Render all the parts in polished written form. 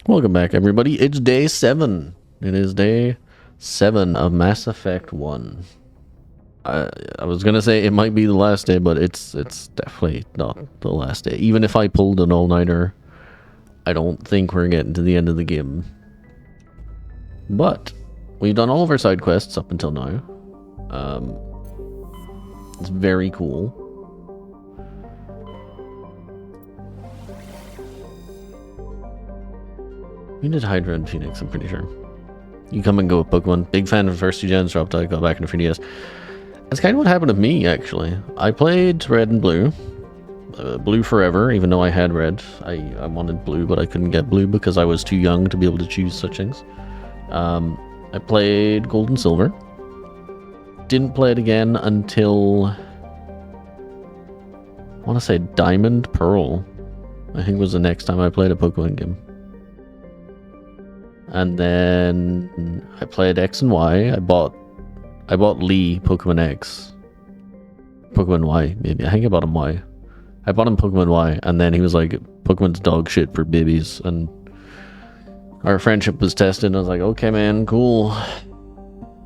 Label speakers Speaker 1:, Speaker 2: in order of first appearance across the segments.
Speaker 1: Welcome back, everybody. It's day 7. It is day 7 of Mass Effect 1. I was gonna say it might be the last day, but it's definitely not the last day. Even if I pulled an all-nighter, I don't think we're getting to the end of the game. But we've done all of our side quests up until now. It's very cool. We did Hydra and Phoenix, I'm pretty sure. You come and go with Pokemon. Big fan of the first 2 gens, dropped out, got back into 3DS. That's kind of what happened to me, actually. I played Red and Blue. Blue forever, even though I had Red. I wanted Blue, but I couldn't get Blue because I was too young to be able to choose such things. I played Gold and Silver. Didn't play it again until... I want to say Diamond Pearl. I think was the next time I played a Pokemon game. And then I played X and Y. I bought Lee Pokemon X. Pokemon Y, maybe. I think I bought him Y. I bought him Pokemon Y, and then he was like, Pokemon's dog shit for babies, and our friendship was tested, and I was like, okay man, cool.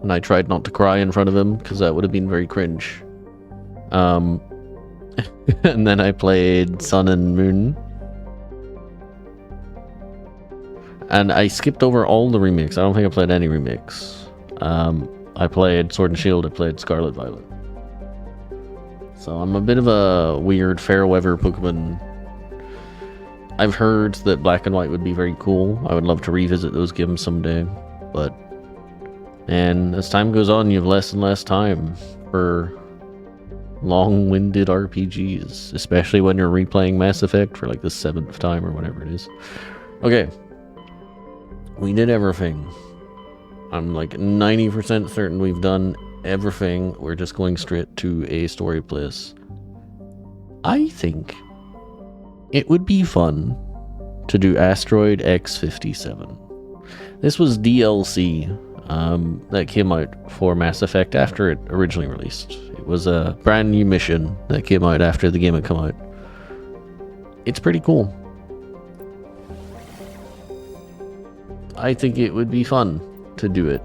Speaker 1: And I tried not to cry in front of him, because that would have been very cringe. And then I played Sun and Moon. And I skipped over all the remakes. I don't think I played any remakes. I played Sword and Shield, I played Scarlet Violet. So I'm a bit of a weird fair weather Pokemon. I've heard that Black and White would be very cool. I would love to revisit those games someday. But, and as time goes on, you have less and less time for long-winded RPGs. Especially when you're replaying Mass Effect for like the 7th time or whatever it is. Okay. We did everything. I'm like 90% certain we've done everything. We're just going straight to a story place. I think it would be fun to do Asteroid X-57. This was DLC that came out for Mass Effect after it originally released. It was a brand new mission that came out after the game had come out. It's pretty cool. I think it would be fun to do it.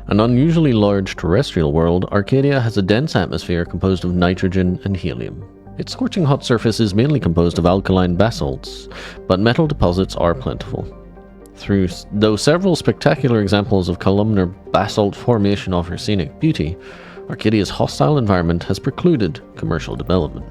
Speaker 1: An unusually large terrestrial world, Arcadia has a dense atmosphere composed of nitrogen and helium. Its scorching hot surface is mainly composed of alkaline basalts, but metal deposits are plentiful. Though several spectacular examples of columnar basalt formation offer scenic beauty, Arcadia's hostile environment has precluded commercial development.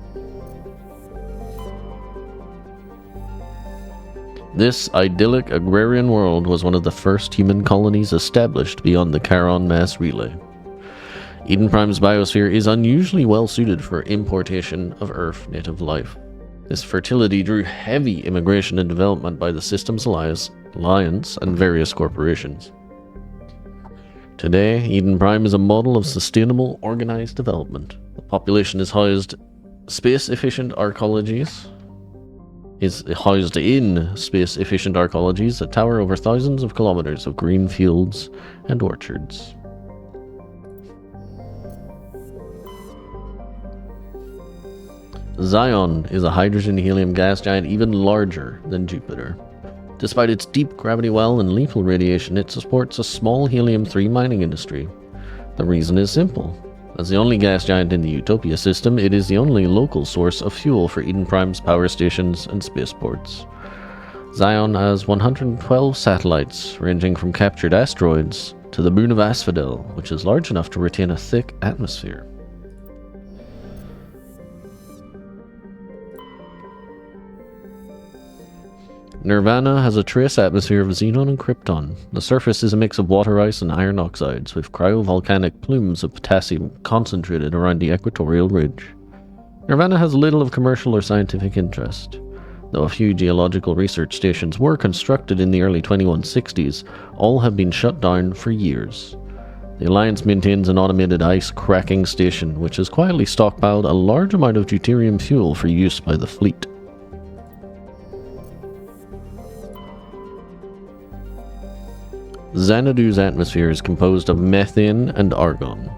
Speaker 1: This idyllic agrarian world was one of the first human colonies established beyond the Charon mass relay. Eden Prime's biosphere is unusually well suited for importation of Earth native life. This fertility drew heavy immigration and development by the Systems Alliance and various corporations. Today, Eden Prime is a model of sustainable, organized development. The population is housed in space-efficient arcologies that tower over thousands of kilometers of green fields and orchards. Zion is a hydrogen-helium gas giant even larger than Jupiter. Despite its deep gravity well and lethal radiation, it supports a small helium-3 mining industry. The reason is simple. As the only gas giant in the Utopia system, it is the only local source of fuel for Eden Prime's power stations and spaceports. Zion has 112 satellites, ranging from captured asteroids to the moon of Asphodel, which is large enough to retain a thick atmosphere. Nirvana has a trace atmosphere of xenon and krypton. The surface is a mix of water ice and iron oxides, with cryovolcanic plumes of potassium concentrated around the equatorial ridge. Nirvana has little of commercial or scientific interest. Though a few geological research stations were constructed in the early 2160s, all have been shut down for years. The Alliance maintains an automated ice cracking station, which has quietly stockpiled a large amount of deuterium fuel for use by the fleet. Xanadu's atmosphere is composed of methane and argon.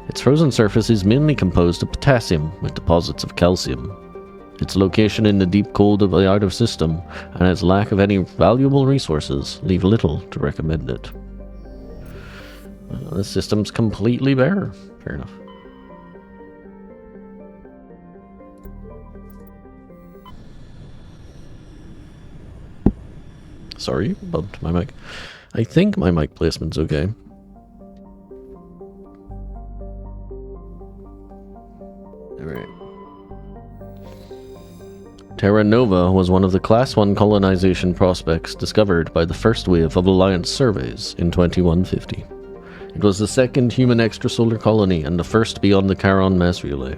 Speaker 1: Its frozen surface is mainly composed of potassium with deposits of calcium. Its location in the deep cold of the outer system and its lack of any valuable resources leave little to recommend it. This system's completely bare. Fair enough. Sorry, bumped my mic. I think my mic placement's okay. Alright. Terra Nova was one of the Class 1 colonization prospects discovered by the first wave of Alliance surveys in 2150. It was the second human extrasolar colony and the first beyond the Charon mass relay.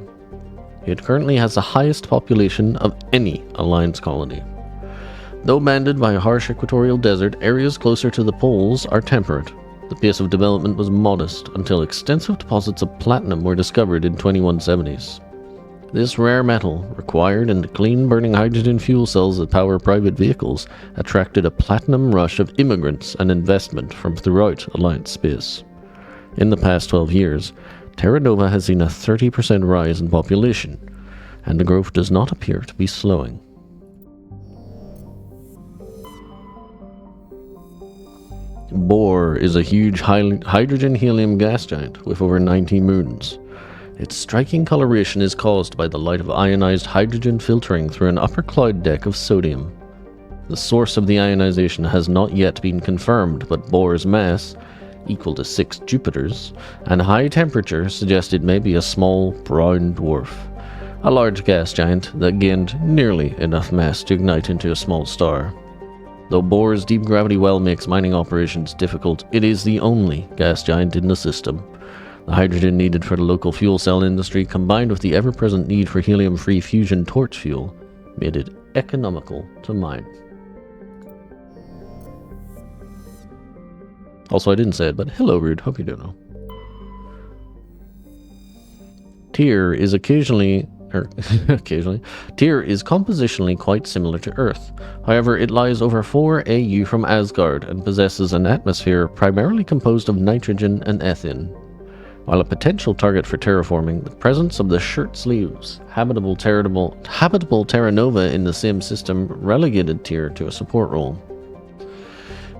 Speaker 1: It currently has the highest population of any Alliance colony. Though banded by a harsh equatorial desert, areas closer to the poles are temperate. The pace of development was modest until extensive deposits of platinum were discovered in 2170s. This rare metal, required in the clean-burning hydrogen fuel cells that power private vehicles, attracted a platinum rush of immigrants and investment from throughout Alliance space. In the past 12 years, Terra Nova has seen a 30% rise in population, and the growth does not appear to be slowing. Bohr is a huge hydrogen-helium gas giant with over 90 moons. Its striking coloration is caused by the light of ionized hydrogen filtering through an upper cloud deck of sodium. The source of the ionization has not yet been confirmed, but Bohr's mass, equal to 6 Jupiters, and high temperature suggest it may be a small brown dwarf, a large gas giant that gained nearly enough mass to ignite into a small star. Though Bohr's deep gravity well makes mining operations difficult, it is the only gas giant in the system. The hydrogen needed for the local fuel cell industry, combined with the ever-present need for helium-free fusion torch fuel, made it economical to mine. Also, I didn't say it, but hello, Rude. Hope you're doing well. Tyr is occasionally, Tyr is compositionally quite similar to Earth. However, it lies over 4 AU from Asgard and possesses an atmosphere primarily composed of nitrogen and ethane. While a potential target for terraforming, the presence of the shirt sleeves, habitable Terra Nova in the same system relegated Tyr to a support role.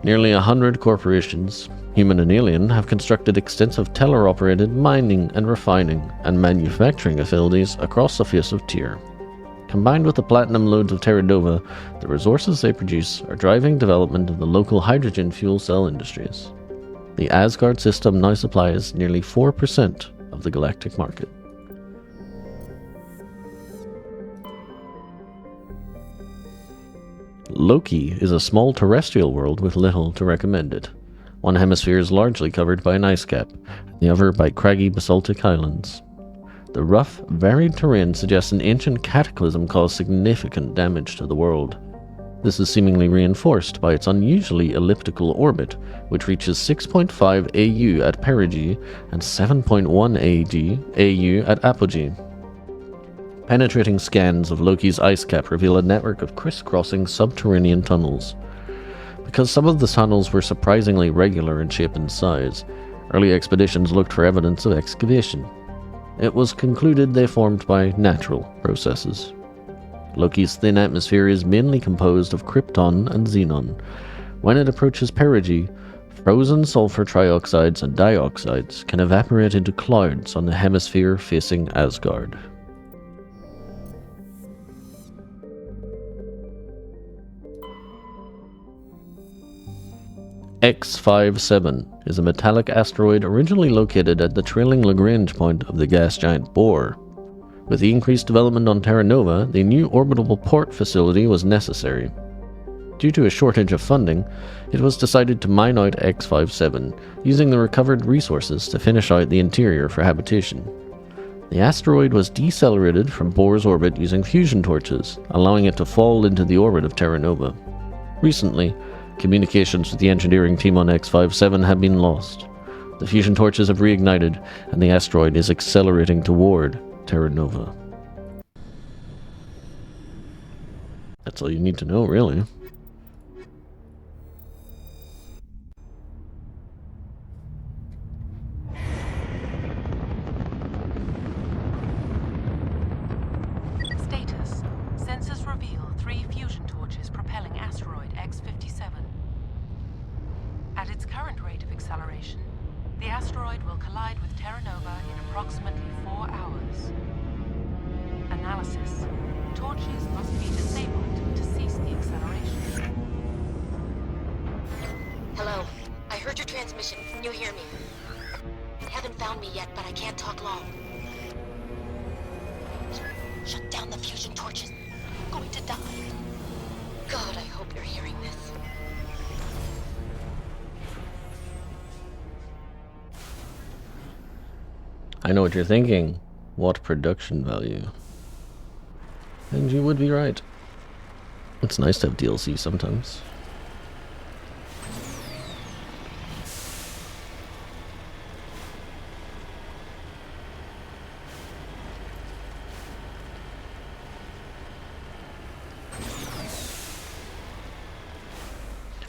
Speaker 1: Nearly 100 corporations, human and alien, have constructed extensive teller-operated mining and refining and manufacturing facilities across the face of Tyr. Combined with the platinum loads of Terra Nova, the resources they produce are driving development of the local hydrogen fuel cell industries. The Asgard system now supplies nearly 4% of the galactic market. Loki is a small terrestrial world with little to recommend it. One hemisphere is largely covered by an ice cap, and the other by craggy basaltic highlands. The rough, varied terrain suggests an ancient cataclysm caused significant damage to the world. This is seemingly reinforced by its unusually elliptical orbit, which reaches 6.5 AU at perigee and 7.1 AU at apogee. Penetrating scans of Loki's ice cap reveal a network of crisscrossing subterranean tunnels. Because some of the tunnels were surprisingly regular in shape and size, early expeditions looked for evidence of excavation. It was concluded they formed by natural processes. Loki's thin atmosphere is mainly composed of krypton and xenon. When it approaches perigee, frozen sulfur trioxides and dioxides can evaporate into clouds on the hemisphere facing Asgard. X57 is a metallic asteroid originally located at the trailing Lagrange point of the gas giant Bohr. With the increased development on Terra Nova, the new orbital port facility was necessary. Due to a shortage of funding, it was decided to mine out X57, using the recovered resources to finish out the interior for habitation. The asteroid was decelerated from Bohr's orbit using fusion torches, allowing it to fall into the orbit of Terra Nova. Recently, communications with the engineering team on X57 have been lost. The fusion torches have reignited, and the asteroid is accelerating toward Terra Nova. That's all you need to know, really.
Speaker 2: asteroid will collide with Terra Nova in approximately 4 hours. Analysis. Torches must be disabled to cease the acceleration.
Speaker 3: Hello. I heard your transmission. Can you hear me? You haven't found me yet, but I can't talk long. Shut down the fusion torches. I'm going to die. God, I hope you're hearing this.
Speaker 1: I know what you're thinking. What production value? And you would be right. It's nice to have DLC sometimes.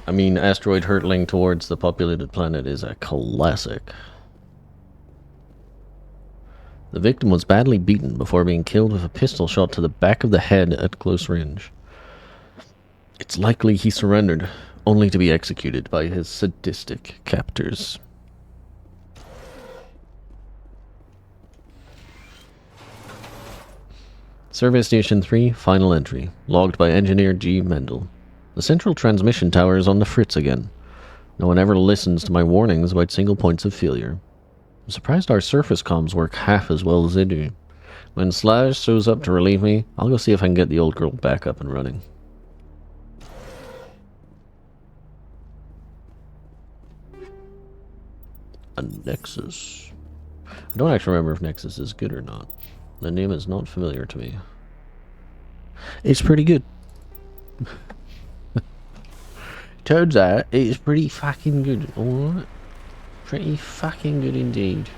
Speaker 1: I mean, asteroid hurtling towards the populated planet is a classic. The victim was badly beaten before being killed with a pistol shot to the back of the head at close range. It's likely he surrendered, only to be executed by his sadistic captors. Survey Station 3, final entry, logged by Engineer G. Mendel. The central transmission tower is on the fritz again. No one ever listens to my warnings about single points of failure. I'm surprised our surface comms work half as well as they do. When Slash shows up to relieve me, I'll go see if I can get the old girl back up and running. A Nexus. I don't actually remember if Nexus is good or not. The name is not familiar to me. It's pretty good. Turns out it's pretty fucking good, alright? Pretty fucking good indeed.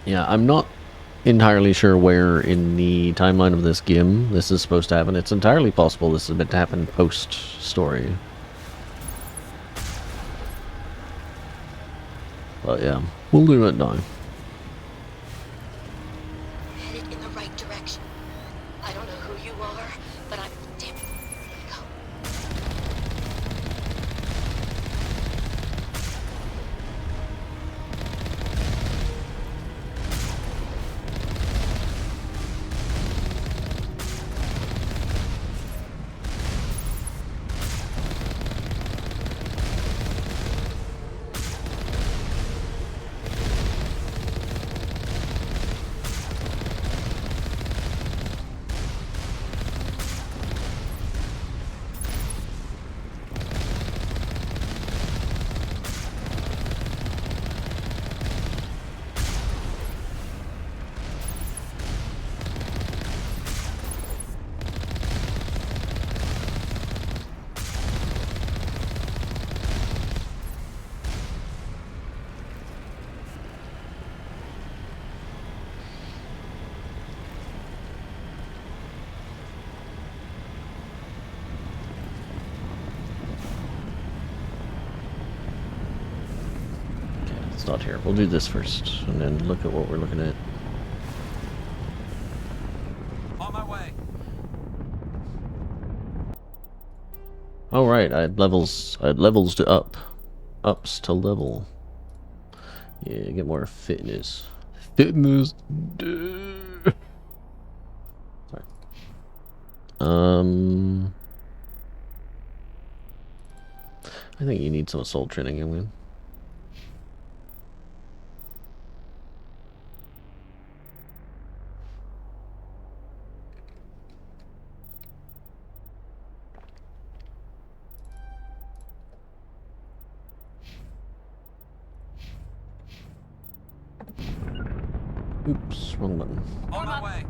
Speaker 1: Yeah, I'm not entirely sure where in the timeline of this game this is supposed to happen. It's entirely possible this is meant to happen post-story. But yeah, we'll do it now.
Speaker 3: Headed in the right direction. I don't know who you are, but I'm damn. Go.
Speaker 1: Not here. We'll do this first, and then look at what we're looking at.
Speaker 4: On my way.
Speaker 1: Oh right, I had levels. To up, ups to level. Yeah, get more fitness. Fitness. Sorry. I think you need some assault training, young man. Oops, wrong button.
Speaker 4: On my way.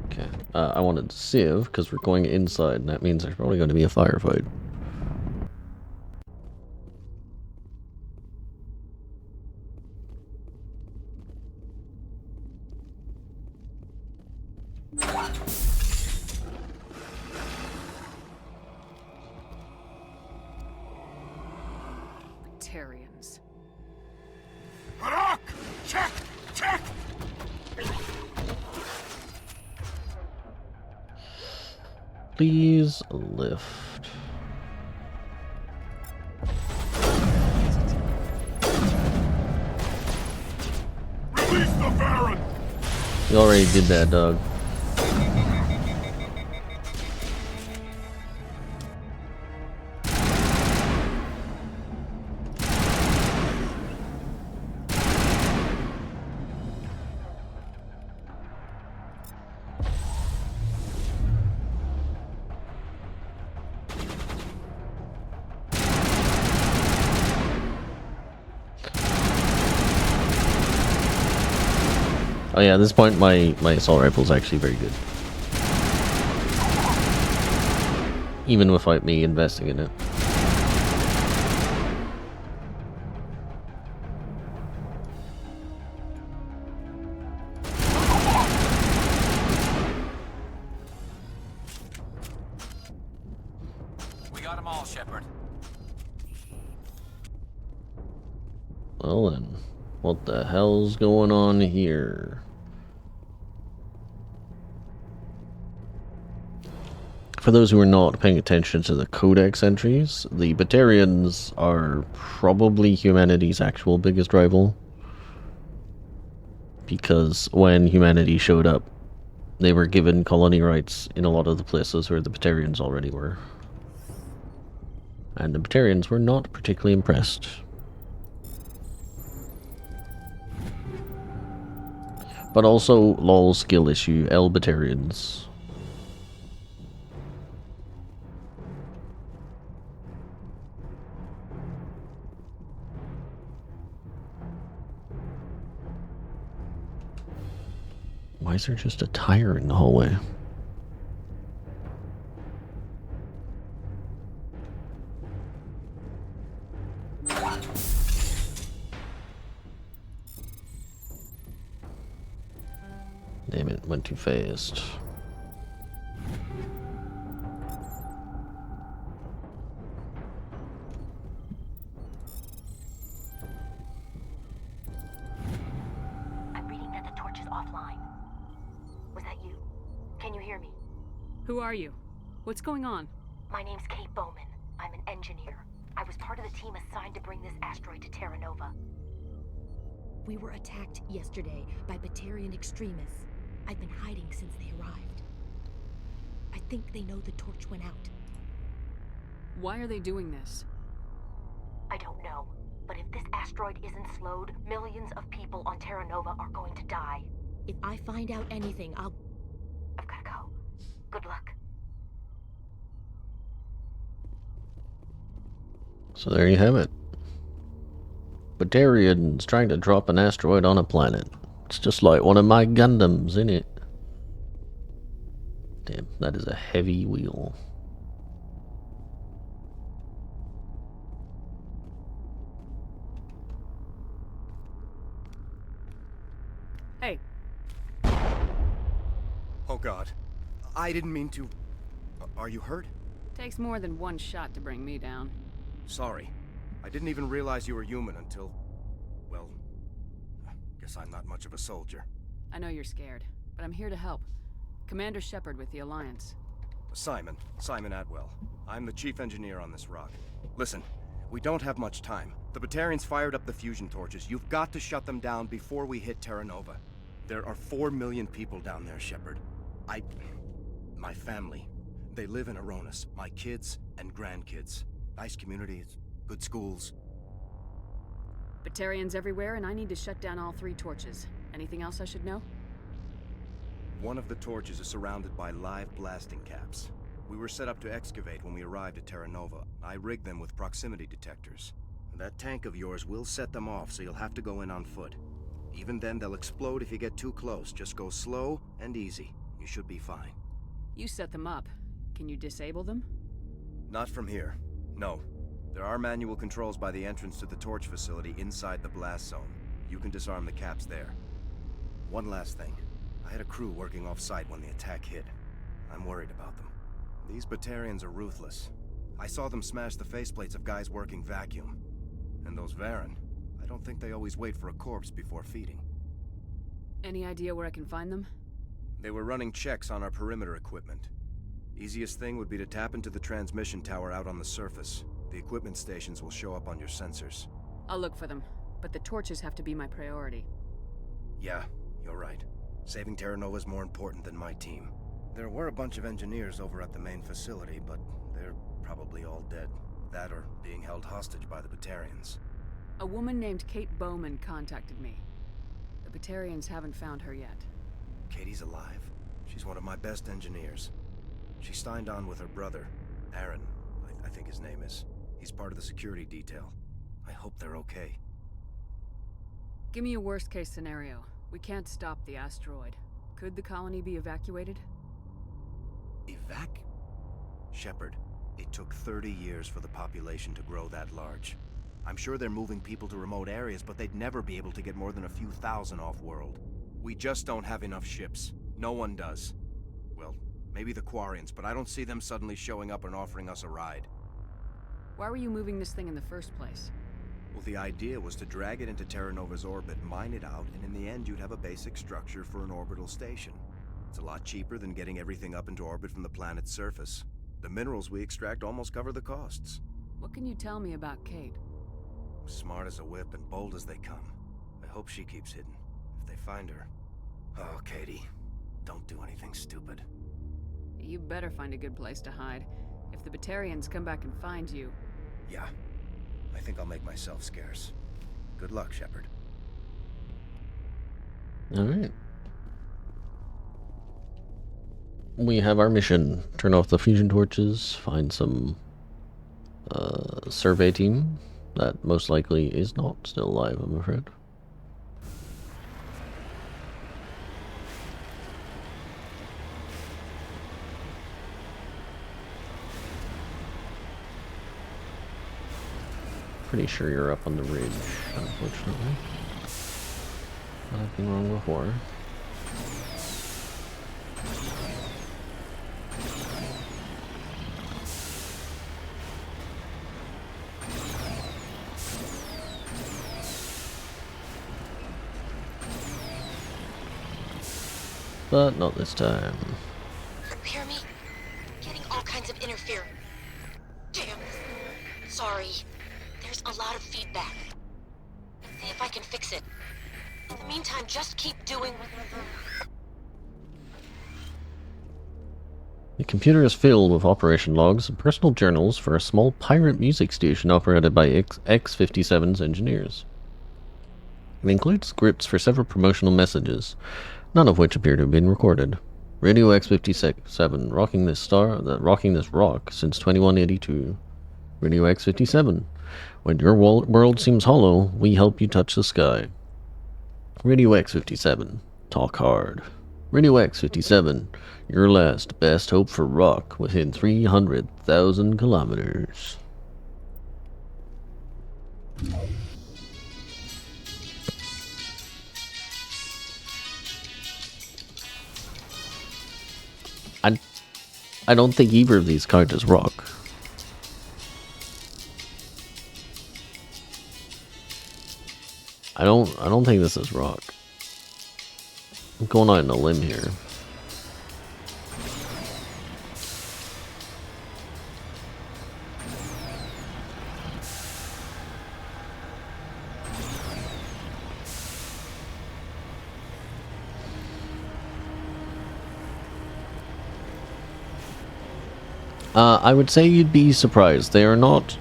Speaker 1: Okay. I wanted to save because we're going inside, and that means there's probably going to be a firefight.
Speaker 5: Tarians.
Speaker 4: Rock! Check!
Speaker 1: Please lift.
Speaker 5: Release the Baron!
Speaker 1: You already did that, Doug. Oh yeah, at this point my assault rifle is actually very good. Even without me investing in it.
Speaker 4: We got them all, Shepard.
Speaker 1: Well then, what the hell's going on here? For those who are not paying attention to the Codex entries, the Batarians are probably humanity's actual biggest rival. Because when humanity showed up, they were given colony rights in a lot of the places where the Batarians already were. And the Batarians were not particularly impressed. But also, lol skill issue, L Batarians. Why is there just a tire in the hallway? Damn it, went too fast.
Speaker 3: I'm reading that the torch is offline. Was that you? Can you hear me?
Speaker 2: Who are you? What's going on?
Speaker 3: My name's Kate Bowman. I'm an engineer. I was part of the team assigned to bring this asteroid to Terra Nova.
Speaker 6: We were attacked yesterday by Batarian extremists. I've been hiding since they arrived. I think they know the torch went out.
Speaker 2: Why are they doing this?
Speaker 3: I don't know, but if this asteroid isn't slowed, millions of people on Terra Nova are going to die.
Speaker 6: If I find out anything, I'll...
Speaker 3: I've gotta go. Good luck.
Speaker 1: So there you have it. Batarians trying to drop an asteroid on a planet. It's just like one of my Gundams, isn't it? Damn, that is a heavy wheel.
Speaker 2: Hey,
Speaker 7: Oh God. I didn't mean to... Are you hurt?
Speaker 2: takes more than one shot to bring me down.
Speaker 7: Sorry. I didn't even realize you were human until... Well... Guess I'm not much of a soldier.
Speaker 2: I know you're scared, but I'm here to help. Commander Shepard with the Alliance.
Speaker 7: Simon Atwell. I'm the chief engineer on this rock. Listen, we don't have much time. The Batarians fired up the fusion torches. You've got to shut them down before we hit Terra Nova. There are 4 million people down there, Shepard. My family. They live in Aronis. My kids and grandkids. Nice communities, good schools.
Speaker 2: Batarians everywhere, and I need to shut down all 3 torches. Anything else I should know?
Speaker 7: One of the torches is surrounded by live blasting caps. We were set up to excavate when we arrived at Terra Nova. I rigged them with proximity detectors. That tank of yours will set them off, so you'll have to go in on foot. Even then, they'll explode if you get too close. Just go slow and easy. You should be fine.
Speaker 2: You set them up. Can you disable them?
Speaker 7: Not from here. No. There are manual controls by the entrance to the torch facility inside the blast zone. You can disarm the caps there. One last thing. I had a crew working off-site when the attack hit. I'm worried about them. These Batarians are ruthless. I saw them smash the faceplates of guys working vacuum. And those Varen, I don't think they always wait for a corpse before feeding.
Speaker 8: Any idea where I can find them?
Speaker 7: They were running checks on our perimeter equipment. Easiest thing would be to tap into the transmission tower out on the surface. The equipment stations will show up on your sensors.
Speaker 8: I'll look for them, but the torches have to be my priority.
Speaker 7: Yeah, you're right. Saving Terra Nova is more important than my team. There were a bunch of engineers over at the main facility, but they're probably all dead. That or being held hostage by the Batarians.
Speaker 8: A woman named Kate Bowman contacted me. The Batarians haven't found her yet.
Speaker 7: Katie's alive. She's one of my best engineers. She signed on with her brother, Aaron, I think his name is. He's part of the security detail. I hope they're okay.
Speaker 8: Give me a worst-case scenario. We can't stop the asteroid. Could the colony be evacuated?
Speaker 7: Shepard, it took 30 years for the population to grow that large. I'm sure they're moving people to remote areas, but they'd never be able to get more than a few thousand off-world. We just don't have enough ships. No one does. Well, maybe the Quarians, but I don't see them suddenly showing up and offering us a ride.
Speaker 8: Why were you moving this thing in the first place?
Speaker 7: Well, the idea was to drag it into Terra Nova's orbit, mine it out, and in the end you'd have a basic structure for an orbital station. It's a lot cheaper than getting everything up into orbit from the planet's surface. The minerals we extract almost cover the costs.
Speaker 8: What can you tell me about Kate?
Speaker 7: Smart as a whip and bold as they come. I hope she keeps hidden. If they find her... Oh, Katie, don't do anything stupid.
Speaker 8: You better find a good place to hide. If the Batarians come back and find you...
Speaker 7: Yeah, I think I'll make myself scarce. Good luck, Shepard.
Speaker 1: Alright. We have our mission. Turn off the fusion torches, find some survey team that most likely is not still alive, I'm afraid. Pretty sure you're up on the ridge, unfortunately. I've been wrong before. But not this time.
Speaker 3: Hear me? Getting all kinds of interference. Damn. Sorry. There's a lot of feedback. See if I can fix it. In the meantime, just keep doing what you're doing.
Speaker 1: The computer is filled with operation logs and personal journals for a small pirate music station operated by X-57's engineers. It includes scripts for several promotional messages, none of which appear to have been recorded. Radio X-57, rocking this rock since 2182. Radio X-57, when your world seems hollow, we help you touch the sky. Radio X-57, talk hard. Radio X-57, your last best hope for rock within 300,000 kilometers. I don't think either of these cards is rock. I don't think this is rock. I'm going out on a limb here. I would say you'd be surprised. They are not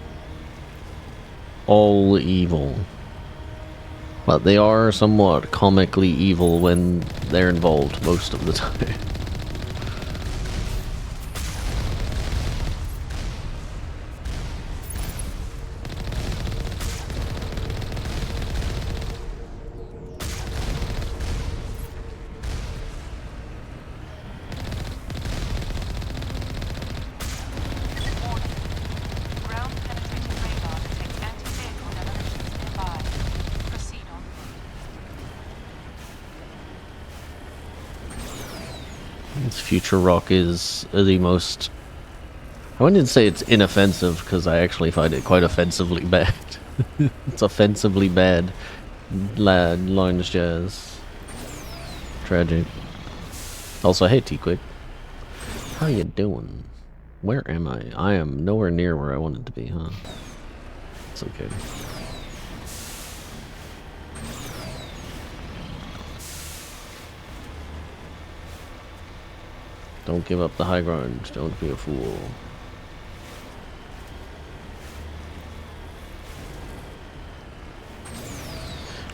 Speaker 1: all evil. But they are somewhat comically evil when they're involved most of the time.
Speaker 2: Ground penetrating radar detects anti-vehicle demolitions nearby. Proceed on foot.
Speaker 1: This future rock is the most... I wouldn't say it's inoffensive, because I actually find it quite offensively bad. It's offensively bad lounge jazz. Tragic. Also, hey T-Quick. How you doing? Where am I? I am nowhere near where I wanted to be, huh? It's okay. Don't give up the high ground. Don't be a fool.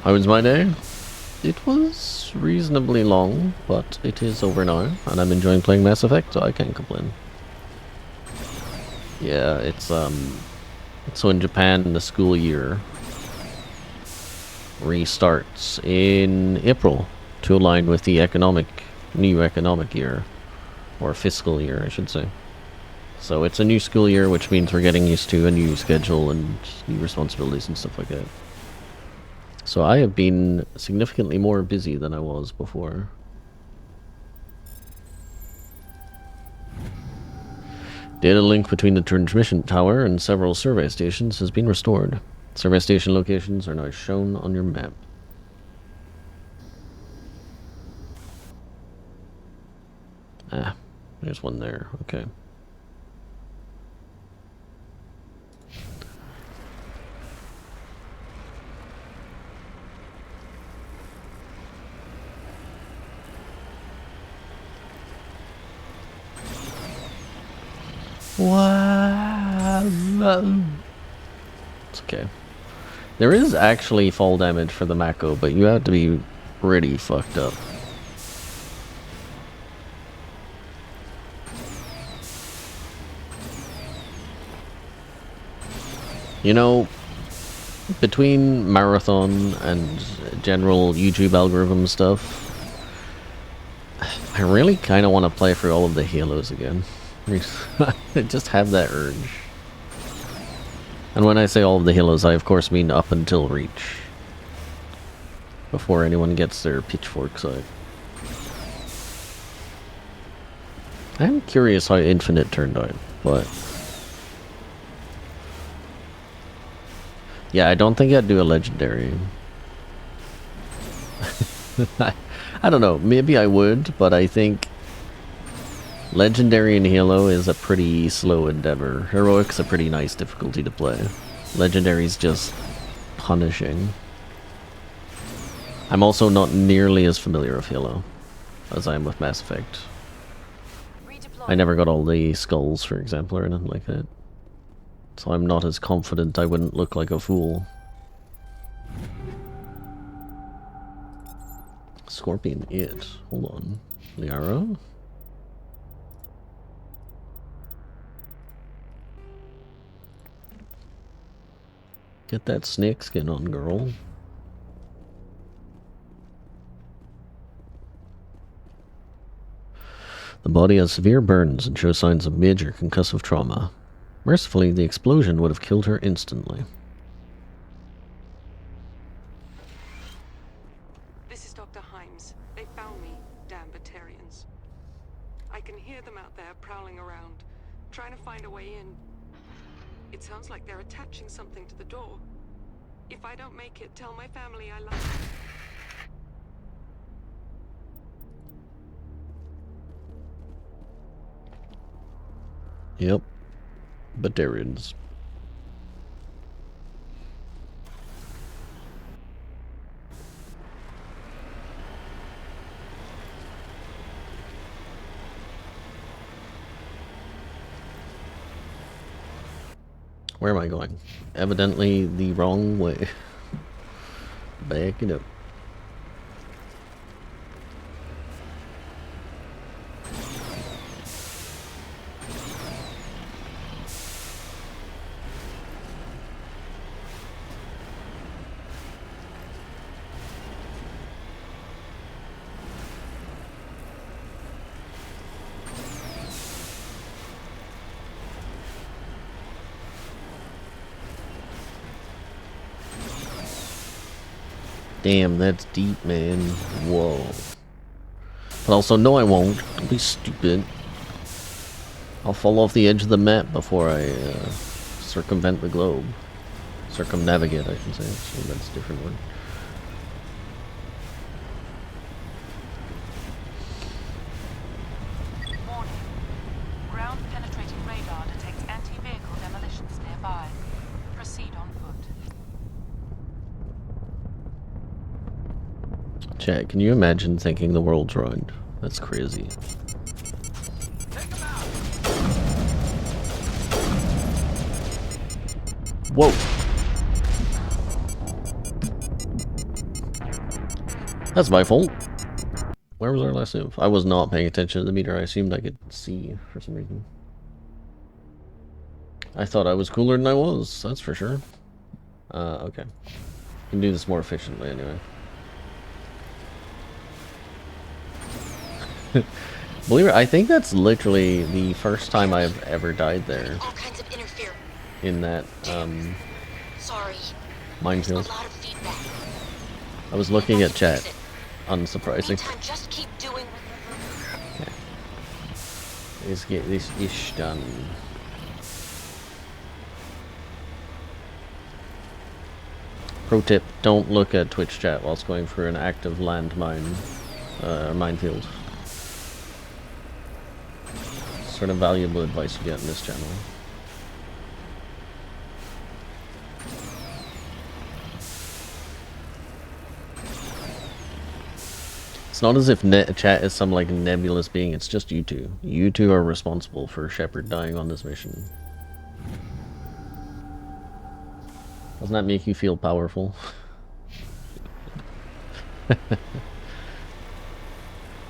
Speaker 1: How was my day? It was reasonably long, but it is over now, and I'm enjoying playing Mass Effect, so I can't complain. Yeah, it's so in Japan the school year restarts in April to align with the new economic year, or fiscal year, I should say. So it's a new school year, which means we're getting used to a new schedule and new responsibilities and stuff like that. So I have been significantly more busy than I was before. Data link between the transmission tower and several survey stations has been restored. Survey station locations are now shown on your map. Ah, there's one there. Okay. Wow. It's okay. There is actually fall damage for the Mako, but you have to be pretty fucked up. You know, between Marathon and general YouTube algorithm stuff, I really kind of want to play through all of the Halos again. I just have that urge. And when I say all of the Halos, I of course mean up until Reach. Before anyone gets their pitchforks out. I'm curious how Infinite turned out, but... yeah, I don't think I'd do a Legendary. I don't know, maybe I would, but I think... Legendary in Halo is a pretty slow endeavor. Heroic's a pretty nice difficulty to play. Legendary's just punishing. I'm also not nearly as familiar with Halo as I am with Mass Effect. I never got all the skulls, for example, or anything like that. So I'm not as confident I wouldn't look like a fool. Scorpion it. Hold on. Liara? Get that snake skin on, girl. The body has severe burns and shows signs of major concussive trauma. Mercifully, the explosion would have killed her instantly.
Speaker 9: This is Dr. Himes. They found me, damn Batarians. I can hear them out there prowling around, trying to find a way in. It sounds like they're attaching something to the door. If I don't make it, tell my family I love them.
Speaker 1: Yep. Batarians. Where am I going? Evidently the wrong way. Back it up. Damn, that's deep, man. Whoa. But also, no I won't. Don't be stupid. I'll fall off the edge of the map before I circumvent the globe. Circumnavigate, I should say. So that's a different word. Chat, can you imagine thinking the world's ruined? That's crazy.
Speaker 4: Take him out.
Speaker 1: Whoa! That's my fault. Where was our last move? I was not paying attention to the meter. I assumed I could see for some reason. I thought I was cooler than I was, that's for sure. Okay. Can do this more efficiently anyway. Believe it, I think that's literally the first time I've ever died there.
Speaker 3: All kinds of interference.
Speaker 1: In that,
Speaker 3: Sorry.
Speaker 1: minefield.
Speaker 3: There's a lot of feedback.
Speaker 1: I was looking at
Speaker 3: If I
Speaker 1: chat.
Speaker 3: can fix it.
Speaker 1: Unsurprising.
Speaker 3: Meantime, just keep doing.
Speaker 1: Okay. Let's get this ish done. Pro tip, don't look at Twitch chat whilst going through an active landmine, minefield. Sort of valuable advice you get in this channel. It's not as if chat is some like nebulous being, it's just you two. You two are responsible for Shepard dying on this mission. Doesn't that make you feel powerful?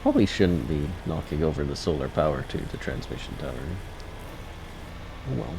Speaker 1: Probably shouldn't be knocking over the solar power to the transmission tower. Oh well.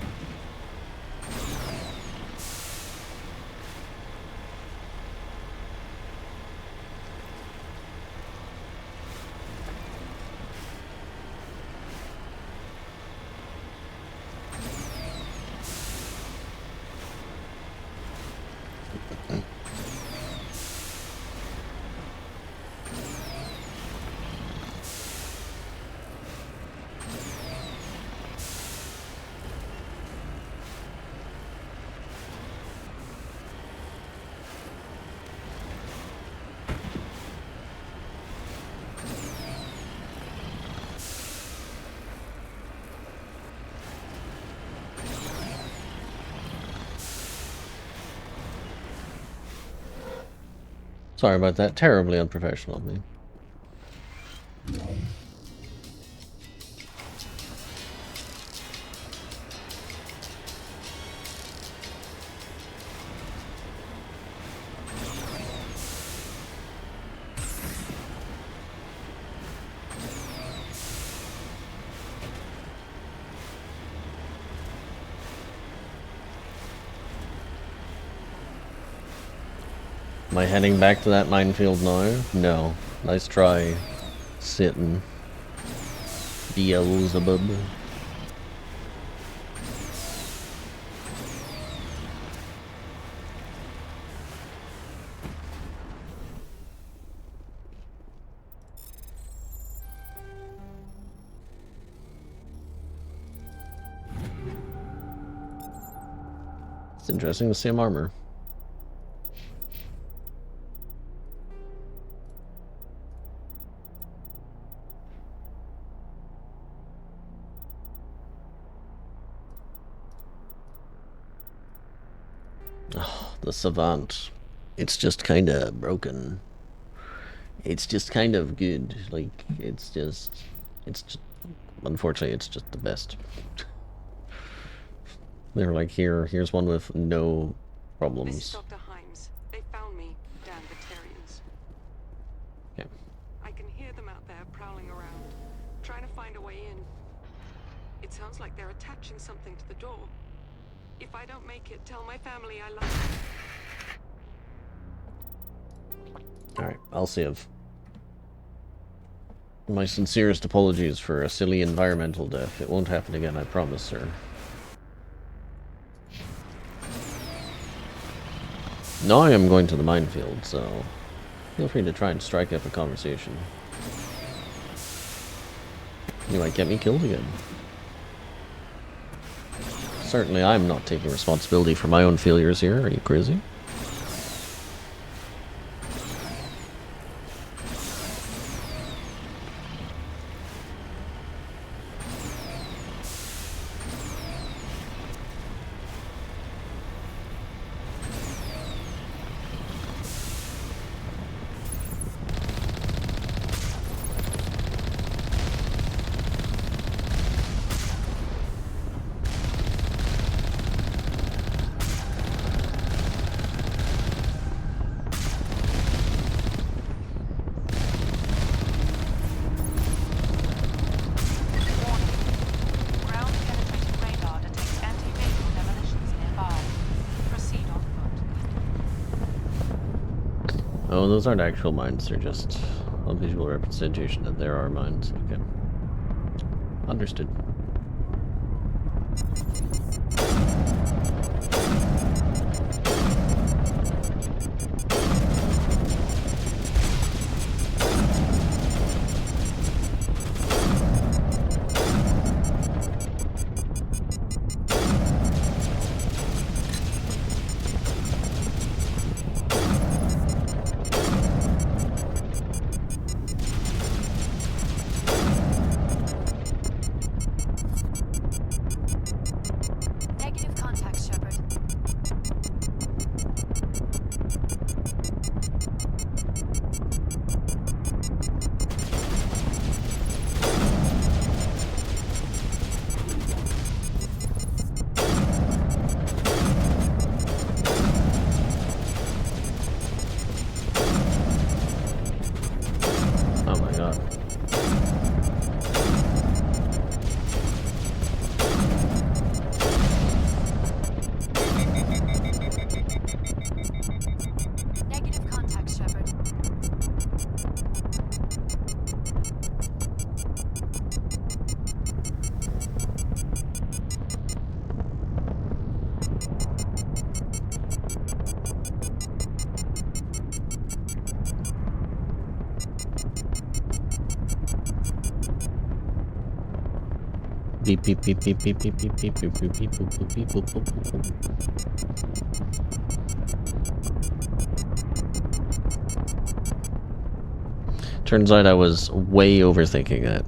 Speaker 1: Sorry about that. Terribly unprofessional of me. Am I heading back to that minefield now? No. Nice try, sitting. Beelzebub. It's interesting, the same armor. The Savant. It's just kinda broken. It's just kind of good. Like, it's just unfortunately, it's just the best. They were like, here's one with no problems.
Speaker 9: This is Dr. Himes. They found me, damn Batarians.
Speaker 1: Yeah.
Speaker 9: I can hear them out there prowling around, trying to find a way in. It sounds like they're attaching something to the door. If I don't make it, tell my family I love them.
Speaker 1: Alright, I'll save. My sincerest apologies for a silly environmental death. It won't happen again, I promise, sir. Now I am going to the minefield, so feel free to try and strike up a conversation. You might get me killed again. Certainly I'm not taking responsibility for my own failures here. Are you crazy? Oh, those aren't actual mines, they're just a visual representation that there are mines. Okay. Understood.
Speaker 2: Negative contact, Shepard.
Speaker 1: Oh my god.
Speaker 2: Negative contact, Shepard.
Speaker 1: Beep beep beep beep beep beep beep beep beep beep beep beep beep beep beep beep beep. Turns out I was way overthinking it.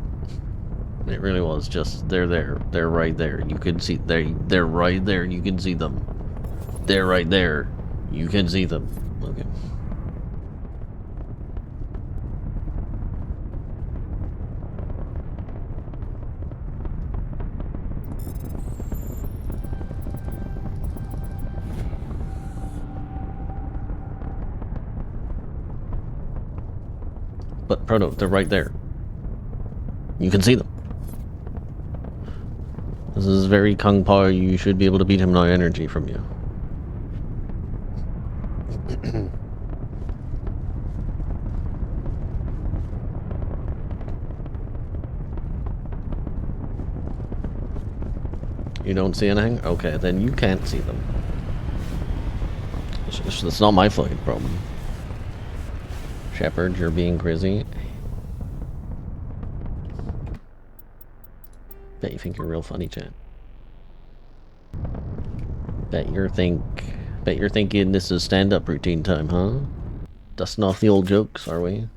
Speaker 1: It really was just they're there. They're right there. You can see they're right there. You can see them. They're right there. You can see them. Okay. But Proto, they're right there. You can see them. This is very Kung Pao. You should be able to beat him no energy from you. You don't see anything? Okay, then you can't see them. It's not my fucking problem. Shepard, you're being crazy. Bet you think you're real funny, chat. Bet you're thinking this is stand-up routine time, huh? Dusting off the old jokes, are we?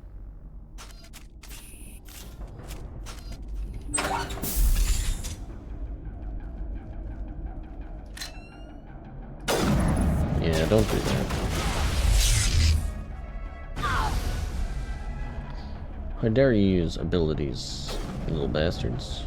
Speaker 1: Yeah, don't do that. How dare you use abilities, you little bastards.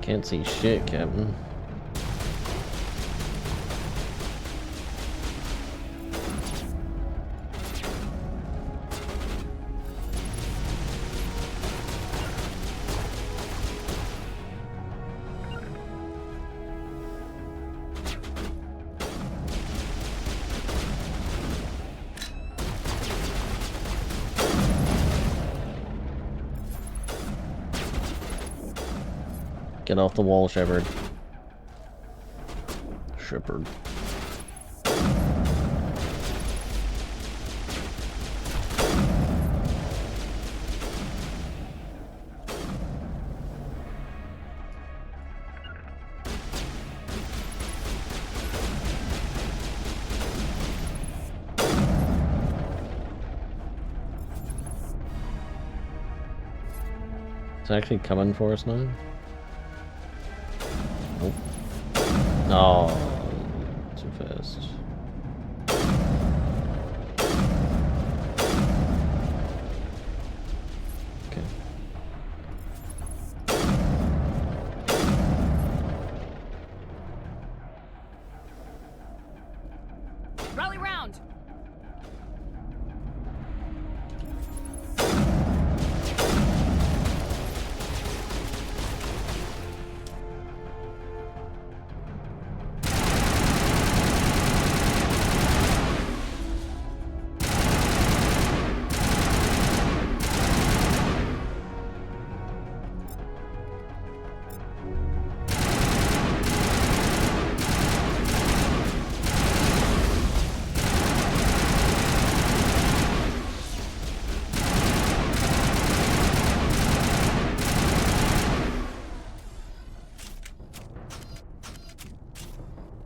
Speaker 1: Can't see shit, Captain. Get off the wall, Shepard. Shepard. It's actually coming for us now. Nope. Oh, too fast. Okay.
Speaker 8: Rally round!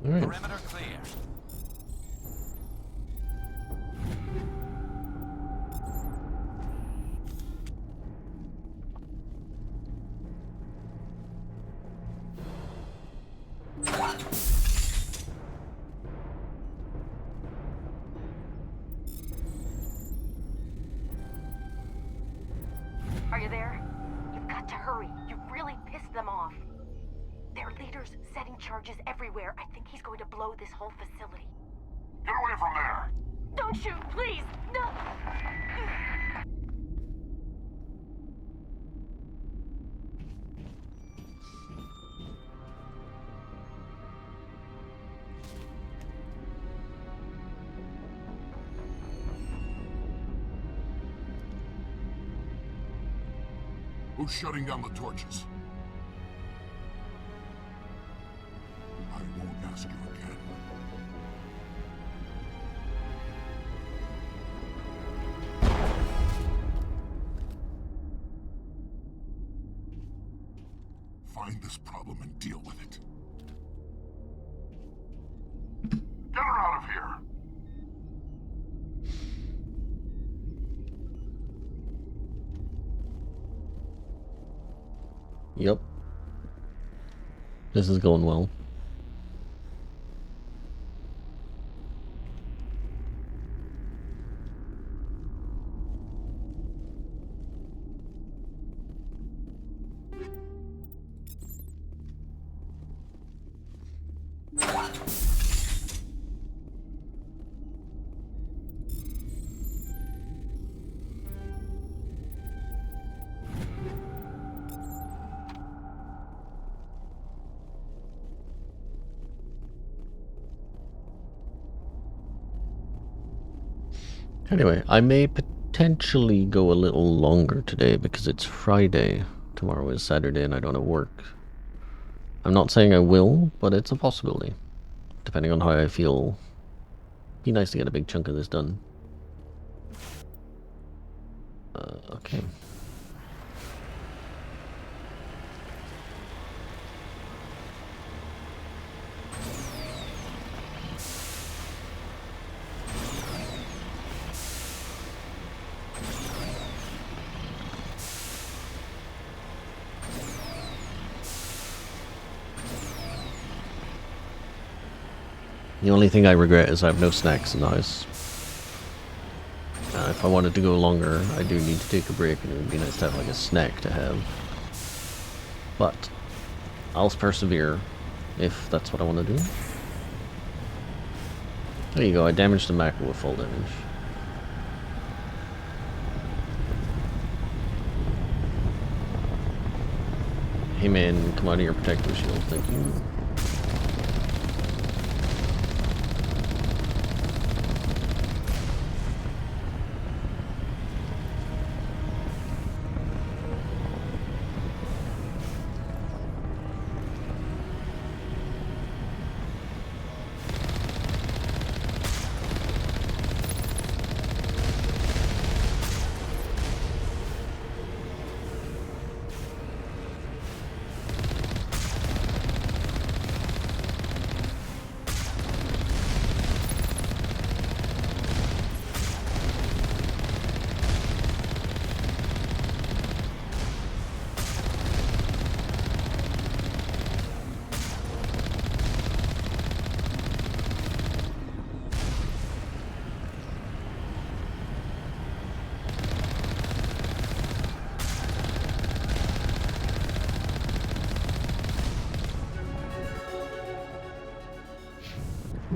Speaker 1: All right.
Speaker 4: Perimeter clear.
Speaker 6: Are you there? You've got to hurry. You really pissed them off. Their leader's setting charges everywhere. I think he's going to blow this whole facility.
Speaker 5: Get away from there!
Speaker 6: Don't shoot, please! No!
Speaker 5: Who's shutting down the torches? I won't ask you again. Find this problem and deal with it. Get her out of here!
Speaker 1: Yep. This is going well. Anyway, I may potentially go a little longer today because it's Friday. Tomorrow is Saturday and I don't have work. I'm not saying I will, but it's a possibility. Depending on how I feel. Be nice to get a big chunk of this done. Okay. The only thing I regret is I have no snacks in the house. If I wanted to go longer, I do need to take a break, and it would be nice to have like a snack to have. But I'll persevere if that's what I want to do. There you go, I damaged the macro with full damage. Hey man, come out of your protective shield, thank you.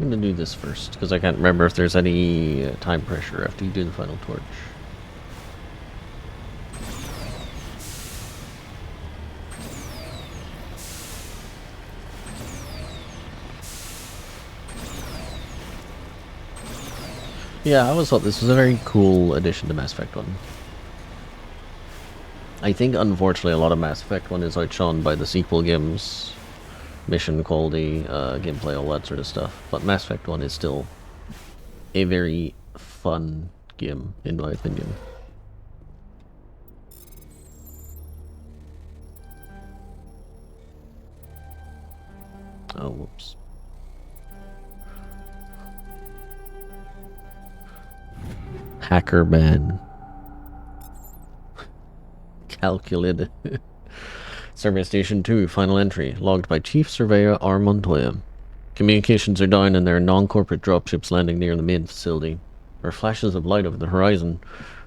Speaker 1: I'm gonna do this first, because I can't remember if there's any time pressure after you do the final torch. Yeah, I always thought this was a very cool addition to Mass Effect 1. I think, unfortunately, a lot of Mass Effect 1 is outshone by the sequel games. Mission quality, gameplay, all that sort of stuff. But Mass Effect 1 is still a very fun game, in my opinion. Oh, whoops. Hacker man. Calculated. Survey Station 2, final entry. Logged by Chief Surveyor R. Montoya. Communications are down and there are non-corporate dropships landing near the main facility. There are flashes of light over the horizon.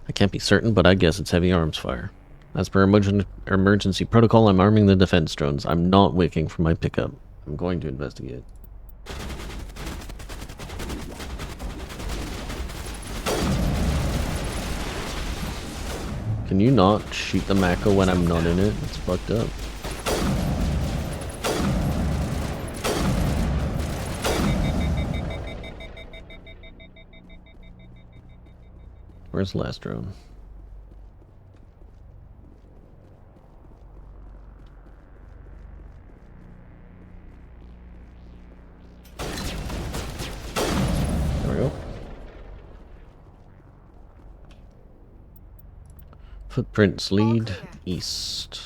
Speaker 1: I can't be certain, but I guess it's heavy arms fire. As per emergency protocol, I'm arming the defense drones. I'm not waiting for my pickup. I'm going to investigate. Can you not shoot the Mako when I'm not in it? It's fucked up. Where's the last drone? There we go. Footprints lead east.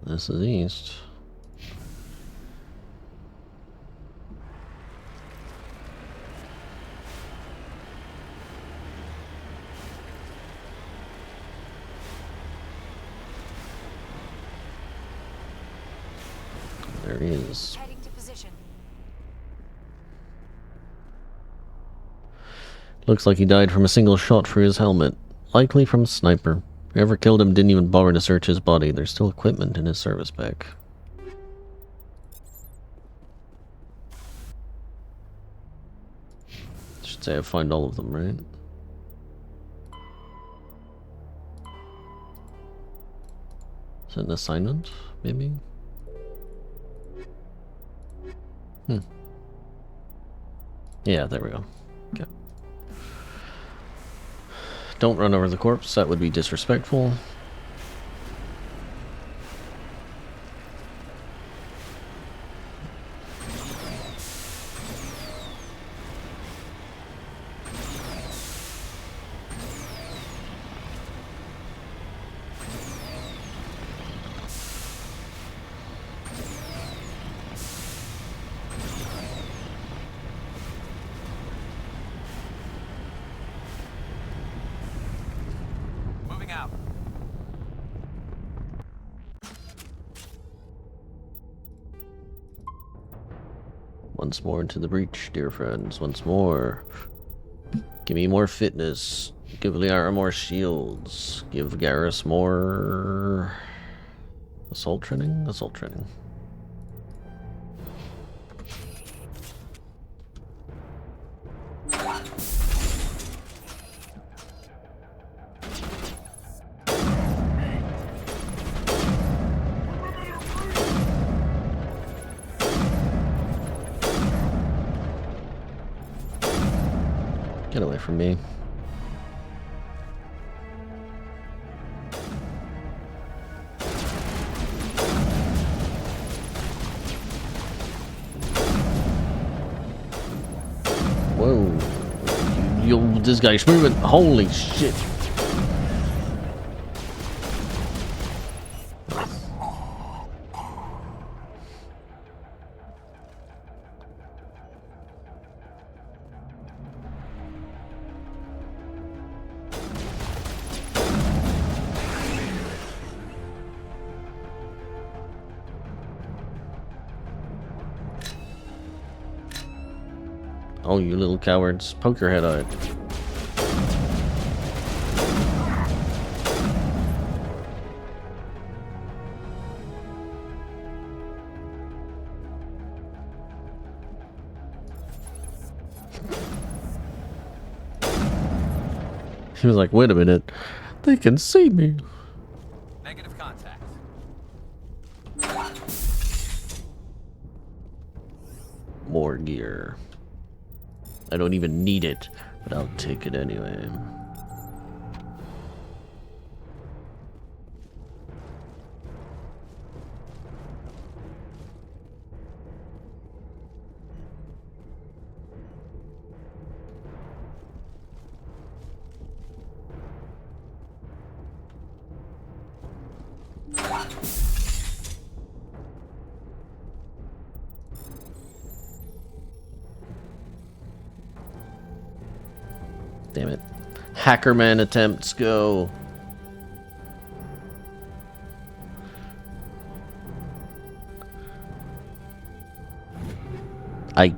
Speaker 1: This is east. There he is.
Speaker 2: Heading to position.
Speaker 1: Looks like he died from a single shot through his helmet. Likely from a sniper. Whoever killed him didn't even bother to search his body. There's still equipment in his service pack. Should say I find all of them, right? Is it an assignment, maybe? Yeah, there we go. Okay. Don't run over the corpse, that would be disrespectful.
Speaker 4: Moving out.
Speaker 1: Once more into the breach, dear friends. Once more. Give me more fitness. Give Liara more shields. Give Garrus more... assault training? Assault training. Get away from me. Whoa. Yo, this guy's moving. Holy shit. Oh, you little cowards. Poke your head out. He was like, wait a minute. They can see me.
Speaker 4: Negative contact.
Speaker 1: More gear. I don't even need it, but I'll take it anyway. Damn it. Hackerman attempts go. I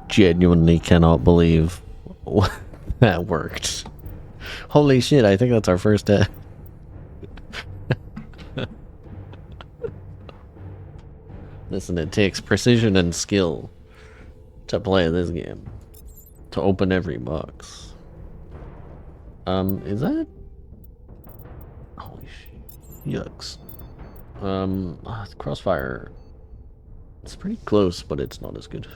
Speaker 1: genuinely cannot believe that worked. Holy shit, I think that's our first hit. Listen, it takes precision and skill to play this game. To open every box. Is that? Holy shit. Yucks. Crossfire. It's pretty close, but it's not as good.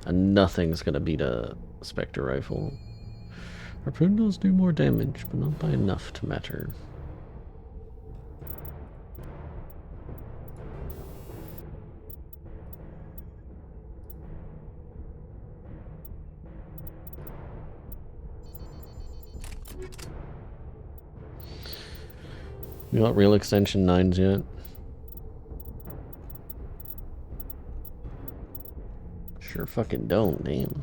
Speaker 1: And nothing's gonna beat a Spectre rifle. Harpoon does do more damage, but not by enough to matter. You got real extension 9s yet? Sure fucking don't, damn.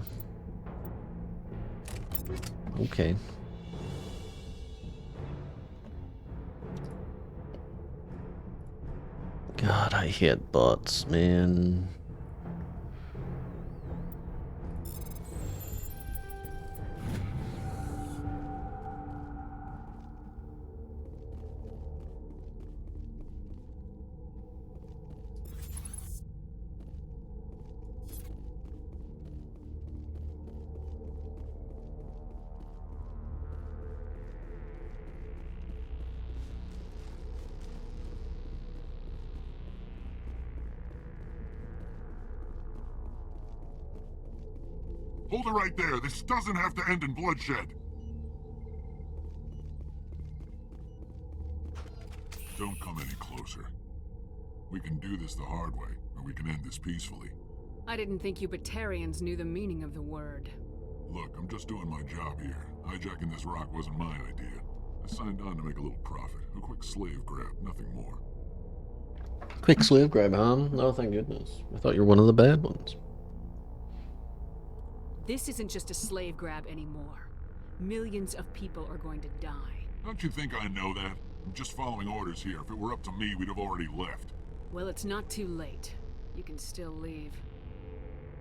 Speaker 1: Okay. God, I hate bots, man.
Speaker 5: Hold it right there. This doesn't have to end in bloodshed. Don't come any closer. We can do this the hard way, or we can end this peacefully.
Speaker 8: I didn't think you Batarians knew the meaning of the word.
Speaker 5: Look, I'm just doing my job here. Hijacking this rock wasn't my idea. I signed on to make a little profit. A quick slave grab, nothing more.
Speaker 1: Quick slave grab, huh? Oh, thank goodness. I thought you were one of the bad ones.
Speaker 8: This isn't just a slave grab anymore. Millions of people are going to die.
Speaker 5: Don't you think I know that? I'm just following orders here. If it were up to me, we'd have already left.
Speaker 8: Well, it's not too late. You can still leave.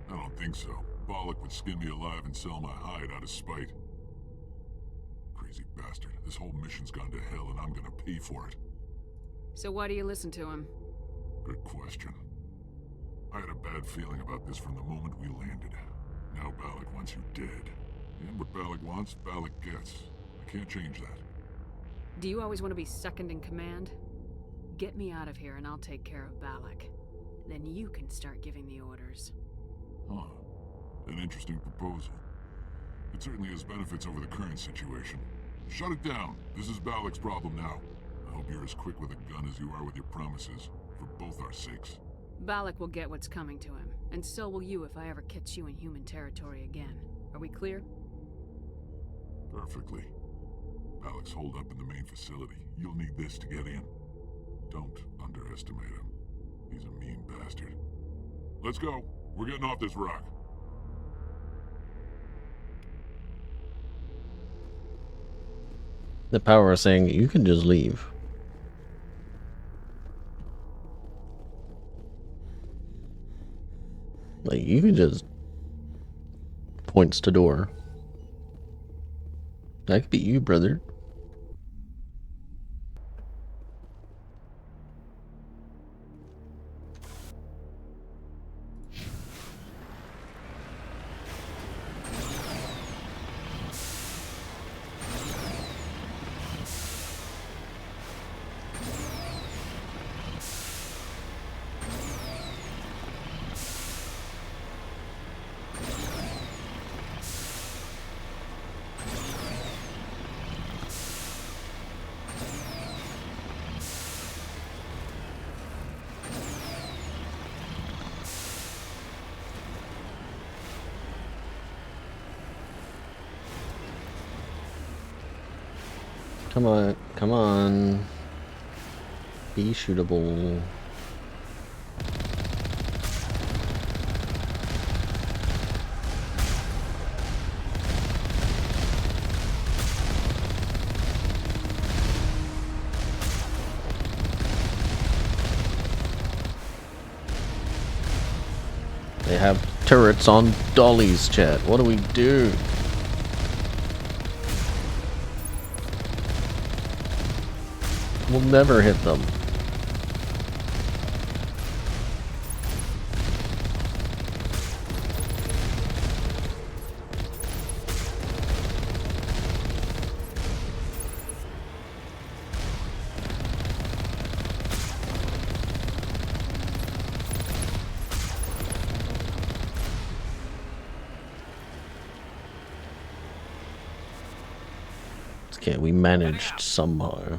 Speaker 5: I don't think so. Bollock would skin me alive and sell my hide out of spite. Crazy bastard. This whole mission's gone to hell and I'm gonna pay for it.
Speaker 8: So why do you listen to him?
Speaker 5: Good question. I had a bad feeling about this from the moment we landed. Now Bollock wants you dead. And what Bollock wants, Bollock gets. I can't change that.
Speaker 8: Do you always want to be second in command? Get me out of here and I'll take care of Bollock. Then you can start giving the orders.
Speaker 5: Huh. An interesting proposal. It certainly has benefits over the current situation. Shut it down. This is Bollock's problem now. I hope you're as quick with a gun as you are with your promises, for both our sakes.
Speaker 8: Bollock will get what's coming to him, and so will you if I ever catch you in human territory again. Are we clear?
Speaker 5: Perfectly. Bollock's holed up in the main facility. You'll need this to get in. Don't underestimate him. He's a mean bastard. Let's go. We're getting off this rock.
Speaker 1: The power is saying you can just leave. Like, you can just... Points to door. That could be you, brother. Come on, come on. Be shootable. They have turrets on dollies, chat. What do we do? We'll never hit them. Okay, we managed somehow.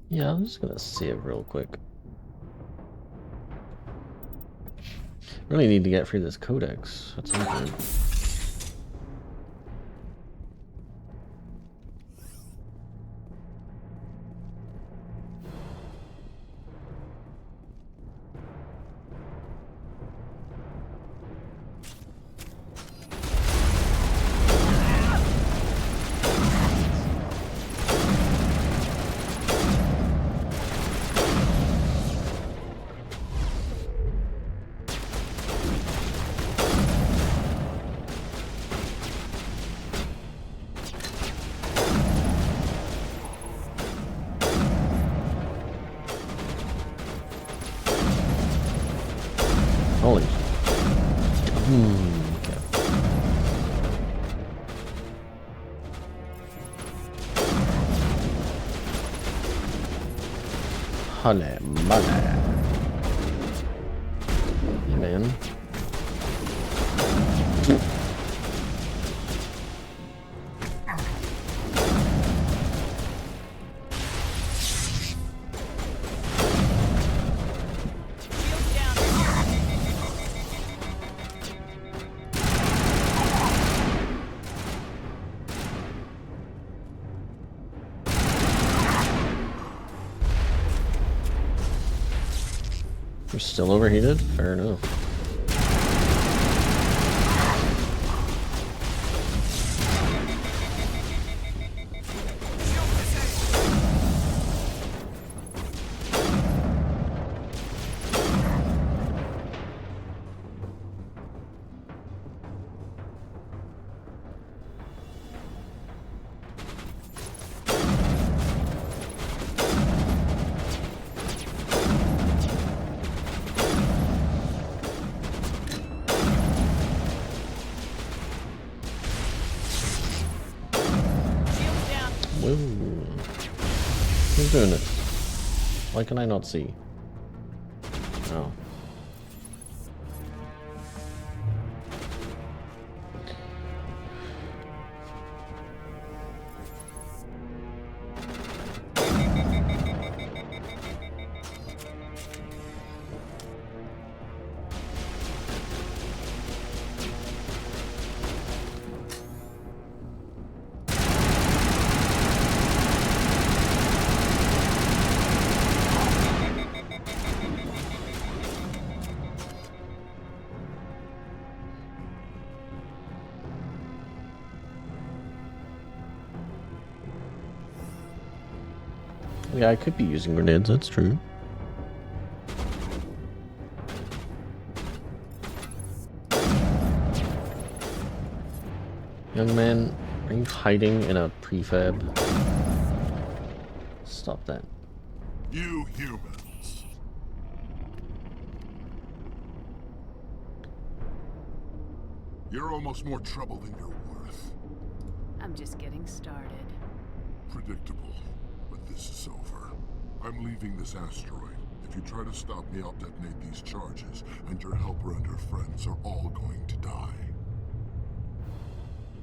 Speaker 1: Yeah, I'm just gonna save real quick. Really need to get through this codex at some point. Holy. Okay. Holy moly. Hey, man. You're still overheated? Fair enough. Who's doing it? Why can I not see? Oh. Yeah, I could be using grenades, that's true. Young man, are you hiding in a prefab? Stop that.
Speaker 5: You humans. You're almost more trouble than you're worth.
Speaker 8: I'm just getting started.
Speaker 5: Predictable. But this is over. I'm leaving this asteroid. If you try to stop me, I'll detonate these charges, and your helper and her friends are all going to die.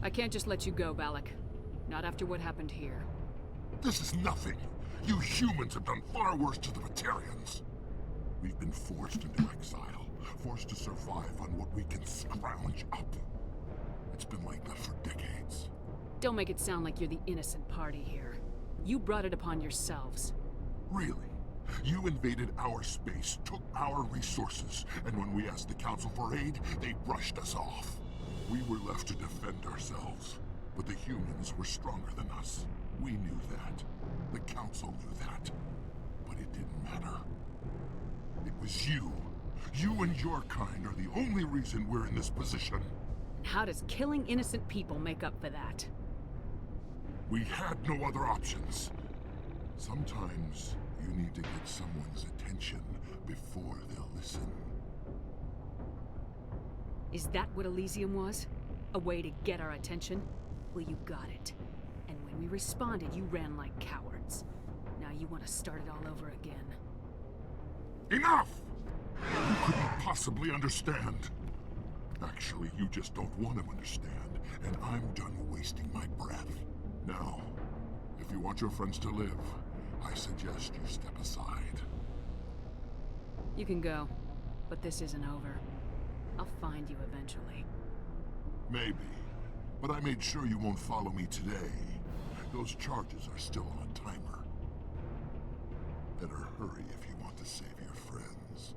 Speaker 8: I can't just let you go, Balak. Not after what happened here.
Speaker 5: This is nothing. You humans have done far worse to the Batarians. We've been forced into exile, forced to survive on what we can scrounge up. It's been like that for decades.
Speaker 8: Don't make it sound like you're the innocent party here. You brought it upon yourselves.
Speaker 5: Really? You invaded our space, took our resources, and when we asked the Council for aid, they brushed us off. We were left to defend ourselves, but the humans were stronger than us. We knew that. The Council knew that. But it didn't matter. It was you. You and your kind are the only reason we're in this position.
Speaker 8: How does killing innocent people make up for that?
Speaker 5: We had no other options. Sometimes you need to get someone's attention before they'll listen.
Speaker 8: Is that what Elysium was? A way to get our attention? Well, you got it. And when we responded, you ran like cowards. Now you want to start it all over again.
Speaker 5: Enough! You couldn't possibly understand. Actually, you just don't want to understand, and I'm done wasting my breath. Now, if you want your friends to live, I suggest you step aside.
Speaker 8: You can go, but this isn't over. I'll find you eventually.
Speaker 5: Maybe, but I made sure you won't follow me today. Those charges are still on a timer. Better hurry if you want to save your friends.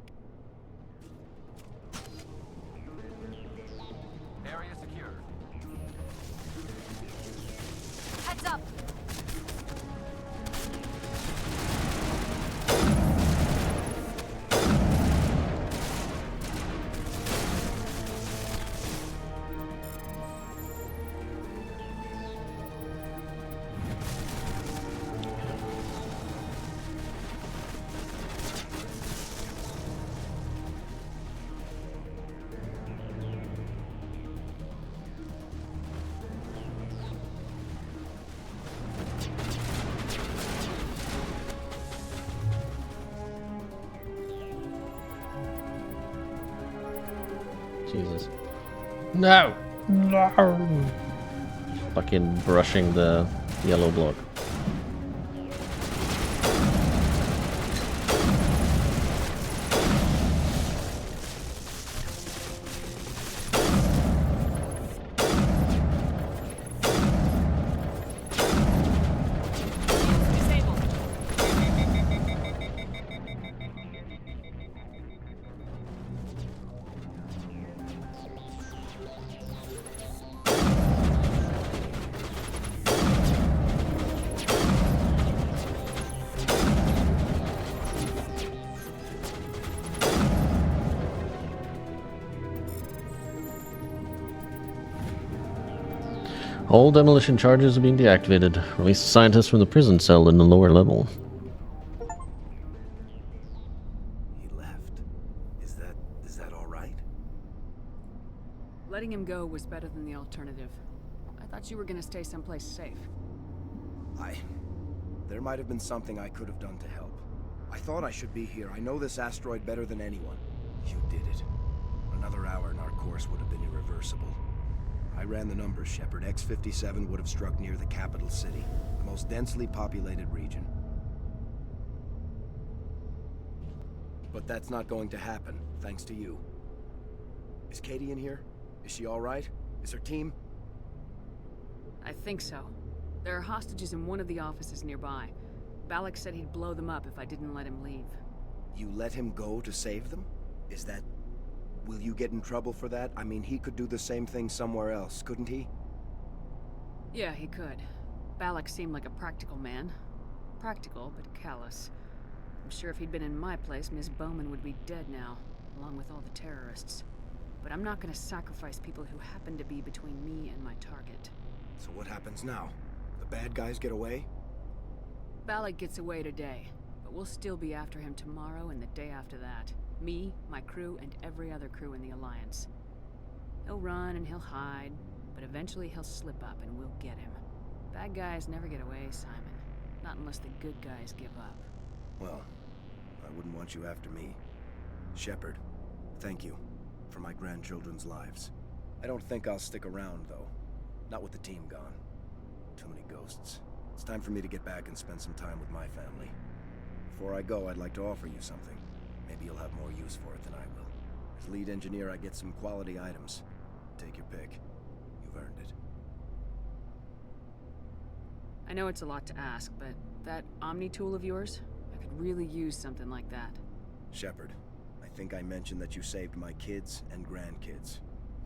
Speaker 4: Area secure.
Speaker 3: Heads up!
Speaker 1: Jesus. No! No! Fucking brushing the yellow block. All demolition charges are being deactivated. Release the scientists from the prison cell in the lower level.
Speaker 7: He left. Is that all right?
Speaker 8: Letting him go was better than the alternative. I thought you were gonna stay someplace safe.
Speaker 7: There might have been something I could have done to help. I thought I should be here. I know this asteroid better than anyone. You did it. Another hour and our course would have been irreversible. I ran the numbers, Shepard. X-57 would have struck near the capital city, the most densely populated region. But that's not going to happen, thanks to you. Is Katie in here? Is she all right? Is her team?
Speaker 8: I think so. There are hostages in one of the offices nearby. Balak said he'd blow them up if I didn't let him leave.
Speaker 7: You let him go to save them? Is that... Will you get in trouble for that? I mean, he could do the same thing somewhere else, couldn't he?
Speaker 8: Yeah, he could. Balak seemed like a practical man. Practical, but callous. I'm sure if he'd been in my place, Miss Bowman would be dead now, along with all the terrorists. But I'm not gonna sacrifice people who happen to be between me and my target.
Speaker 7: So what happens now? The bad guys get away?
Speaker 8: Balak gets away today, but we'll still be after him tomorrow and the day after that. Me, my crew, and every other crew in the Alliance. He'll run and he'll hide, but eventually he'll slip up and we'll get him. Bad guys never get away, Simon. Not unless the good guys give up.
Speaker 7: Well, I wouldn't want you after me. Shepard, thank you for my grandchildren's lives. I don't think I'll stick around, though. Not with the team gone. Too many ghosts. It's time for me to get back and spend some time with my family. Before I go, I'd like to offer you something. Maybe you'll have more use for it than I will. As lead engineer, I get some quality items. Take your pick. You've earned it.
Speaker 8: I know it's a lot to ask, but that Omni tool of yours, I could really use something like that.
Speaker 7: Shepard, I think I mentioned that you saved my kids and grandkids.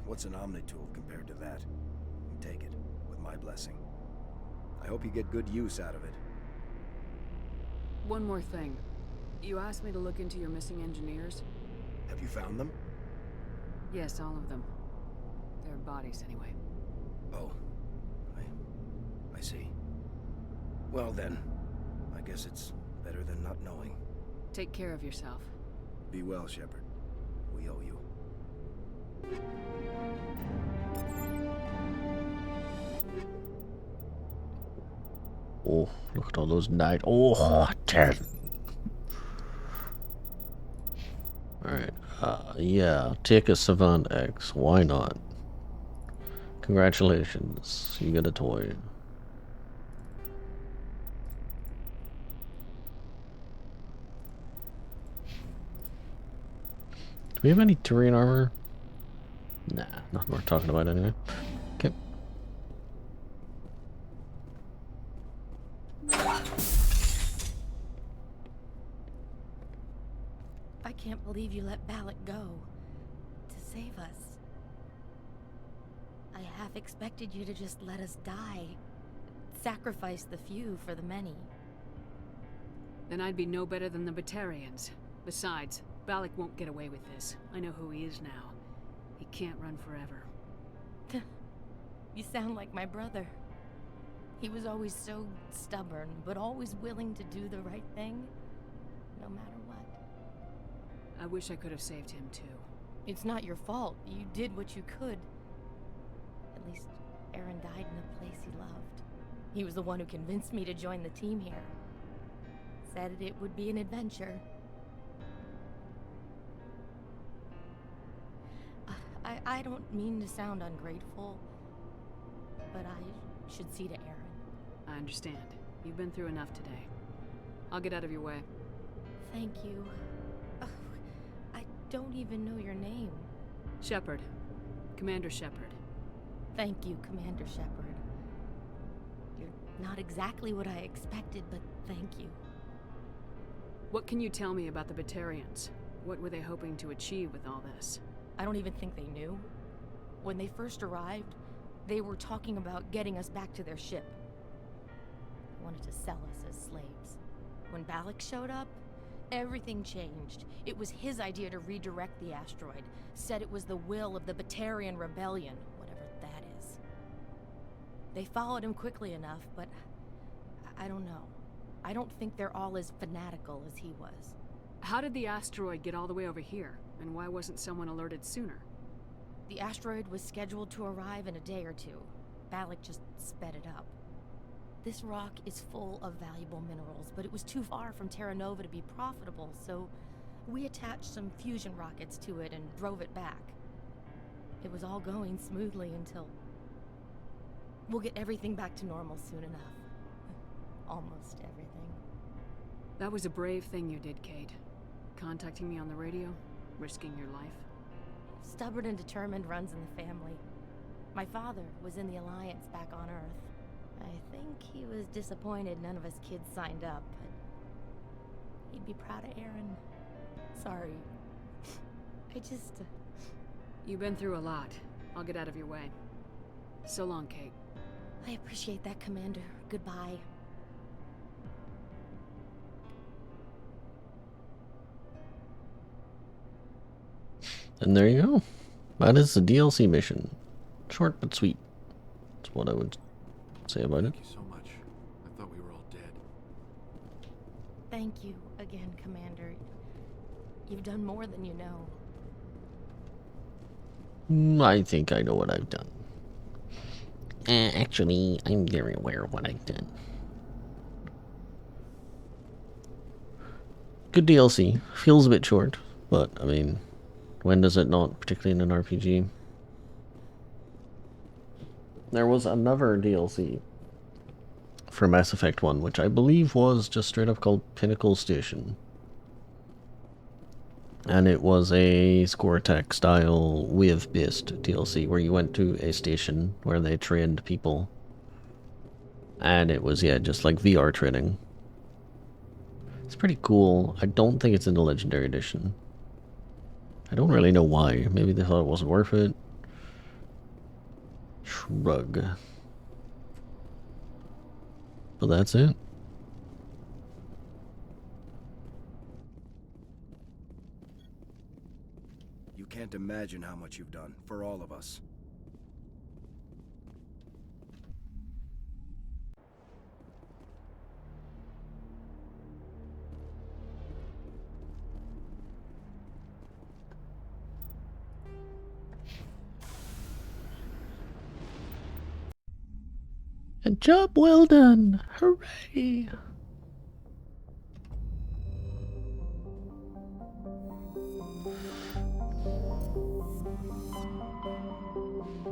Speaker 7: What's an Omni tool compared to that? Take it, with my blessing. I hope you get good use out of it.
Speaker 8: One more thing. You asked me to look into your missing engineers?
Speaker 7: Have you found them?
Speaker 8: Yes, all of them. Their bodies, anyway.
Speaker 7: Oh. I see. Well then, I guess it's better than not knowing.
Speaker 8: Take care of yourself.
Speaker 7: Be well, Shepard. We owe you.
Speaker 1: Oh, look at all those night. Oh, 10. Alright, yeah, take a Savant X. Why not? Congratulations, you get a toy. Do we have any terrain armor? Nah, nothing worth talking about anyway. Okay.
Speaker 6: I can't believe you let Balak go. To save us. I half expected you to just let us die. Sacrifice the few for the many.
Speaker 8: Then I'd be no better than the Batarians. Besides, Balak won't get away with this. I know who he is now. He can't run forever.
Speaker 6: You sound like my brother. He was always so stubborn, but always willing to do the right thing, no matter what.
Speaker 8: I wish I could have saved him too.
Speaker 6: It's not your fault. You did what you could. At least Aaron died in a place he loved. He was the one who convinced me to join the team here. Said it would be an adventure. I don't mean to sound ungrateful, but I should see to Aaron.
Speaker 8: I understand. You've been through enough today. I'll get out of your way.
Speaker 6: Thank you. Oh, I don't even know your name.
Speaker 8: Shepard. Commander Shepard.
Speaker 6: Thank you, Commander Shepard. You're not exactly what I expected, but thank you.
Speaker 8: What can you tell me about the Batarians? What were they hoping to achieve with all this?
Speaker 6: I don't even think they knew. When they first arrived, they were talking about getting us back to their ship. They wanted to sell us as slaves. When Balak showed up, everything changed. It was his idea to redirect the asteroid. Said it was the will of the Batarian Rebellion, whatever that is. They followed him quickly enough, but I don't know. I don't think they're all as fanatical as he was.
Speaker 8: How did the asteroid get all the way over here? And why wasn't someone alerted sooner?
Speaker 6: The asteroid was scheduled to arrive in a day or two. Balak just sped it up. This rock is full of valuable minerals, but it was too far from Terra Nova to be profitable, so we attached some fusion rockets to it and drove it back. It was all going smoothly until... We'll get everything back to normal soon enough. Almost everything.
Speaker 8: That was a brave thing you did, Kate. Contacting me on the radio, risking your life.
Speaker 6: Stubborn and determined runs in the family. My father was in the Alliance back on Earth. I think he was disappointed none of us kids signed up, but he'd be proud of Aaron. Sorry. I just...
Speaker 8: You've been through a lot. I'll get out of your way. So long, Kate.
Speaker 6: I appreciate that, Commander. Goodbye.
Speaker 1: And there you go. That is the DLC mission. Short but sweet. That's what I would say about it.
Speaker 4: Thank you so much. I thought we were all dead.
Speaker 6: Thank you again, Commander. You've done more than you know.
Speaker 1: I think I know what I've done. Actually, I'm very aware of what I've done. Good DLC. Feels a bit short, but I mean, when does it not, particularly in an RPG? There was another DLC for Mass Effect 1, which I believe was just straight up called Pinnacle Station. And it was a score tech style wave-based DLC where you went to a station where they trained people. And it was, yeah, just like VR training. It's pretty cool. I don't think it's in the Legendary Edition. I don't really know why. Maybe they thought it wasn't worth it. Shrug. But that's it.
Speaker 7: You can't imagine how much you've done for all of us.
Speaker 1: A job well done. Hooray.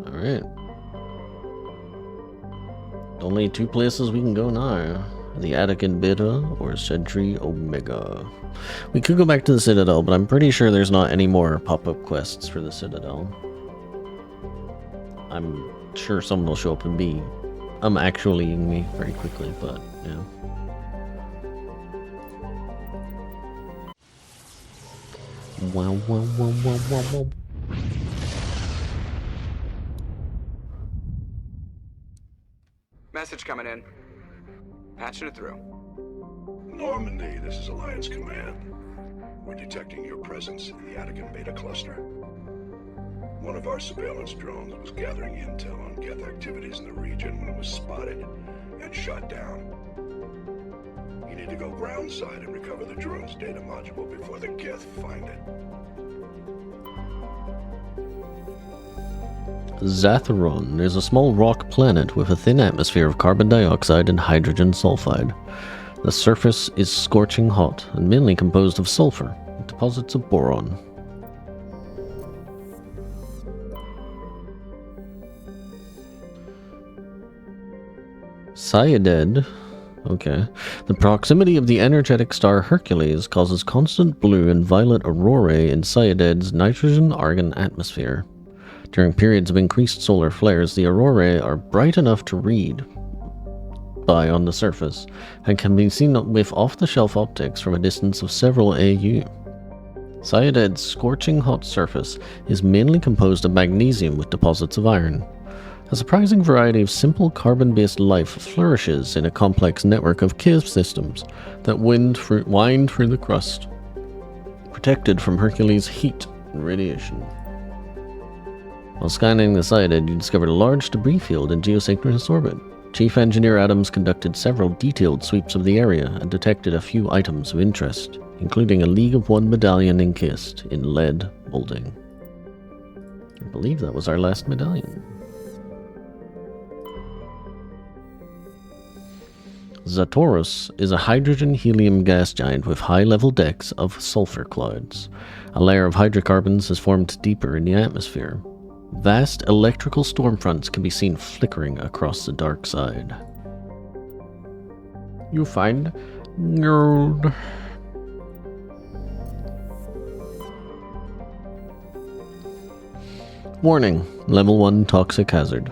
Speaker 1: Alright. Only two places we can go now. The Attican Beta or Sentry Omega. We could go back to the Citadel, but I'm pretty sure there's not any more pop-up quests for the Citadel. I'm sure someone will show up and be actuallying me very quickly, but yeah. Wow, wow, wow, wow, wow, wow.
Speaker 10: Message coming in. Patching it through.
Speaker 11: Normandy, this is Alliance Command. We're detecting your presence in the Attican Beta cluster. One of our surveillance drones was gathering intel on Geth activities in the region when it was spotted and shot down. You need to go groundside and recover the drone's data module before the Geth find it.
Speaker 1: Zatheron is a small rock planet with a thin atmosphere of carbon dioxide and hydrogen sulfide. The surface is scorching hot and mainly composed of sulfur, with deposits of boron. Cyanide. Okay. The proximity of the energetic star Hercules causes constant blue and violet aurorae in Cyadide's nitrogen-argon atmosphere. During periods of increased solar flares, the aurorae are bright enough to read by on the surface and can be seen with off-the-shelf optics from a distance of several AU. Cyadide's scorching hot surface is mainly composed of magnesium with deposits of iron. A surprising variety of simple carbon-based life flourishes in a complex network of cave systems that wind through the crust, protected from Hercules' heat and radiation. While scanning the Cyadid, you discovered a large debris field in geosynchronous orbit. Chief Engineer Adams conducted several detailed sweeps of the area and detected a few items of interest, including a League of One medallion encased in lead molding. I believe that was our last medallion. Zatorus is a hydrogen-helium gas giant with high-level decks of sulfur clouds. A layer of hydrocarbons has formed deeper in the atmosphere. Vast electrical stormfronts can be seen flickering across the dark side. You find gold. Warning: Level 1 toxic hazard.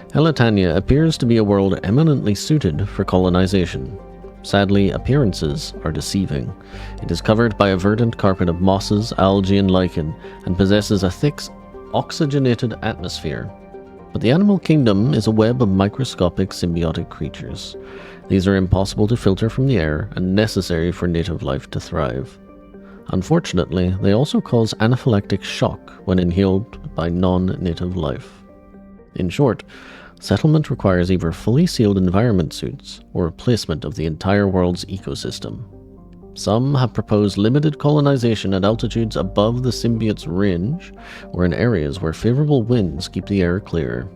Speaker 1: Elatania appears to be a world eminently suited for colonization. Sadly, appearances are deceiving. It is covered by a verdant carpet of mosses, algae, and lichen, and possesses a thick, oxygenated atmosphere. But the animal kingdom is a web of microscopic symbiotic creatures. These are impossible to filter from the air and necessary for native life to thrive. Unfortunately, they also cause anaphylactic shock when inhaled by non-native life. In short, settlement requires either fully sealed environment suits or replacement of the entire world's ecosystem. Some have proposed limited colonization at altitudes above the symbiote's range, or in areas where favorable winds keep the air clear.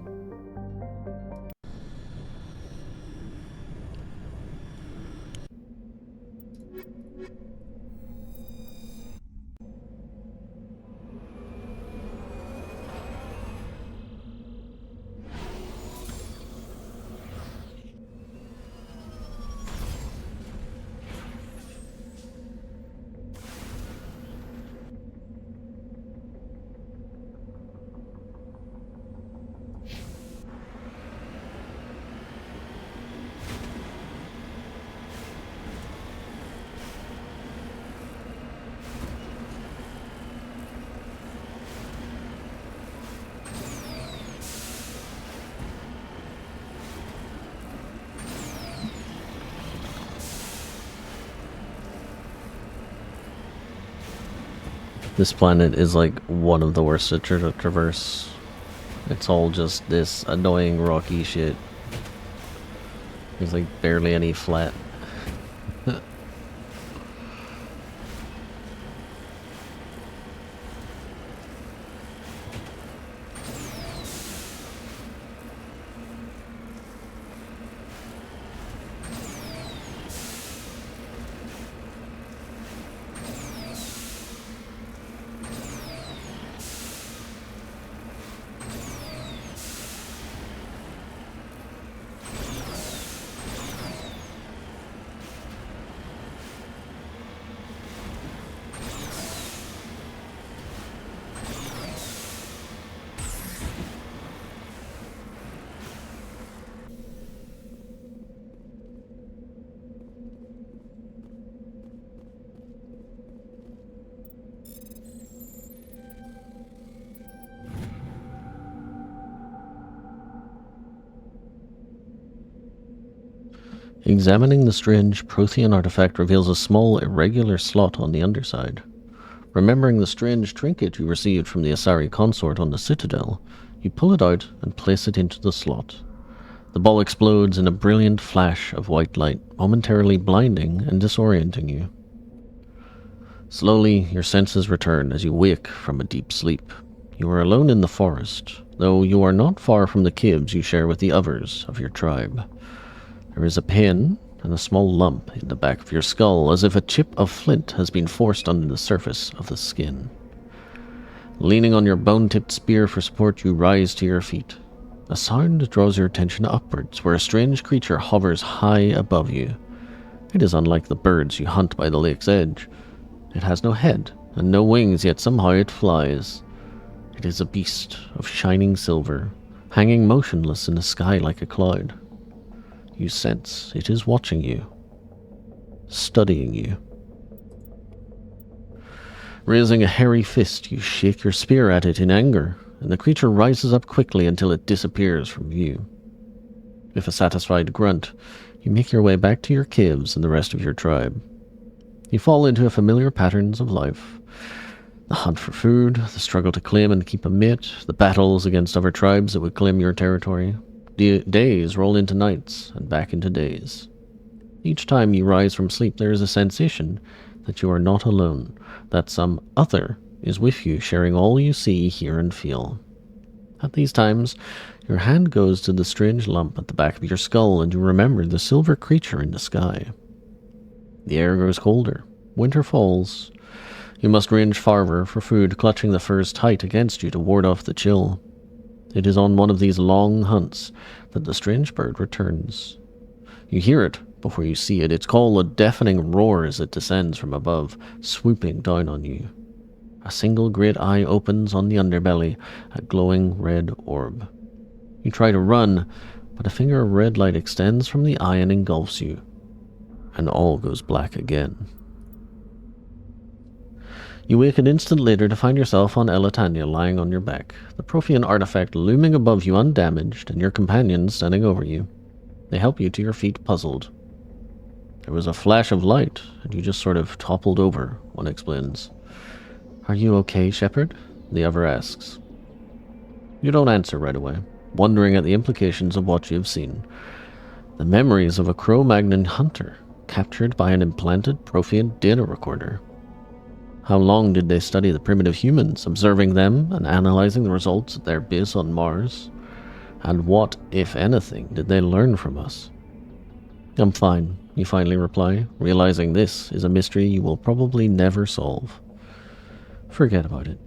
Speaker 1: This planet is like one of the worst to traverse. It's all just this annoying rocky shit. There's like barely any flat. Examining the strange Prothean artifact reveals a small, irregular slot on the underside. Remembering the strange trinket you received from the Asari consort on the Citadel, you pull it out and place it into the slot. The ball explodes in a brilliant flash of white light, momentarily blinding and disorienting you. Slowly, your senses return as you wake from a deep sleep. You are alone in the forest, though you are not far from the caves you share with the others of your tribe. There is a pain and a small lump in the back of your skull, as if a chip of flint has been forced under the surface of the skin. Leaning on your bone-tipped spear for support, you rise to your feet. A sound draws your attention upwards, where a strange creature hovers high above you. It is unlike the birds you hunt by the lake's edge. It has no head and no wings, yet somehow it flies. It is a beast of shining silver, hanging motionless in the sky like a cloud. You sense it is watching you, studying you. Raising a hairy fist, you shake your spear at it in anger, and the creature rises up quickly until it disappears from view. With a satisfied grunt, you make your way back to your caves and the rest of your tribe. You fall into familiar patterns of life. The hunt for food, the struggle to claim and keep a mate, the battles against other tribes that would claim your territory. Days roll into nights, and back into days. Each time you rise from sleep, there is a sensation that you are not alone, that some other is with you, sharing all you see, hear, and feel. At these times, your hand goes to the strange lump at the back of your skull, and you remember the silver creature in the sky. The air grows colder. Winter falls. You must range farther for food, clutching the fur's height against you to ward off the chill. It is on one of these long hunts that the strange bird returns. You hear it before you see it. Its call a deafening roar as it descends from above, swooping down on you. A single great eye opens on the underbelly, a glowing red orb. You try to run, but a finger of red light extends from the eye and engulfs you, and all goes black again. You wake an instant later to find yourself on Elatania lying on your back, the Prothean artifact looming above you undamaged, and your companions standing over you. They help you to your feet, puzzled. There was a flash of light, and you just sort of toppled over, one explains. Are you okay, Shepard? The other asks. You don't answer right away, wondering at the implications of what you have seen. The memories of a Cro-Magnon hunter, captured by an implanted Prothean data recorder. How long did they study the primitive humans, observing them and analyzing the results at their base on Mars? And what, if anything, did they learn from us? I'm fine, you finally reply, realizing this is a mystery you will probably never solve. Forget about it.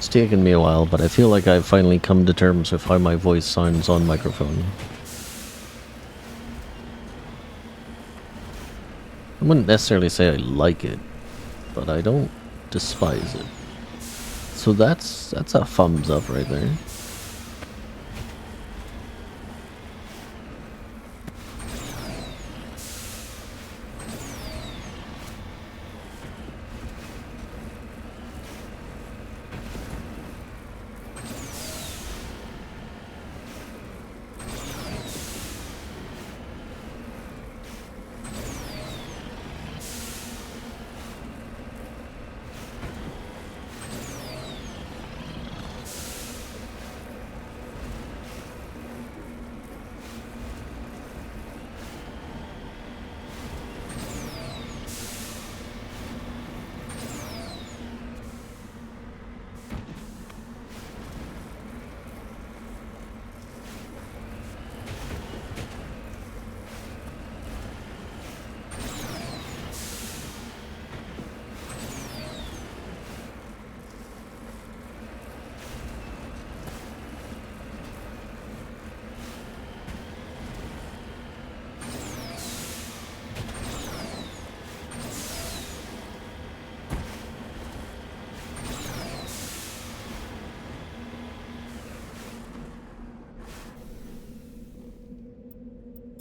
Speaker 1: It's taken me a while, but I feel like I've finally come to terms with how my voice sounds on microphone. I wouldn't necessarily say I like it, but I don't despise it. So that's a thumbs up right there.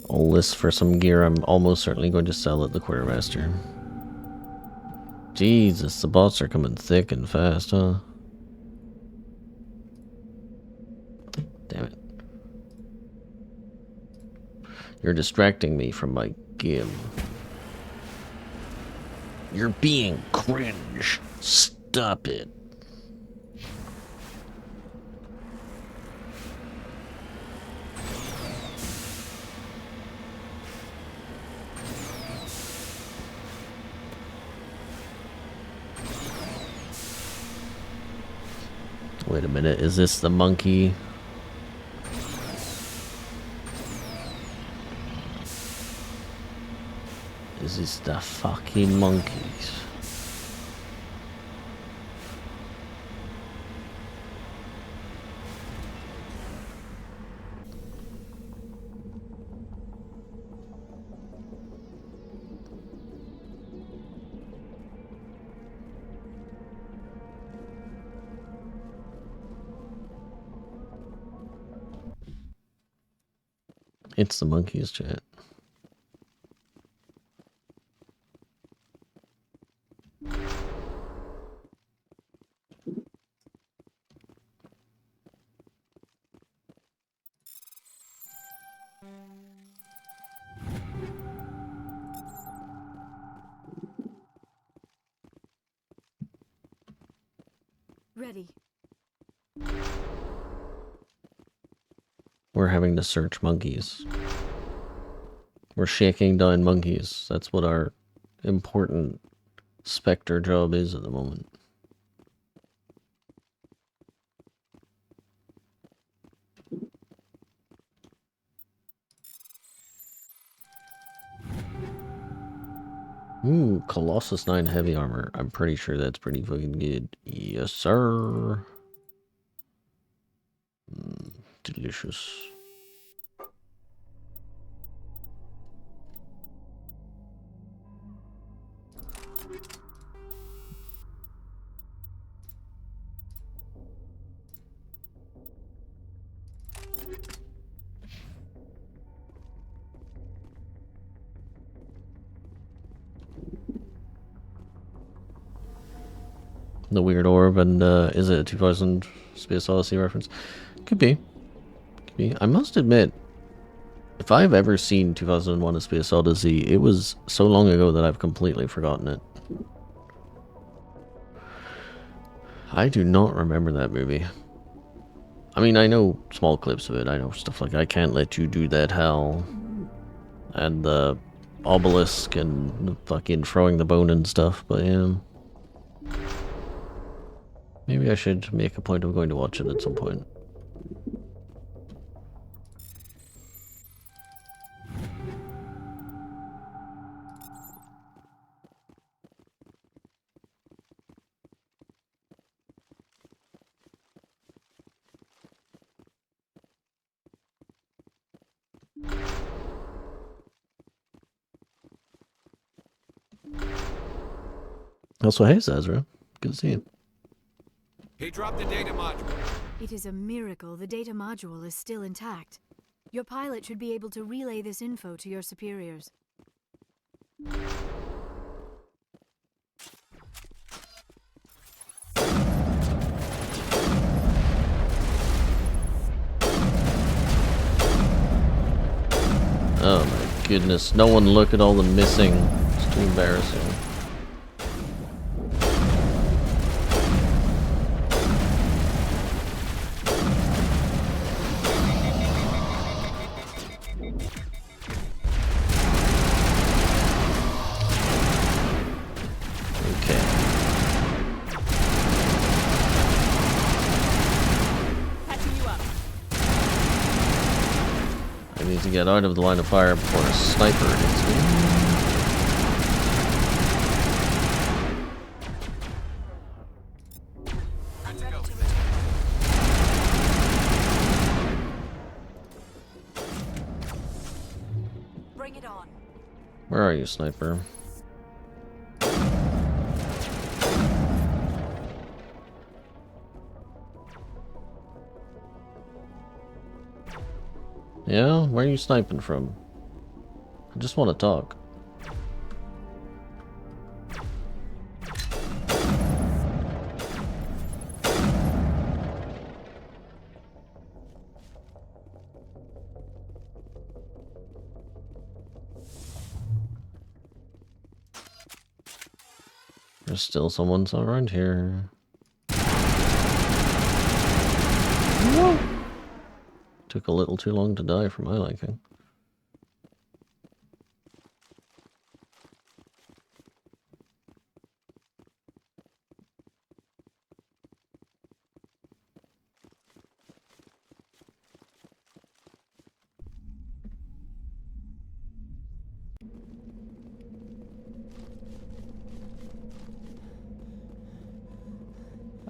Speaker 1: All this for some gear I'm almost certainly going to sell at the quartermaster. Jesus, the bots are coming thick and fast, huh? Damn it. You're distracting me from my game. You're being cringe. Stop it. Wait a minute, is this the monkey? Is this the fucking monkeys? It's the monkeys, chat.
Speaker 6: Ready.
Speaker 1: We're having to search monkeys. We're shaking down monkeys. That's what our important Spectre job is at the moment. Ooh, Colossus 9 heavy armor. I'm pretty sure that's pretty fucking good. Yes, sir. Delicious. The weird orb, and is it a 2000 Space Odyssey reference? Could be. Could be. I must admit, if I've ever seen 2001 A Space Odyssey, it was so long ago that I've completely forgotten it. I do not remember that movie. I mean, I know small clips of it. I know stuff like I Can't Let You Do That, Hal, and the obelisk and the fucking throwing the bone and stuff, but yeah. Maybe I should make a point of going to watch it at some point. That's what Hey says, right? Good to see you.
Speaker 12: He dropped the data module.
Speaker 13: It is a miracle the data module is still intact. Your pilot should be able to relay this info to your superiors.
Speaker 1: Oh my goodness, no one look at all the missing. It's too embarrassing. Okay.
Speaker 8: Patching you up.
Speaker 1: I need to get out of the line of fire before a sniper hits me.
Speaker 3: Bring it on.
Speaker 1: Where are you, sniper? Yeah? Where are you sniping from? I just want to talk. There's still someone around here. Whoa. Took a little too long to die for my liking.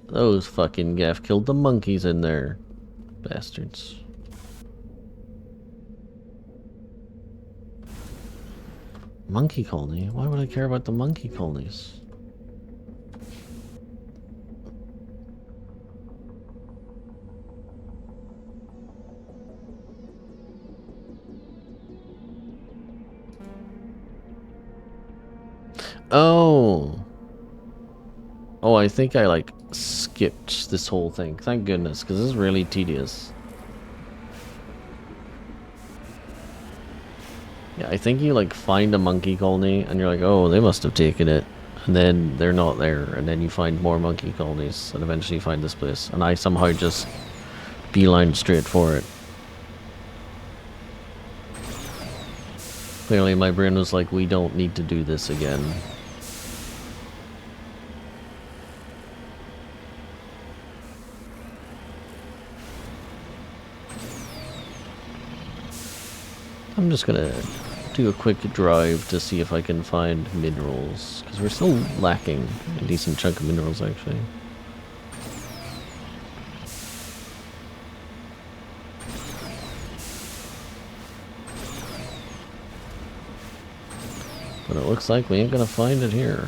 Speaker 1: Those fucking gaff killed the monkeys in there. Bastards. Monkey colony? Why would I care about the monkey colonies? Oh. Oh, I think I like skipped this whole thing. Thank goodness, because this is really tedious. Yeah, I think you like find a monkey colony and you're like, oh, they must have taken it. And then they're not there. And then you find more monkey colonies and eventually you find this place. And I somehow just beeline straight for it. Clearly my brain was like, we don't need to do this again. I'm just gonna do a quick drive to see if I can find minerals, because we're still lacking a decent chunk of minerals actually. But it looks like we ain't gonna find it here.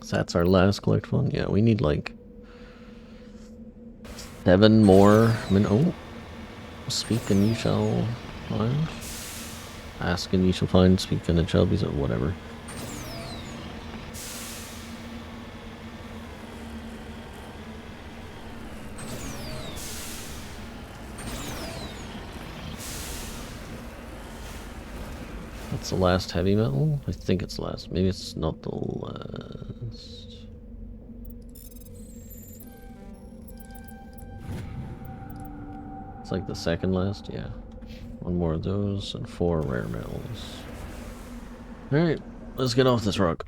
Speaker 1: So that's our last collect one. Yeah, we need like 7 more. I mean, oh, speak and you shall find. Ask and you shall find. Speak and it shall be. So whatever. That's the last heavy metal? I think it's the last. Maybe it's not the last. It's like the second last, yeah. 1 more of those and 4 rare metals. Alright, let's get off this rock.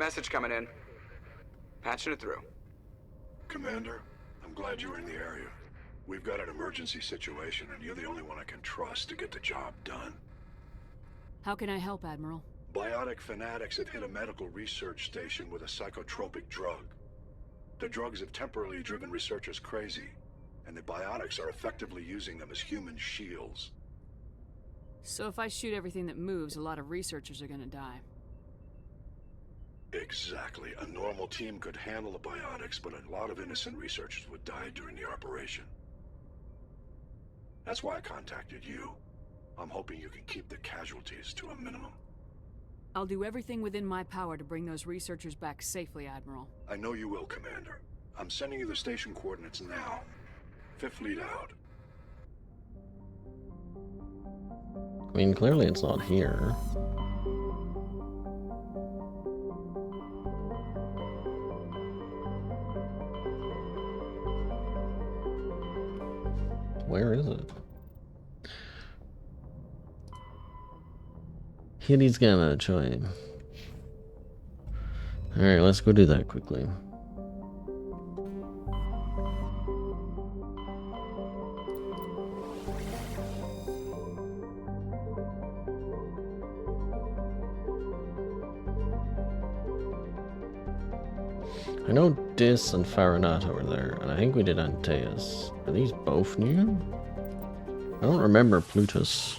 Speaker 10: Message coming in. Patching it through.
Speaker 11: Commander, I'm glad you're in the area. We've got an emergency situation, and you're the only one I can trust to get the job done.
Speaker 8: How can I help, Admiral?
Speaker 11: Biotic fanatics have hit a medical research station with a psychotropic drug. The drugs have temporarily driven researchers crazy, and the biotics are effectively using them as human shields.
Speaker 8: So if I shoot everything that moves, a lot of researchers are gonna die.
Speaker 11: Exactly. A normal team could handle the biotics, but a lot of innocent researchers would die during the operation. That's why I contacted you. I'm hoping you can keep the casualties to a minimum.
Speaker 8: I'll do everything within my power to bring those researchers back safely, Admiral.
Speaker 11: I know you will, Commander. I'm sending you the station coordinates now. Fifth Fleet out.
Speaker 1: I mean, clearly it's not here. Where is it? Kitty's gonna join. Alright, let's go do that quickly. I know Dis and Farinata were there, and I think we did Antaeus. Are these both new? I don't remember Plutus.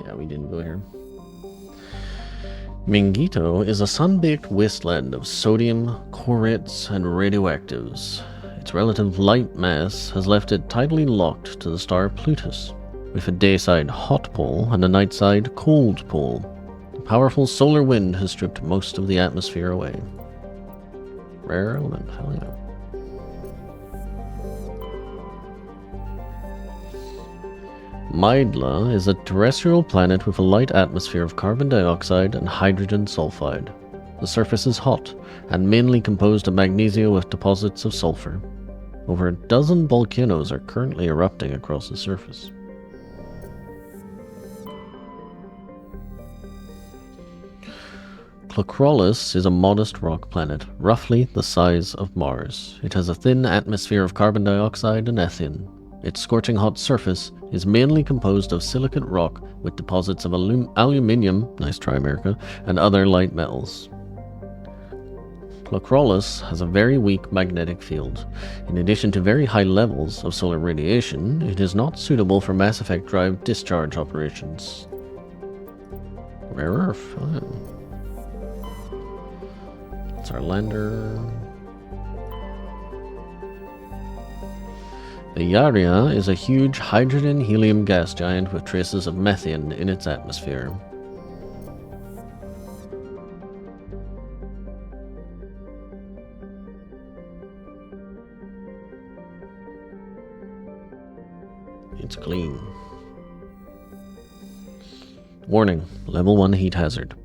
Speaker 1: Yeah, we didn't go here. Mingito is a sun-baked wasteland of sodium, chlorates, and radioactives. Its relative light mass has left it tidally locked to the star Plutus, with a dayside hot pole and a nightside cold pole. The powerful solar wind has stripped most of the atmosphere away. Rare element, hell yeah. Mydla is a terrestrial planet with a light atmosphere of carbon dioxide and hydrogen sulfide. The surface is hot, and mainly composed of magnesia with deposits of sulfur. Over a dozen volcanoes are currently erupting across the surface. Clocrolus is a modest rock planet, roughly the size of Mars. It has a thin atmosphere of carbon dioxide and ethane. Its scorching hot surface is mainly composed of silicate rock with deposits of aluminium, nice try America, and other light metals. Clocrolus has a very weak magnetic field. In addition to very high levels of solar radiation, it is not suitable for Mass Effect drive discharge operations. Rare earth. Oh. That's our lander. The Yaria is a huge hydrogen-helium gas giant with traces of methane in its atmosphere. It's clean. Warning, level 1 heat hazard.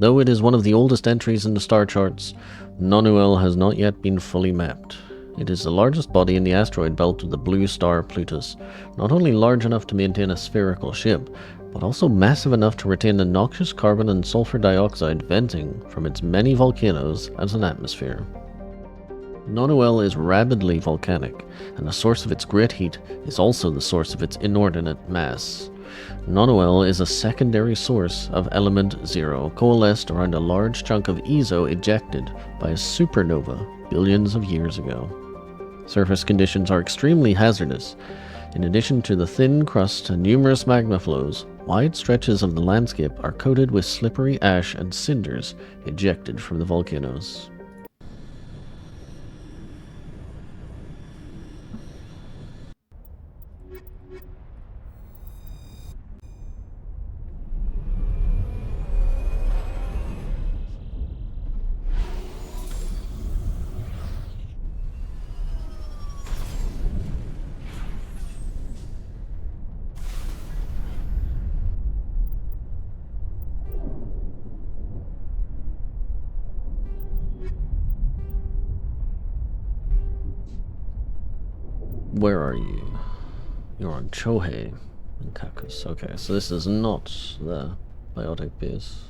Speaker 1: Though it is one of the oldest entries in the star charts, Nonuel has not yet been fully mapped. It is the largest body in the asteroid belt of the blue star Plutus, not only large enough to maintain a spherical ship, but also massive enough to retain the noxious carbon and sulfur dioxide venting from its many volcanoes as an atmosphere. Nonuel is rabidly volcanic, and the source of its great heat is also the source of its inordinate mass. Nonuel is a secondary source of element 0, coalesced around a large chunk of EZO ejected by a supernova billions of years ago. Surface conditions are extremely hazardous. In addition to the thin crust and numerous magma flows, wide stretches of the landscape are coated with slippery ash and cinders ejected from the volcanoes. Where are you? You're on Chohei and Kakus. Okay, so this is not the biotic base.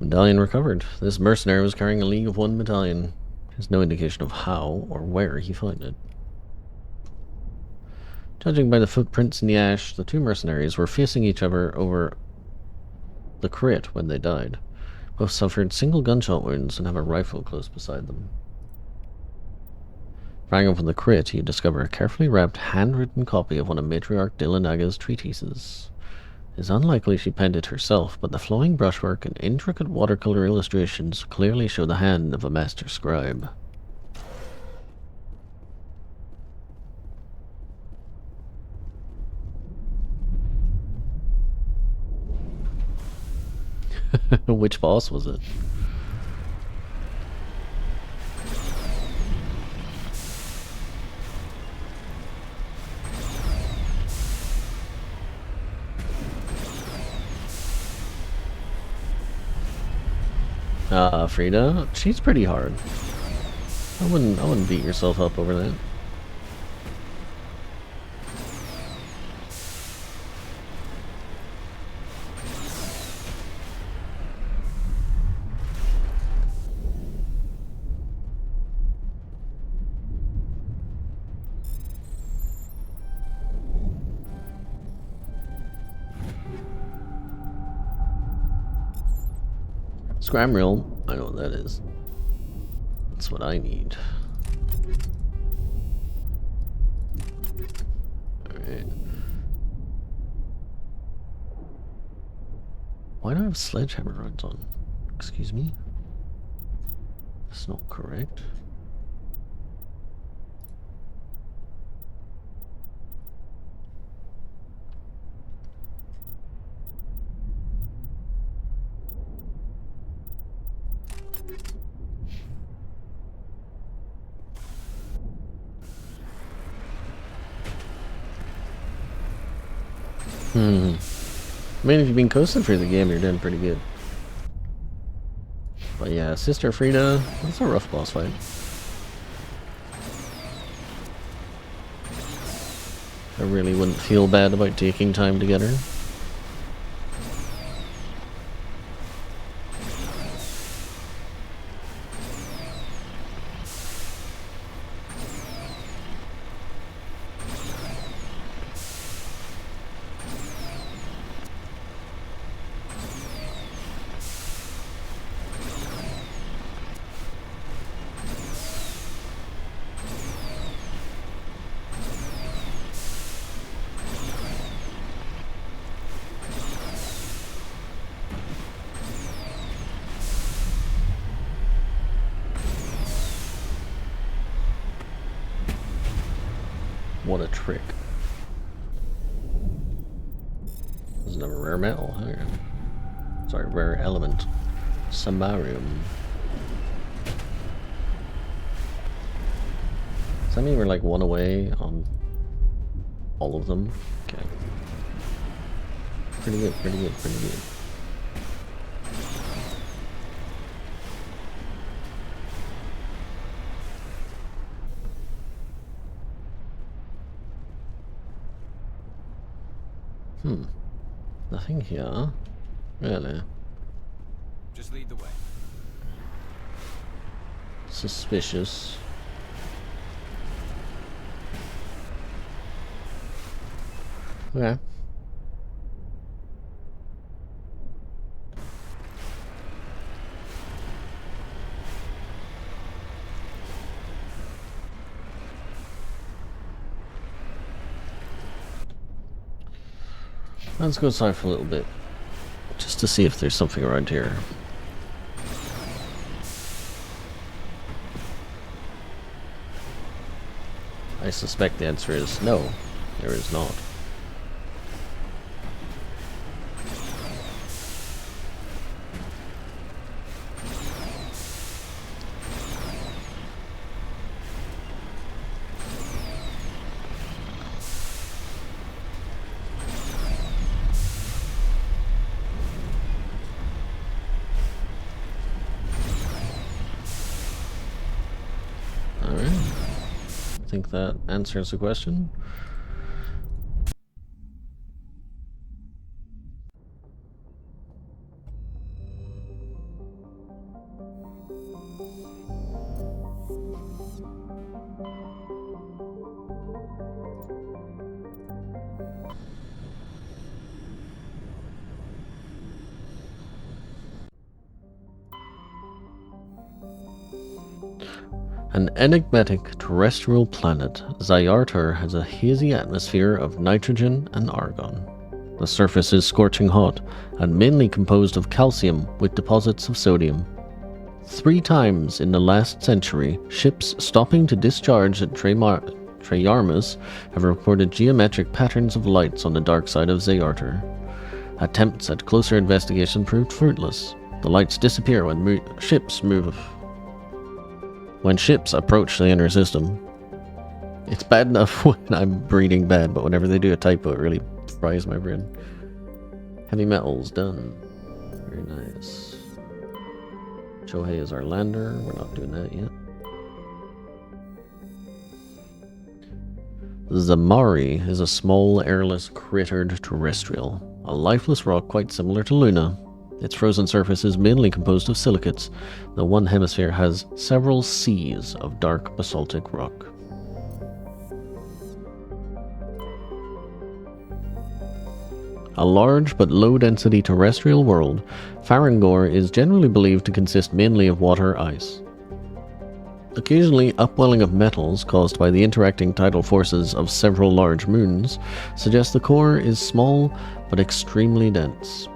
Speaker 1: Medallion recovered. This mercenary was carrying a League of One medallion. There's no indication of how or where he found it. Judging by the footprints in the ash, the two mercenaries were facing each other over the crit when they died. Both suffered single gunshot wounds and have a rifle close beside them. Prying open the crit, you discover a carefully wrapped, handwritten copy of one of Matriarch Dilanaga's treatises. It's unlikely she penned it herself, but the flowing brushwork and intricate watercolor illustrations clearly show the hand of a master scribe. Which boss was it? Frida, she's pretty hard. I wouldn't beat yourself up over that. Scram reel, I know what that is. That's what I need. Alright. Why do I have sledgehammer rounds on? Excuse me? That's not correct. I mean, if you've been coasting through the game, you're doing pretty good. But yeah, Sister Frida, that's a rough boss fight. I really wouldn't feel bad about taking time to get her. What a trick. There's another rare metal here. Sorry, rare element. Samarium. Does that mean we're like one away on all of them? Okay. Pretty good, pretty good, pretty good. Nothing here. Really?
Speaker 12: Just lead the way.
Speaker 1: Suspicious. Okay. Let's go inside for a little bit, just to see if there's something around here. I suspect the answer is no, there is not. I think that answers the question. An enigmatic terrestrial planet, Zayartar has a hazy atmosphere of nitrogen and argon. The surface is scorching hot and mainly composed of calcium with deposits of sodium. 3 times in the last century, ships stopping to discharge at Treyarmus have reported geometric patterns of lights on the dark side of Zayartar. Attempts at closer investigation proved fruitless. The lights disappear when ships approach the inner system. It's bad enough when I'm reading bad, but whenever they do a typo, it really fries my brain. Heavy metals, done. Very nice. Chohei is our lander. We're not doing that yet. Zamari is a small, airless, cratered terrestrial. A lifeless rock quite similar to Luna. Its frozen surface is mainly composed of silicates. The one hemisphere has several seas of dark basaltic rock. A large but low-density terrestrial world, Farangor is generally believed to consist mainly of water ice. Occasionally, upwelling of metals caused by the interacting tidal forces of several large moons suggest the core is small but extremely dense.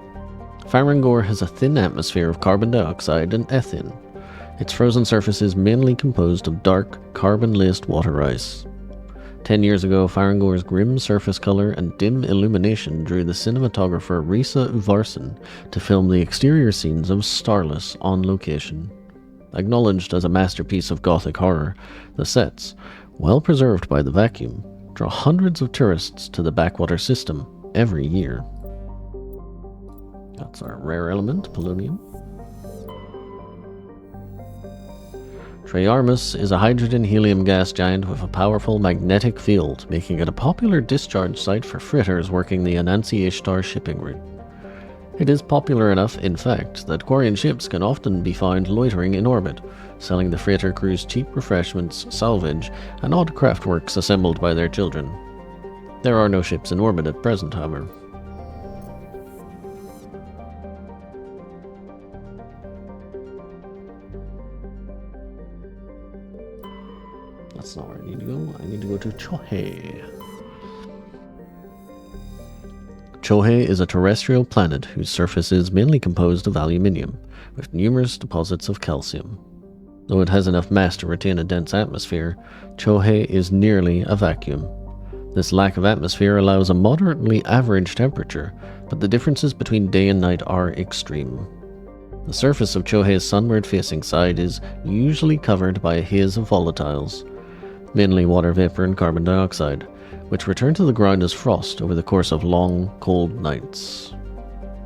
Speaker 1: Farangor has a thin atmosphere of carbon dioxide and ethane. Its frozen surface is mainly composed of dark, carbon-laced water ice. 10 years ago, Farangor's grim surface color and dim illumination drew the cinematographer Risa Uvarson to film the exterior scenes of Starless on location. Acknowledged as a masterpiece of gothic horror, the sets, well preserved by the vacuum, draw hundreds of tourists to the backwater system every year. That's our rare element, polonium. Treyarmus is a hydrogen-helium gas giant with a powerful magnetic field, making it a popular discharge site for freighters working the Anansi Ishtar shipping route. It is popular enough, in fact, that Quarian ships can often be found loitering in orbit, selling the freighter crews cheap refreshments, salvage, and odd craftworks assembled by their children. There are no ships in orbit at present, however. That's not where I need to go. I need to go to Chohei. Chohei is a terrestrial planet whose surface is mainly composed of aluminium, with numerous deposits of calcium. Though it has enough mass to retain a dense atmosphere, Chohei is nearly a vacuum. This lack of atmosphere allows a moderately average temperature, but the differences between day and night are extreme. The surface of Chohei's sunward-facing side is usually covered by a haze of volatiles, mainly water vapor and carbon dioxide, which return to the ground as frost over the course of long, cold nights.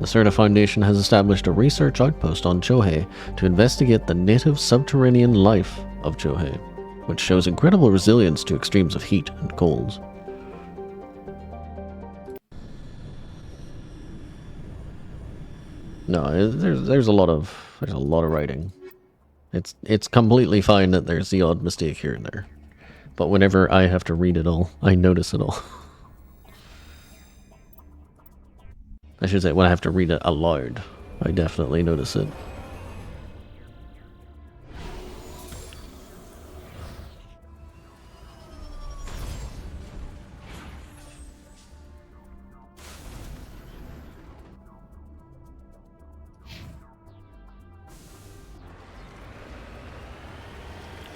Speaker 1: The Serta Foundation has established a research outpost on Chohei to investigate the native subterranean life of Chohei, which shows incredible resilience to extremes of heat and cold. No, there's a lot of writing. It's completely fine that there's the odd mistake here and there. But whenever I have to read it all, I notice it all. I should say, when I have to read it aloud, I definitely notice it.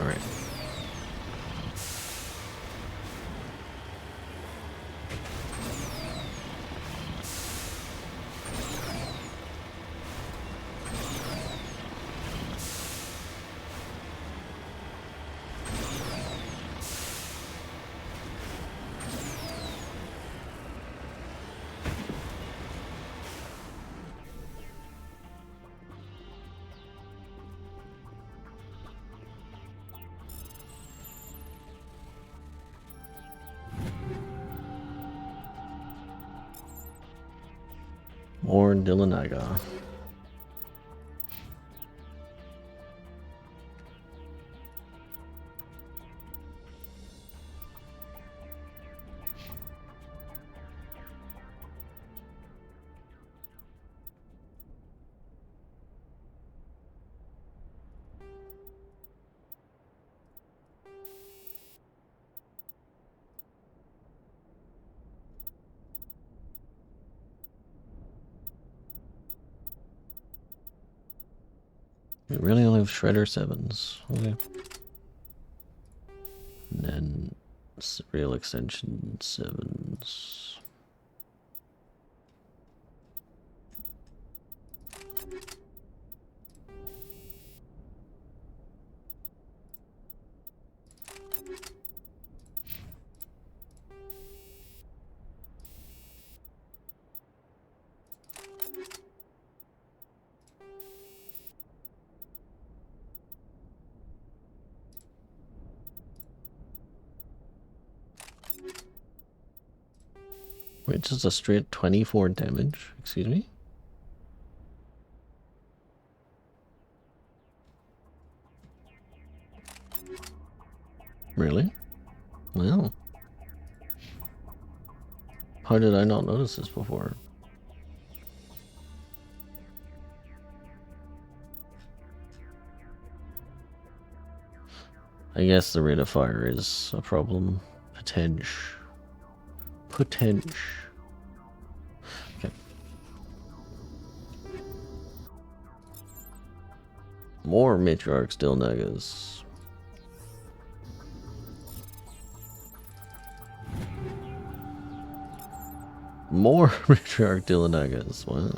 Speaker 1: Alright. More Dillanaga. We really only have Shredder 7s. Okay. And then real extension 7s. Wait, just a straight 24 damage? Excuse me? Really? Well. How did I not notice this before? I guess the rate of fire is a problem. Potential. Okay. More Matriarch Still Negas. More Matriarch Dillanagas. Wow.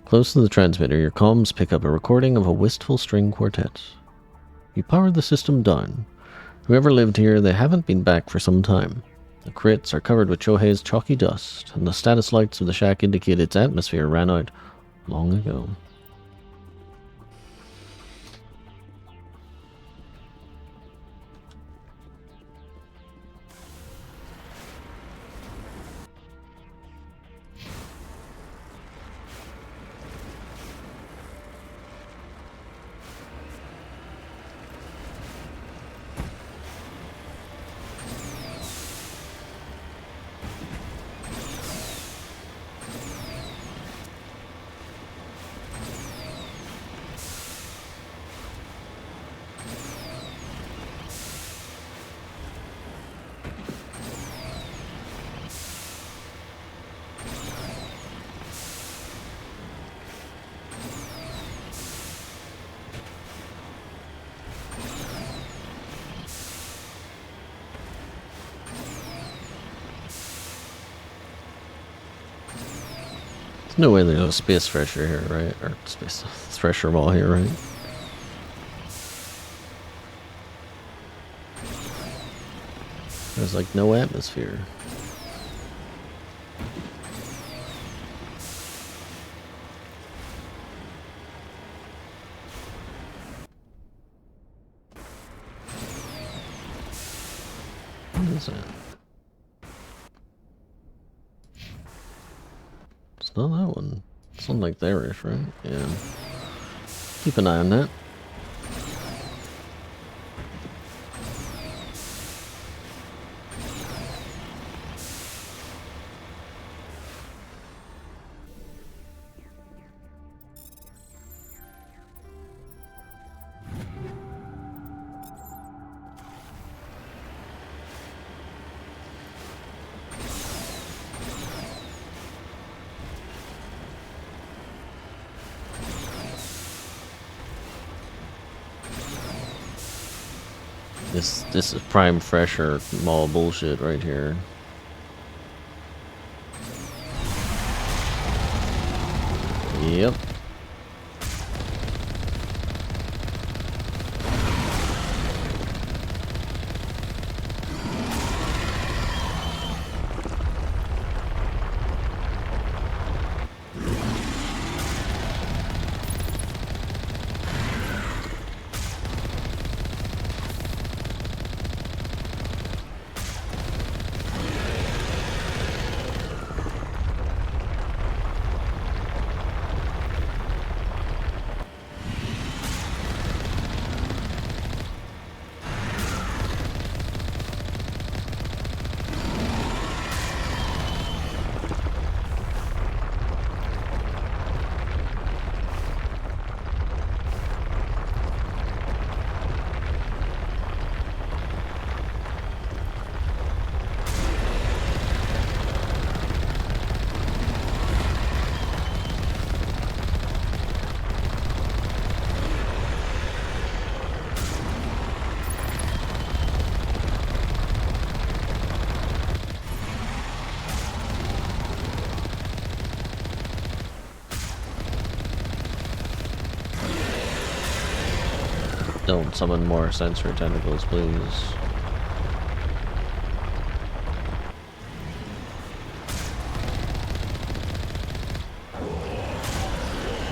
Speaker 1: Close to the transmitter, your comms pick up a recording of a wistful string quartet. You powered the system down. Whoever lived here, they haven't been back for some time. The crates are covered with Chohei's chalky dust, and the status lights of the shack indicate its atmosphere ran out long ago. No way there's a space thresher here, right? Or space thresher wall here, right? There's like no atmosphere. What is that? It's not that one. It's not like there-ish, right? Yeah. Keep an eye on that. This is prime fresher mall bullshit right here. Yep. don't summon more sensory tentacles, please.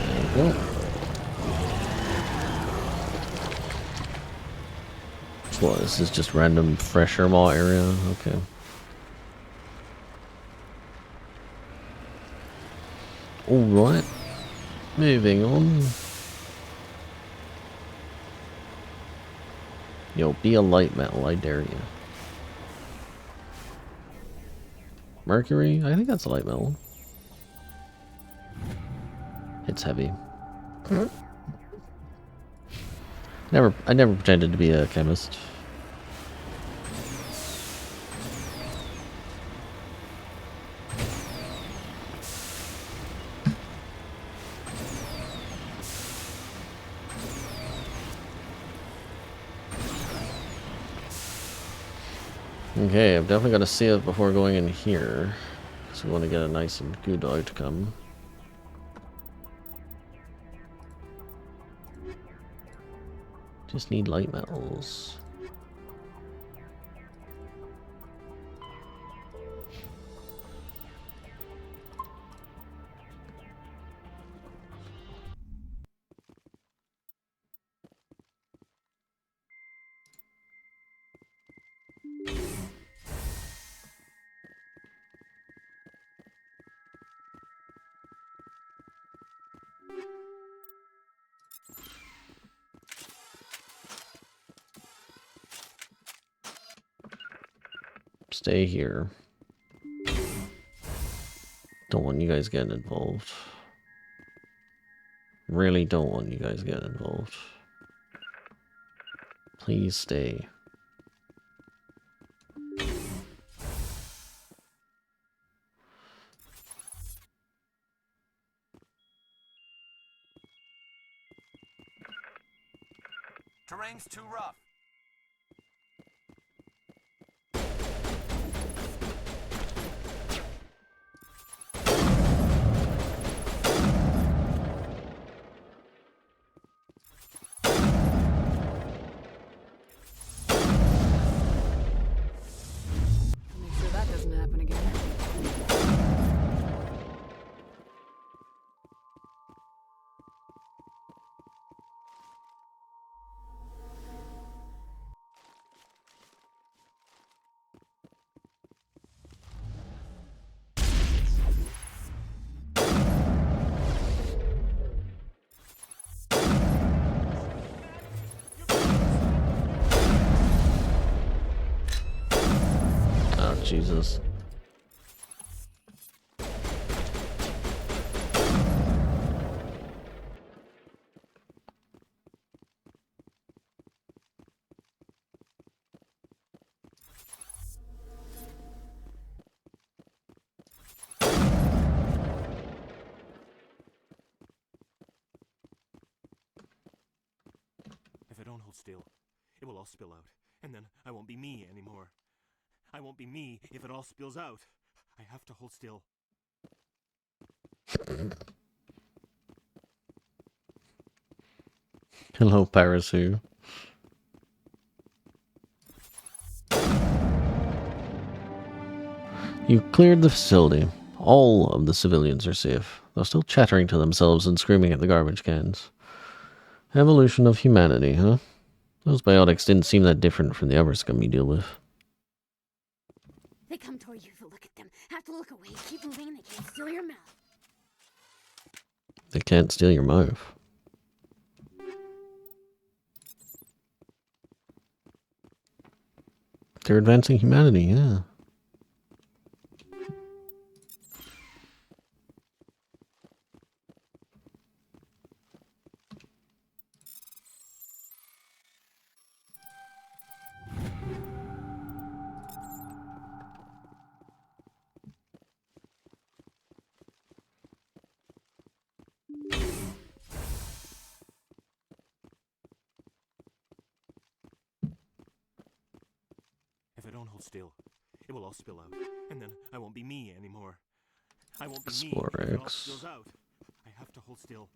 Speaker 1: There we go. What, this is just random fresher maw area? Okay. Alright. Moving on. Yo, be a light metal, I dare you. Mercury? I think that's a light metal. It's heavy. I never pretended to be a chemist. Okay, I've definitely got to see it before going in here. So we want to get a nice and good outcome. Just need light metals. Stay here. Don't want you guys getting involved. Really don't want you guys getting involved. Please stay.
Speaker 12: Terrain's too rough.
Speaker 8: Make sure that doesn't happen again.
Speaker 1: Oh, Jesus.
Speaker 14: If I don't hold still, it will all spill out, and then I won't be me anymore. I won't be me if it all spills out. I have to hold still.
Speaker 1: Hello, Parasu. You cleared the facility. All of the civilians are safe, though still chattering to themselves and screaming at the garbage cans. Evolution of humanity, huh? Those biotics didn't seem that different from the other scum you deal with.
Speaker 15: They come toward you, so look at them. Have to look away. Keep moving and they can't steal your mouth.
Speaker 1: They can't steal your mouth. They're advancing humanity, yeah.
Speaker 14: If I don't hold still, it will all spill out, and then I won't be me anymore. I won't be me if it all spills out. I have to hold still.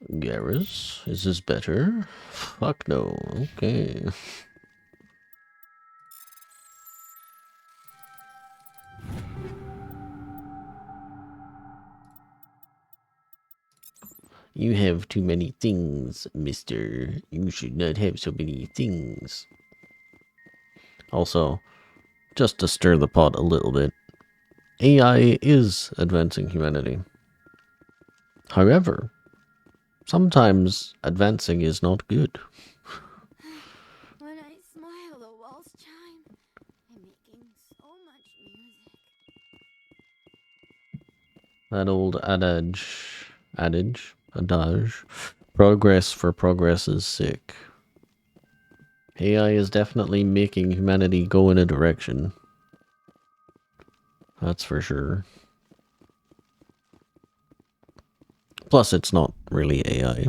Speaker 1: Garrus, is this better? Fuck no. Okay. You have too many things, mister. You should not have so many things. Also, just to stir the pot a little bit, AI is advancing humanity. However, sometimes advancing is not good.
Speaker 15: When I smile, the walls chime. I'm making so much music.
Speaker 1: That old adage, progress for progress's sake. AI is definitely making humanity go in a direction. That's for sure. Plus, it's not really AI.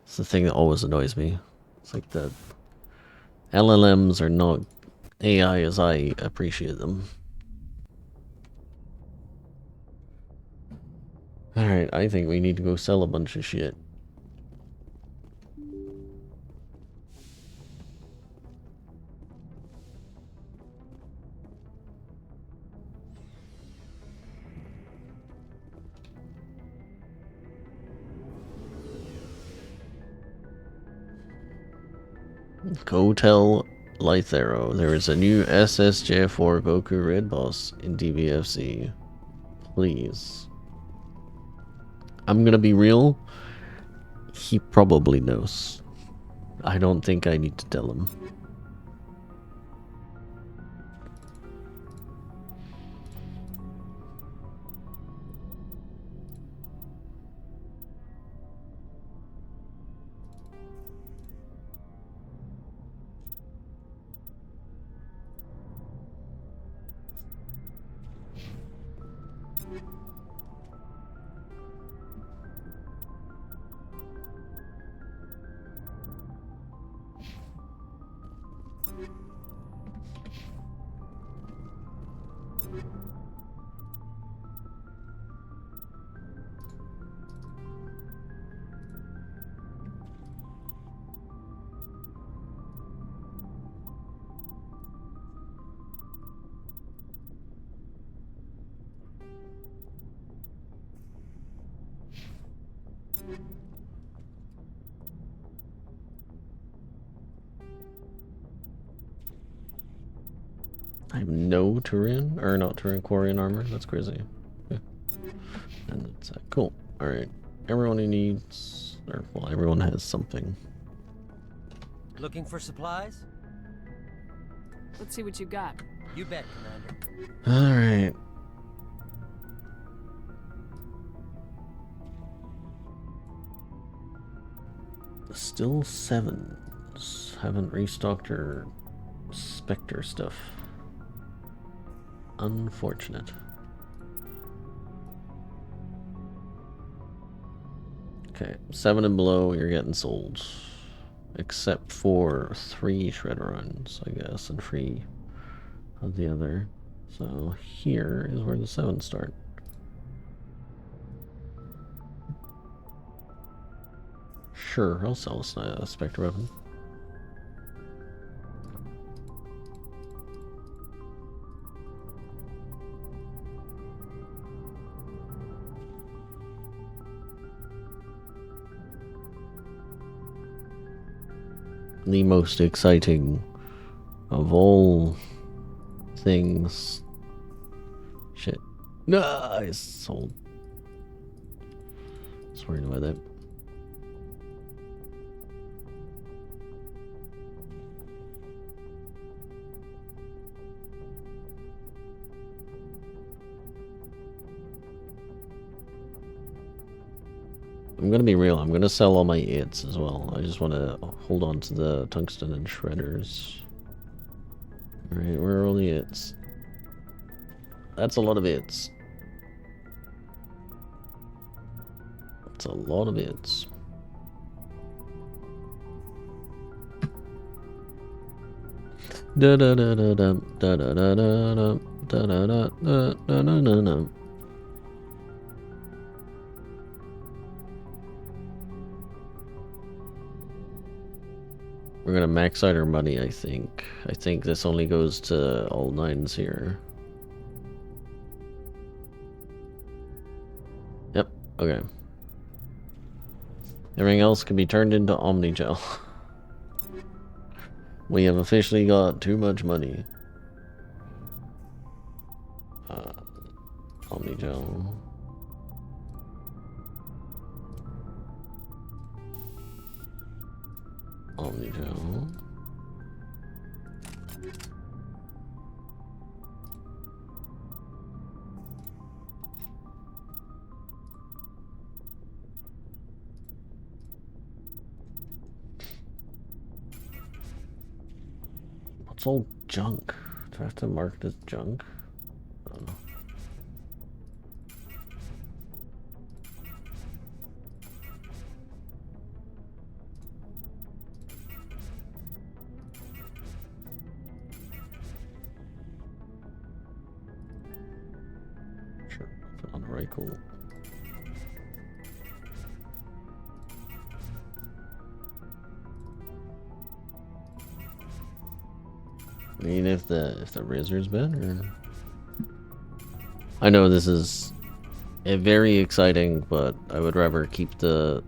Speaker 1: It's the thing that always annoys me. It's like the LLMs are not AI as I appreciate them. Alright, I think we need to go sell a bunch of shit. Go tell Lythero there is a new SSJ4 Goku Red Boss in DBFC. Please. I'm gonna be real. He probably knows. I don't think I need to tell him. I have no Turin, or not Turin, Quarian armor. That's crazy. Okay. And that's cool. Alright. Everyone who needs, or well, everyone has something.
Speaker 12: Looking for supplies?
Speaker 8: Let's see what you got.
Speaker 12: You bet, Commander.
Speaker 1: Alright. Still sevens. Haven't restocked her Spectre stuff. Unfortunate. Okay, 7 and below, you're getting sold. Except for 3 shredder runs, I guess, and 3 of the other. So here is where the 7s start. Sure, I'll sell a Spectre weapon. The most exciting of all things. Shit. No, I sold. I was worried about that. I'm gonna be real, I'm gonna sell all my 8s as well. I just want to hold on to the tungsten and shredders. Alright, where are all the 8s? That's a lot of 8s. That's a lot of 8s. Da da da da da da da da da da da da da da da da. We're gonna max out our money, I think. I think this only goes to all 9s here. Yep, okay. Everything else can be turned into Omnigel. We have officially got too much money. Omnigel. Omnigel. What's all junk? Do I have to mark it as junk? I don't know. Sure, put on the right, cool. I mean, if the Razor's better. I know this is very exciting, but I would rather keep the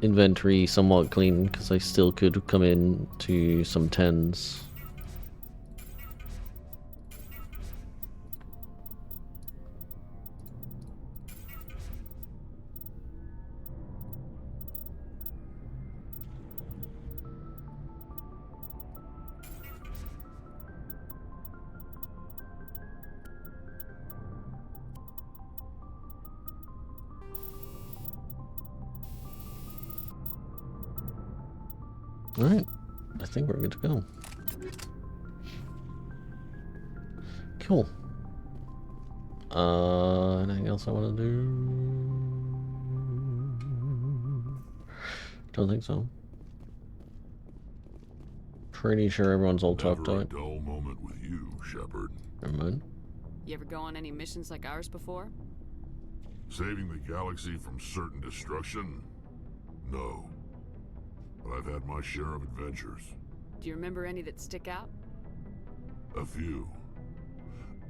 Speaker 1: inventory somewhat clean because I still could come in to some 10s. Alright, I think we're good to go. Cool. Anything else I want to do? Don't think so. Pretty sure everyone's all talked
Speaker 5: Never a
Speaker 1: out.
Speaker 5: dull moment with you, Shepard.
Speaker 1: Never mind.
Speaker 8: You ever go on any missions like ours before?
Speaker 5: Saving the galaxy from certain destruction? No. But I've had my share of adventures.
Speaker 8: Do you remember any that stick out?
Speaker 5: A few.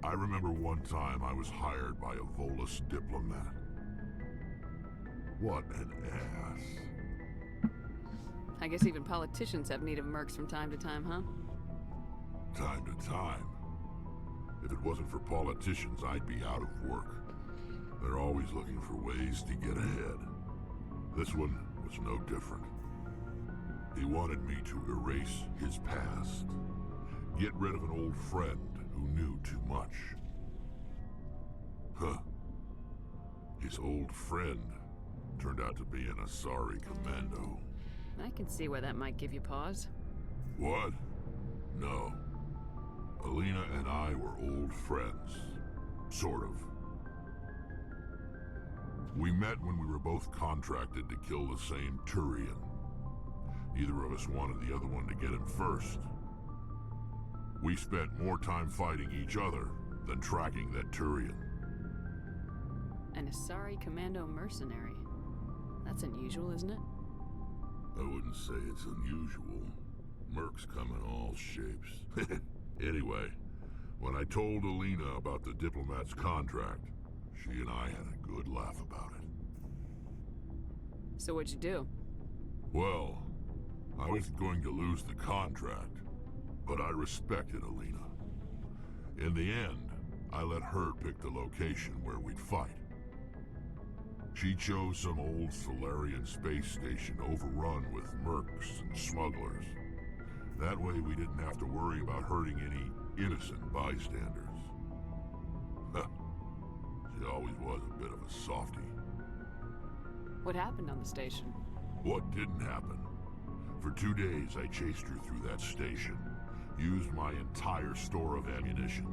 Speaker 5: I remember one time I was hired by a Volus diplomat. What an ass.
Speaker 8: I guess even politicians have need of mercs from time to time, huh?
Speaker 5: Time to time. If it wasn't for politicians, I'd be out of work. They're always looking for ways to get ahead. This one was no different. He wanted me to erase his past. Get rid of an old friend who knew too much. Huh. His old friend turned out to be an Asari commando.
Speaker 8: I can see why that might give you pause.
Speaker 5: What? No. Alina and I were old friends. Sort of. We met when we were both contracted to kill the same Turian. Neither of us wanted the other one to get him first. We spent more time fighting each other than tracking that Turian.
Speaker 8: An Asari commando mercenary. That's unusual, isn't it?
Speaker 5: I wouldn't say it's unusual. Mercs come in all shapes. Anyway, when I told Alina about the diplomat's contract, she and I had a good laugh about it.
Speaker 8: So what'd you do?
Speaker 5: Well, I was going to lose the contract, but I respected Alina. In the end, I let her pick the location where we'd fight. She chose some old Solarian space station overrun with mercs and smugglers. That way we didn't have to worry about hurting any innocent bystanders. She always was a bit of a softie.
Speaker 8: What happened on the station?
Speaker 5: What didn't happen? For 2 days I chased her through that station, used my entire store of ammunition,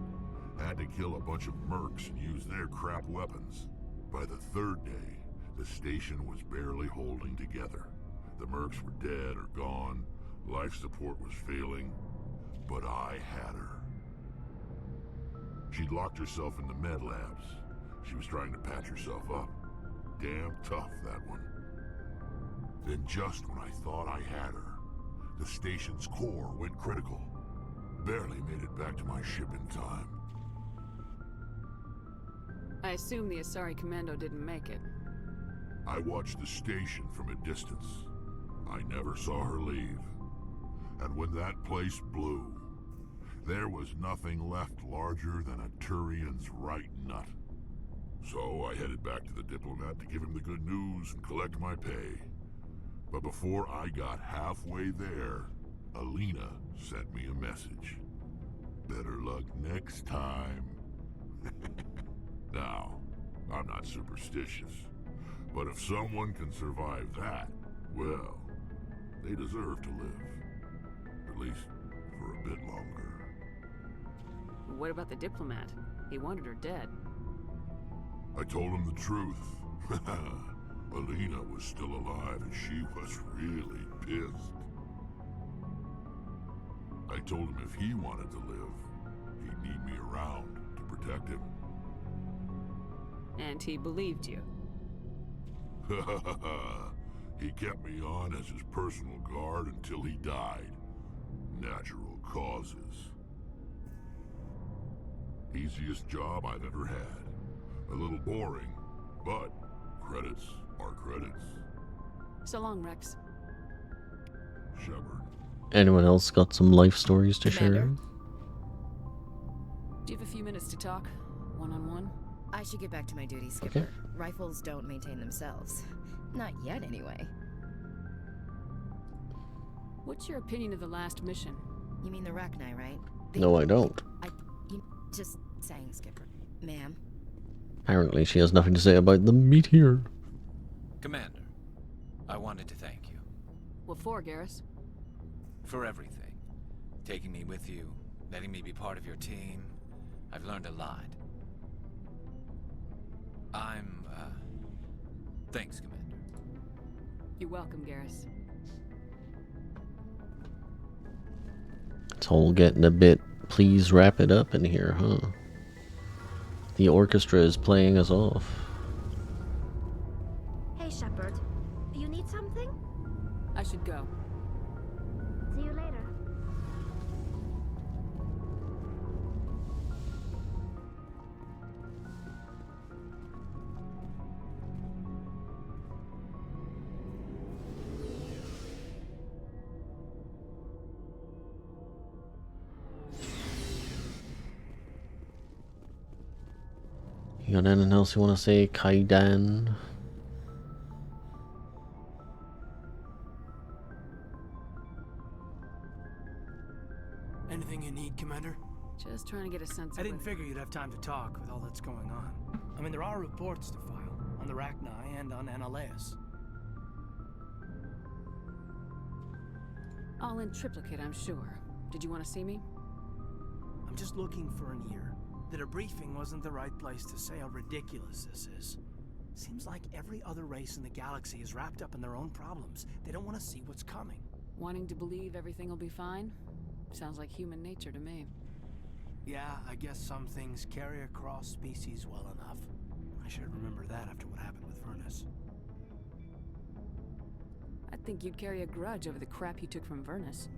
Speaker 5: had to kill a bunch of mercs and use their crap weapons. By the 3rd day, the station was barely holding together. The mercs were dead or gone, life support was failing, but I had her. She'd locked herself in the med labs. She was trying to patch herself up. Damn tough, that one. Then just when I thought I had her, The station's core went critical. Barely made it back to my ship in time.
Speaker 8: I assume the Asari Commando didn't make it.
Speaker 5: I watched the station from a distance. I never saw her leave. And when that place blew, there was nothing left larger than a Turian's right nut. So I headed back to the diplomat to give him the good news and collect my pay. But before I got halfway there, Alina sent me a message. Better luck next time. Now, I'm not superstitious, but if someone can survive that, well, they deserve to live. At least for a bit longer.
Speaker 8: What about the diplomat? He wanted her dead.
Speaker 5: I told him the truth. Alina was still alive and she was really pissed. I told him if he wanted to live, he'd need me around to protect him.
Speaker 8: And he believed you.
Speaker 5: He kept me on as his personal guard until he died. Natural causes. Easiest job I've ever had. A little boring, but credits are credits.
Speaker 8: So long, Rex.
Speaker 5: Shepard.
Speaker 1: Anyone else got some life stories to
Speaker 6: Commander?
Speaker 1: share?
Speaker 8: Do you have a few minutes to talk? One-on-one?
Speaker 6: I should get back to my duty, Skipper.
Speaker 1: Okay.
Speaker 6: Rifles don't maintain themselves. Not yet, anyway.
Speaker 8: What's your opinion of the last mission?
Speaker 6: You mean the Rachni, right?
Speaker 1: No, I don't.
Speaker 6: Just saying, Skipper. Ma'am?
Speaker 1: Apparently she has nothing to say about the meteor.
Speaker 16: Commander, I wanted to thank you.
Speaker 8: What for, Garrus?
Speaker 16: For everything. Taking me with you, letting me be part of your team. I've learned a lot. Thanks, Commander.
Speaker 8: You're welcome, Garrus.
Speaker 1: It's all getting a bit, please wrap it up in here, huh? The orchestra is playing us off.
Speaker 15: Hey, Shepard. You need something?
Speaker 8: I should go.
Speaker 15: See you later.
Speaker 1: You got anything else you want to say, Kaidan?
Speaker 17: Anything you need, Commander?
Speaker 8: Just trying to get a sense of
Speaker 17: I didn't figure you'd have time to talk with all that's going on. I mean, there are reports to file on the Rachni and on Annaleus.
Speaker 8: All in triplicate, I'm sure. Did you want to see me?
Speaker 17: I'm just looking for an ear. The debriefing wasn't the right place to say how ridiculous this is. Seems like every other race in the galaxy is wrapped up in their own problems. They don't want to see what's coming.
Speaker 8: Wanting to believe everything will be fine? Sounds like human nature to me.
Speaker 17: Yeah, I guess some things carry across species well enough. I should remember that after what happened with Vernus.
Speaker 8: I think you'd carry a grudge over the crap you took from Vernus.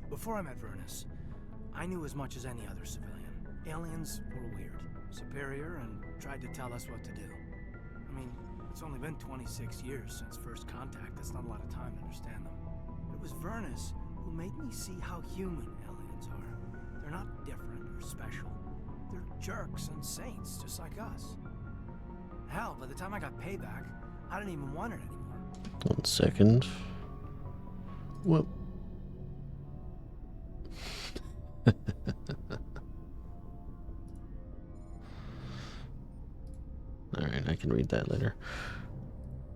Speaker 17: Before I met Vernus, I knew as much as any other civilian. Aliens were weird, superior, and tried to tell us what to do. I mean, it's only been 26 years since first contact. That's not a lot of time to understand them. It was Vernus who made me see how human aliens are. They're not different or special. They're jerks and saints, just like us. Hell, by the time I got payback, I didn't even want it anymore.
Speaker 1: 1 second. Whoop. Alright, I can read that later.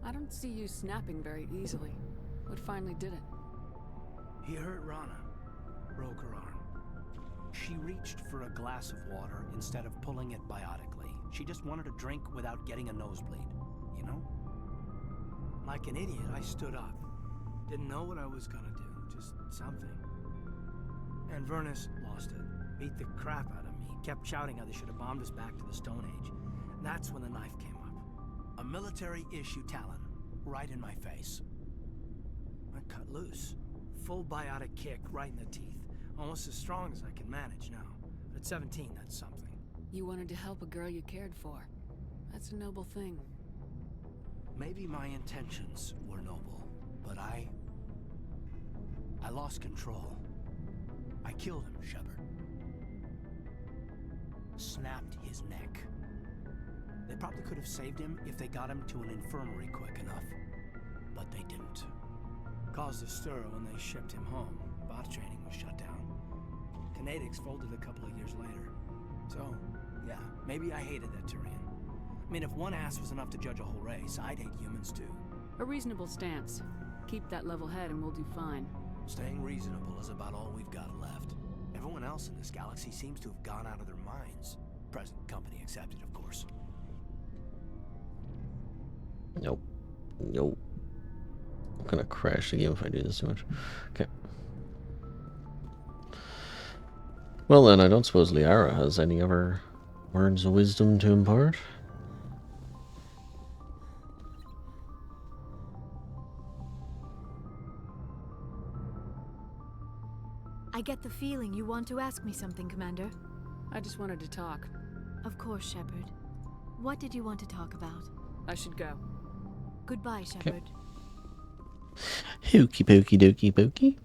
Speaker 8: I don't see you snapping very easily. What finally did it?
Speaker 17: He hurt Rana. Broke her arm. She reached for a glass of water instead of pulling it biotically. She just wanted a drink without getting a nosebleed, you know? Like an idiot, I stood up. Didn't know what I was gonna do, just something. And Vernus lost it. Beat the crap out of me. Kept shouting how they should have bombed us back to the Stone Age. That's when the knife came up. A military-issue Talon, right in my face. I cut loose. Full biotic kick right in the teeth. Almost as strong as I can manage now. At 17, that's something.
Speaker 8: You wanted to help a girl you cared for. That's a noble thing.
Speaker 17: Maybe my intentions were noble, but I lost control. I killed him, Shepard. Snapped his neck. They probably could have saved him if they got him to an infirmary quick enough. But they didn't. Caused a stir when they shipped him home. Bot training was shut down. Kinetics folded a couple of years later. So, yeah, maybe I hated that Turian. I mean, if one ass was enough to judge a whole race, I'd hate humans too.
Speaker 8: A reasonable stance. Keep that level head and we'll do fine.
Speaker 17: Staying reasonable is about all we've got left. Everyone else in this galaxy seems to have gone out of their minds. Present company accepted, of course.
Speaker 1: Nope. Nope. I'm gonna crash the game if I do this too much. Okay. Well then, I don't suppose Liara has any other words of wisdom to impart?
Speaker 13: I get the feeling you want to ask me something, Commander.
Speaker 8: I just wanted to talk.
Speaker 13: Of course, Shepard. What did you want to talk about?
Speaker 8: I should go.
Speaker 13: Goodbye, Shepard.
Speaker 1: Hokey pokey dokey pokey.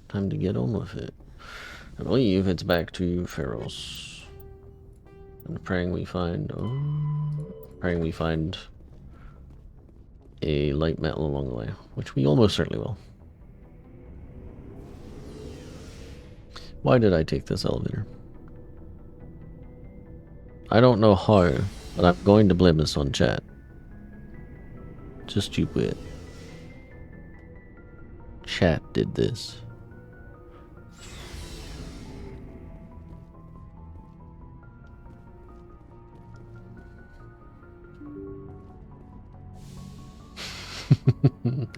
Speaker 1: Time to get on with it. I believe it's back to Pharos. I'm praying we find a light metal along the way, which we almost certainly will. Why did I take this elevator? I don't know how, but I'm going to blame this on chat. Just stupid. Chat did this.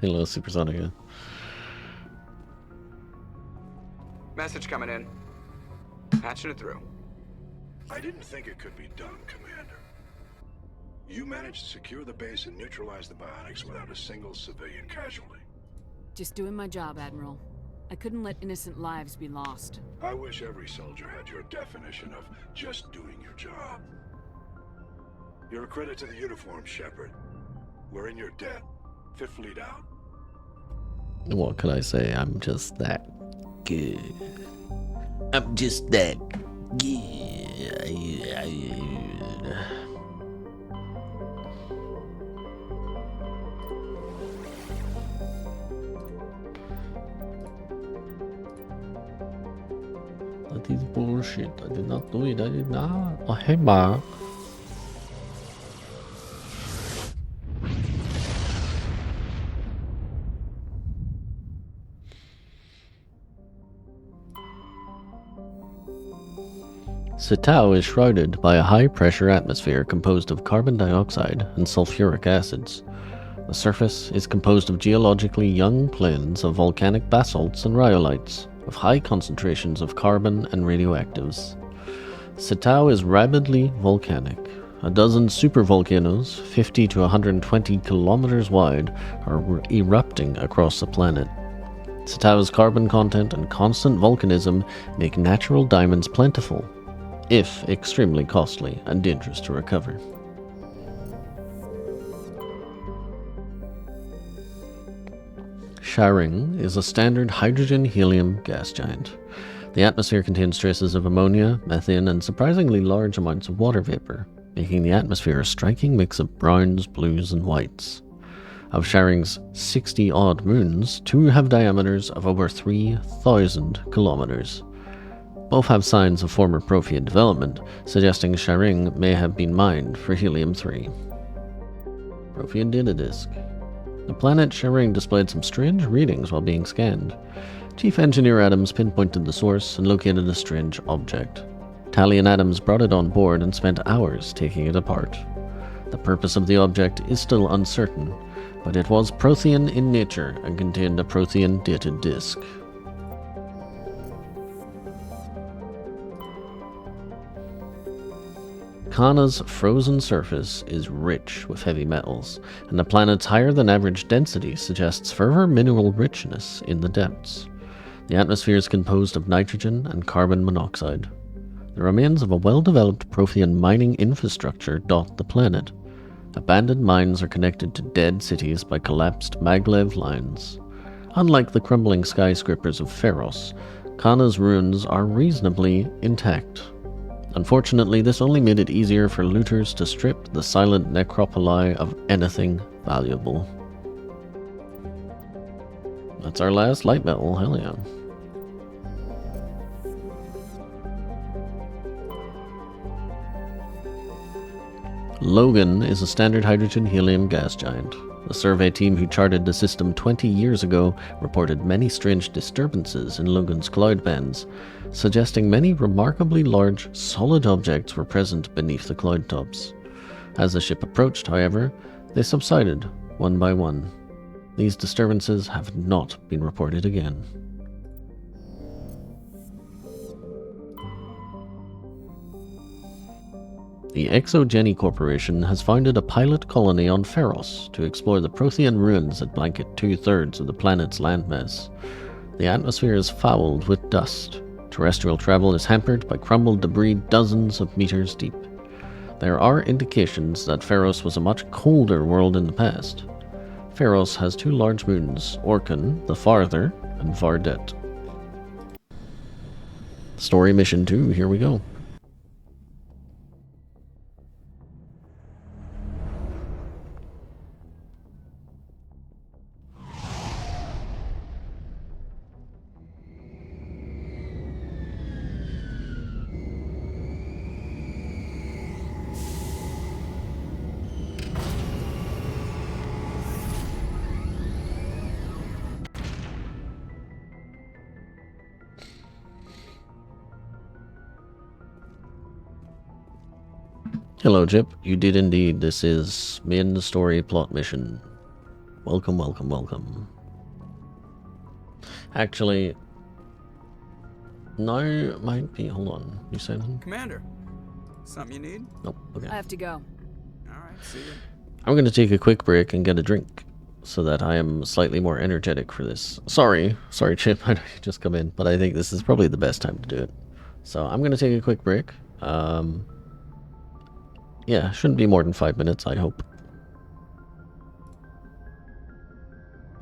Speaker 1: Hello, Supersonica.
Speaker 10: Message coming in. Patching it through.
Speaker 11: I didn't think it could be done, Commander. You managed to secure the base and neutralize the biotics without a single civilian casualty.
Speaker 8: Just doing my job, Admiral. I couldn't let innocent lives be lost.
Speaker 11: I wish every soldier had your definition of just doing your job. You're a credit to the uniform, Shepard. We're in your debt. Fifth Fleet out.
Speaker 1: What can I say? I'm just that good. I'm just that good. That is bullshit. I did not do it. I did not. Oh, hey, Mark. Sitao is shrouded by a high-pressure atmosphere composed of carbon dioxide and sulfuric acids. The surface is composed of geologically young plains of volcanic basalts and rhyolites, with high concentrations of carbon and radioactives. Sitao is rabidly volcanic. A dozen supervolcanoes, 50 to 120 kilometers wide, are erupting across the planet. Sitao's carbon content and constant volcanism make natural diamonds plentiful, if extremely costly and dangerous to recover. Sharing is a standard hydrogen-helium gas giant. The atmosphere contains traces of ammonia, methane, and surprisingly large amounts of water vapor, making the atmosphere a striking mix of browns, blues, and whites. Of Sharing's 60-odd moons, 2 have diameters of over 3,000 kilometers. Both have signs of former Prothean development, suggesting Sharing may have been mined for helium-3. Prothean data disk. The planet Sharing displayed some strange readings while being scanned. Chief Engineer Adams pinpointed the source and located a strange object. Tally and Adams brought it on board and spent hours taking it apart. The purpose of the object is still uncertain, but it was Prothean in nature and contained a Prothean dated disk. Kana's frozen surface is rich with heavy metals, and the planet's higher-than-average density suggests further mineral richness in the depths. The atmosphere is composed of nitrogen and carbon monoxide. The remains of a well-developed Prothean mining infrastructure dot the planet. Abandoned mines are connected to dead cities by collapsed maglev lines. Unlike the crumbling skyscrapers of Pharos, Kana's ruins are reasonably intact. Unfortunately, this only made it easier for looters to strip the silent necropoli of anything valuable. That's our last light metal, hell yeah. Logan is a standard hydrogen-helium gas giant. The survey team who charted the system 20 years ago reported many strange disturbances in Logan's cloud bands, suggesting many remarkably large, solid objects were present beneath the cloud tops. As the ship approached, however, they subsided one by one. These disturbances have not been reported again. The Exogeny Corporation has founded a pilot colony on Pharos to explore the Prothean ruins that blanket 2/3 of the planet's landmass. The atmosphere is fouled with dust. Terrestrial travel is hampered by crumbled debris dozens of meters deep. There are indications that Pharos was a much colder world in the past. Pharos has 2 large moons, Orkan, the farther, and Vardet. Story Mission 2, here we go. Hello, Chip. You did indeed. This is main story plot mission. Welcome, welcome, welcome. Actually, no, might be. Hold on. You say anything?
Speaker 10: Commander, something you need?
Speaker 1: Nope. Okay.
Speaker 8: I have to go.
Speaker 10: Alright, see ya.
Speaker 1: I'm going to take a quick break and get a drink so that I am slightly more energetic for this. Sorry, Chip. I know you just come in, but I think this is probably the best time to do it. So I'm going to take a quick break. Yeah, shouldn't be more than 5 minutes, I hope.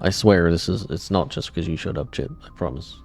Speaker 1: I swear it's not just because you showed up, Chip. I promise.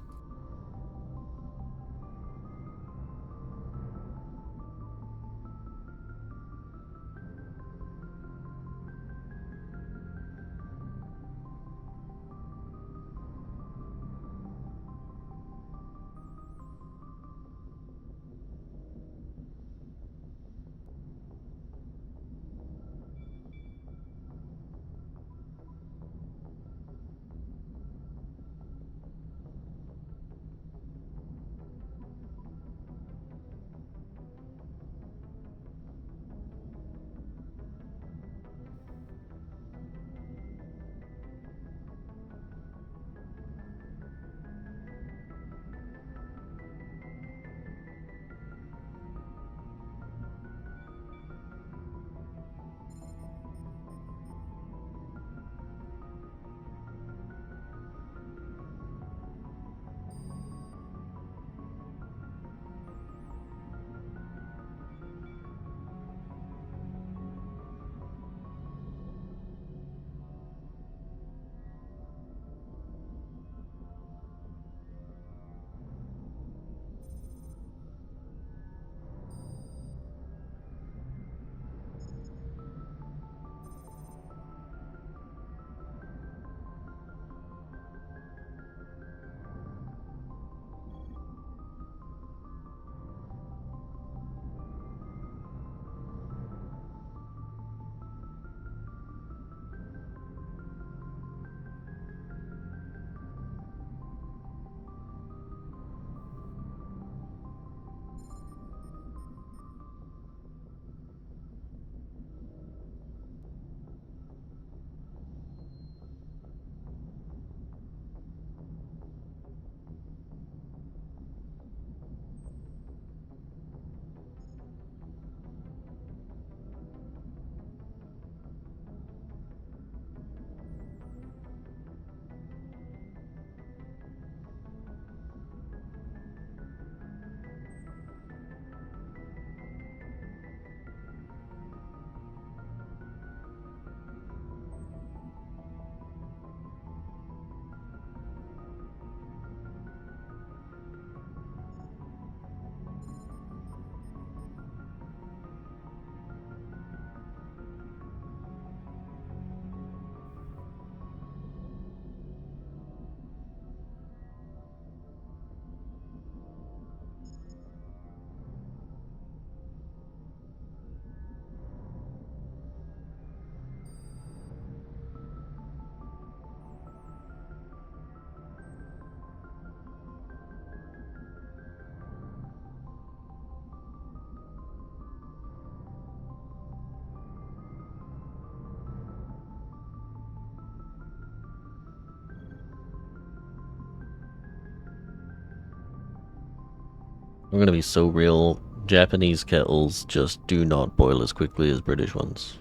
Speaker 1: I'm gonna be so real. Japanese kettles just do not boil as quickly as British ones.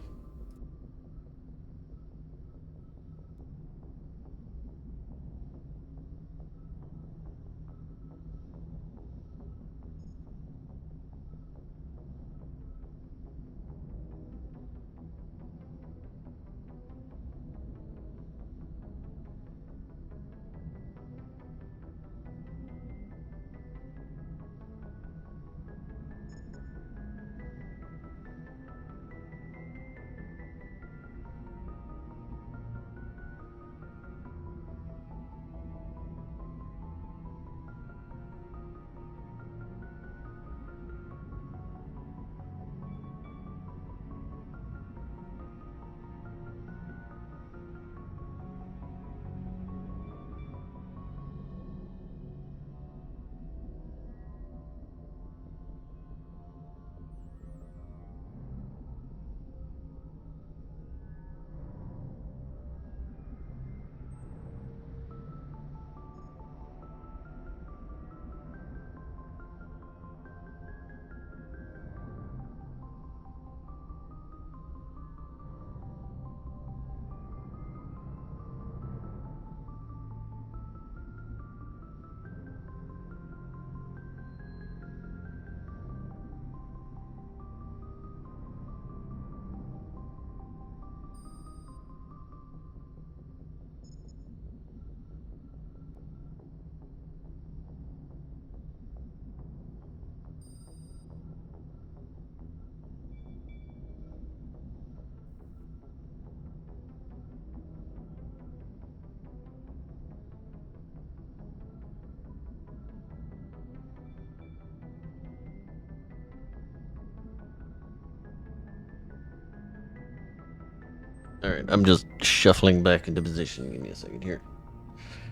Speaker 1: Alright, I'm just shuffling back into position. Give me a second here.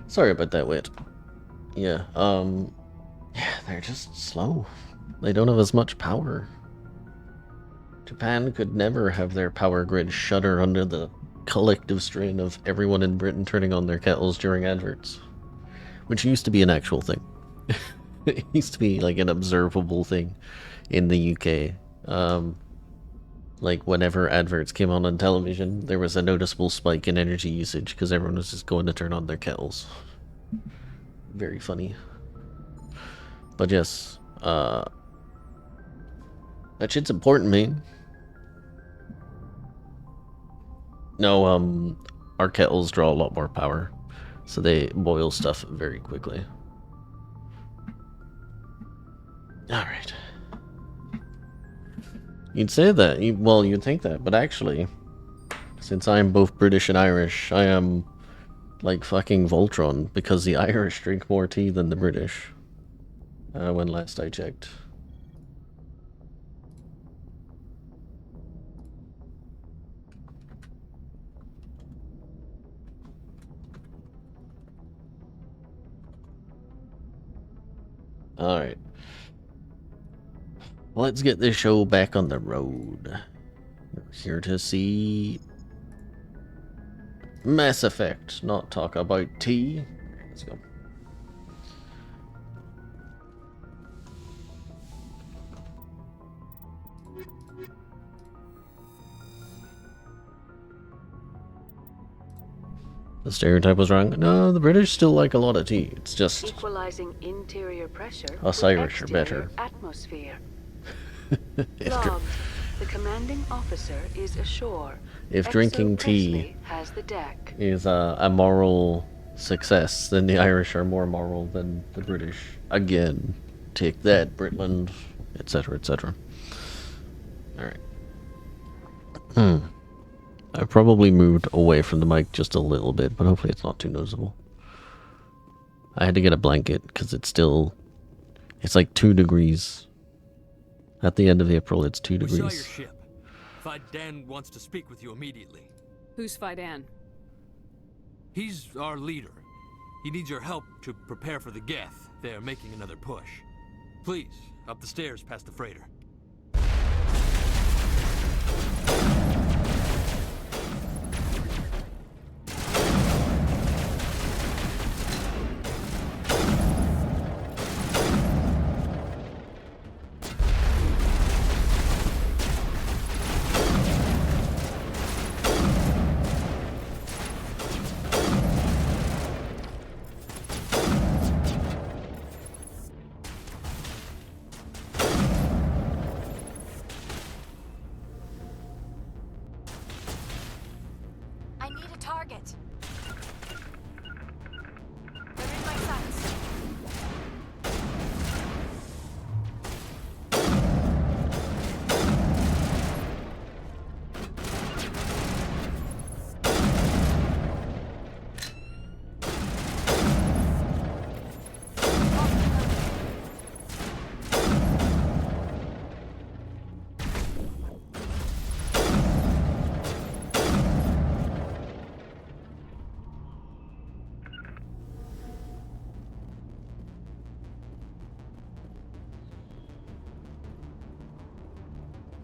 Speaker 1: Sorry about that, Wit. Yeah, they're just slow. They don't have as much power. Japan could never have their power grid shudder under the collective strain of everyone in Britain turning on their kettles during adverts. Which used to be an actual thing. It used to be like an observable thing in the UK. Like whenever adverts came on television, there was a noticeable spike in energy usage because everyone was just going to turn on their kettles. Very funny. But yes, that shit's important, man. No, our kettles draw a lot more power, so they boil stuff very quickly. Alright. You'd say that, well, you'd think that, but actually, since I am both British and Irish, I am like fucking Voltron, because the Irish drink more tea than the British, when last I checked. Alright. Let's get this show back on the road. We're here to see Mass Effect, not talk about tea. Let's go. The stereotype was wrong. No, the British still like a lot of tea. It's just
Speaker 8: equalizing interior pressure.
Speaker 1: Us Irish are better.
Speaker 8: Atmosphere. Logged. The commanding officer is ashore.
Speaker 1: If drinking tea
Speaker 8: has the deck.
Speaker 1: is a moral success, then the Irish are more moral than the British. Again, take that, Britland, etc., etc. Alright. I probably moved away from the mic just a little bit, but hopefully it's not too noticeable. I had to get a blanket because it's like 2 degrees. At the end of April, it's 2 degrees.
Speaker 18: We saw your ship. Fidan wants to speak with you immediately.
Speaker 8: Who's Fidan?
Speaker 18: He's our leader. He needs your help to prepare for the Geth. They're making another push. Please, up the stairs past the freighter.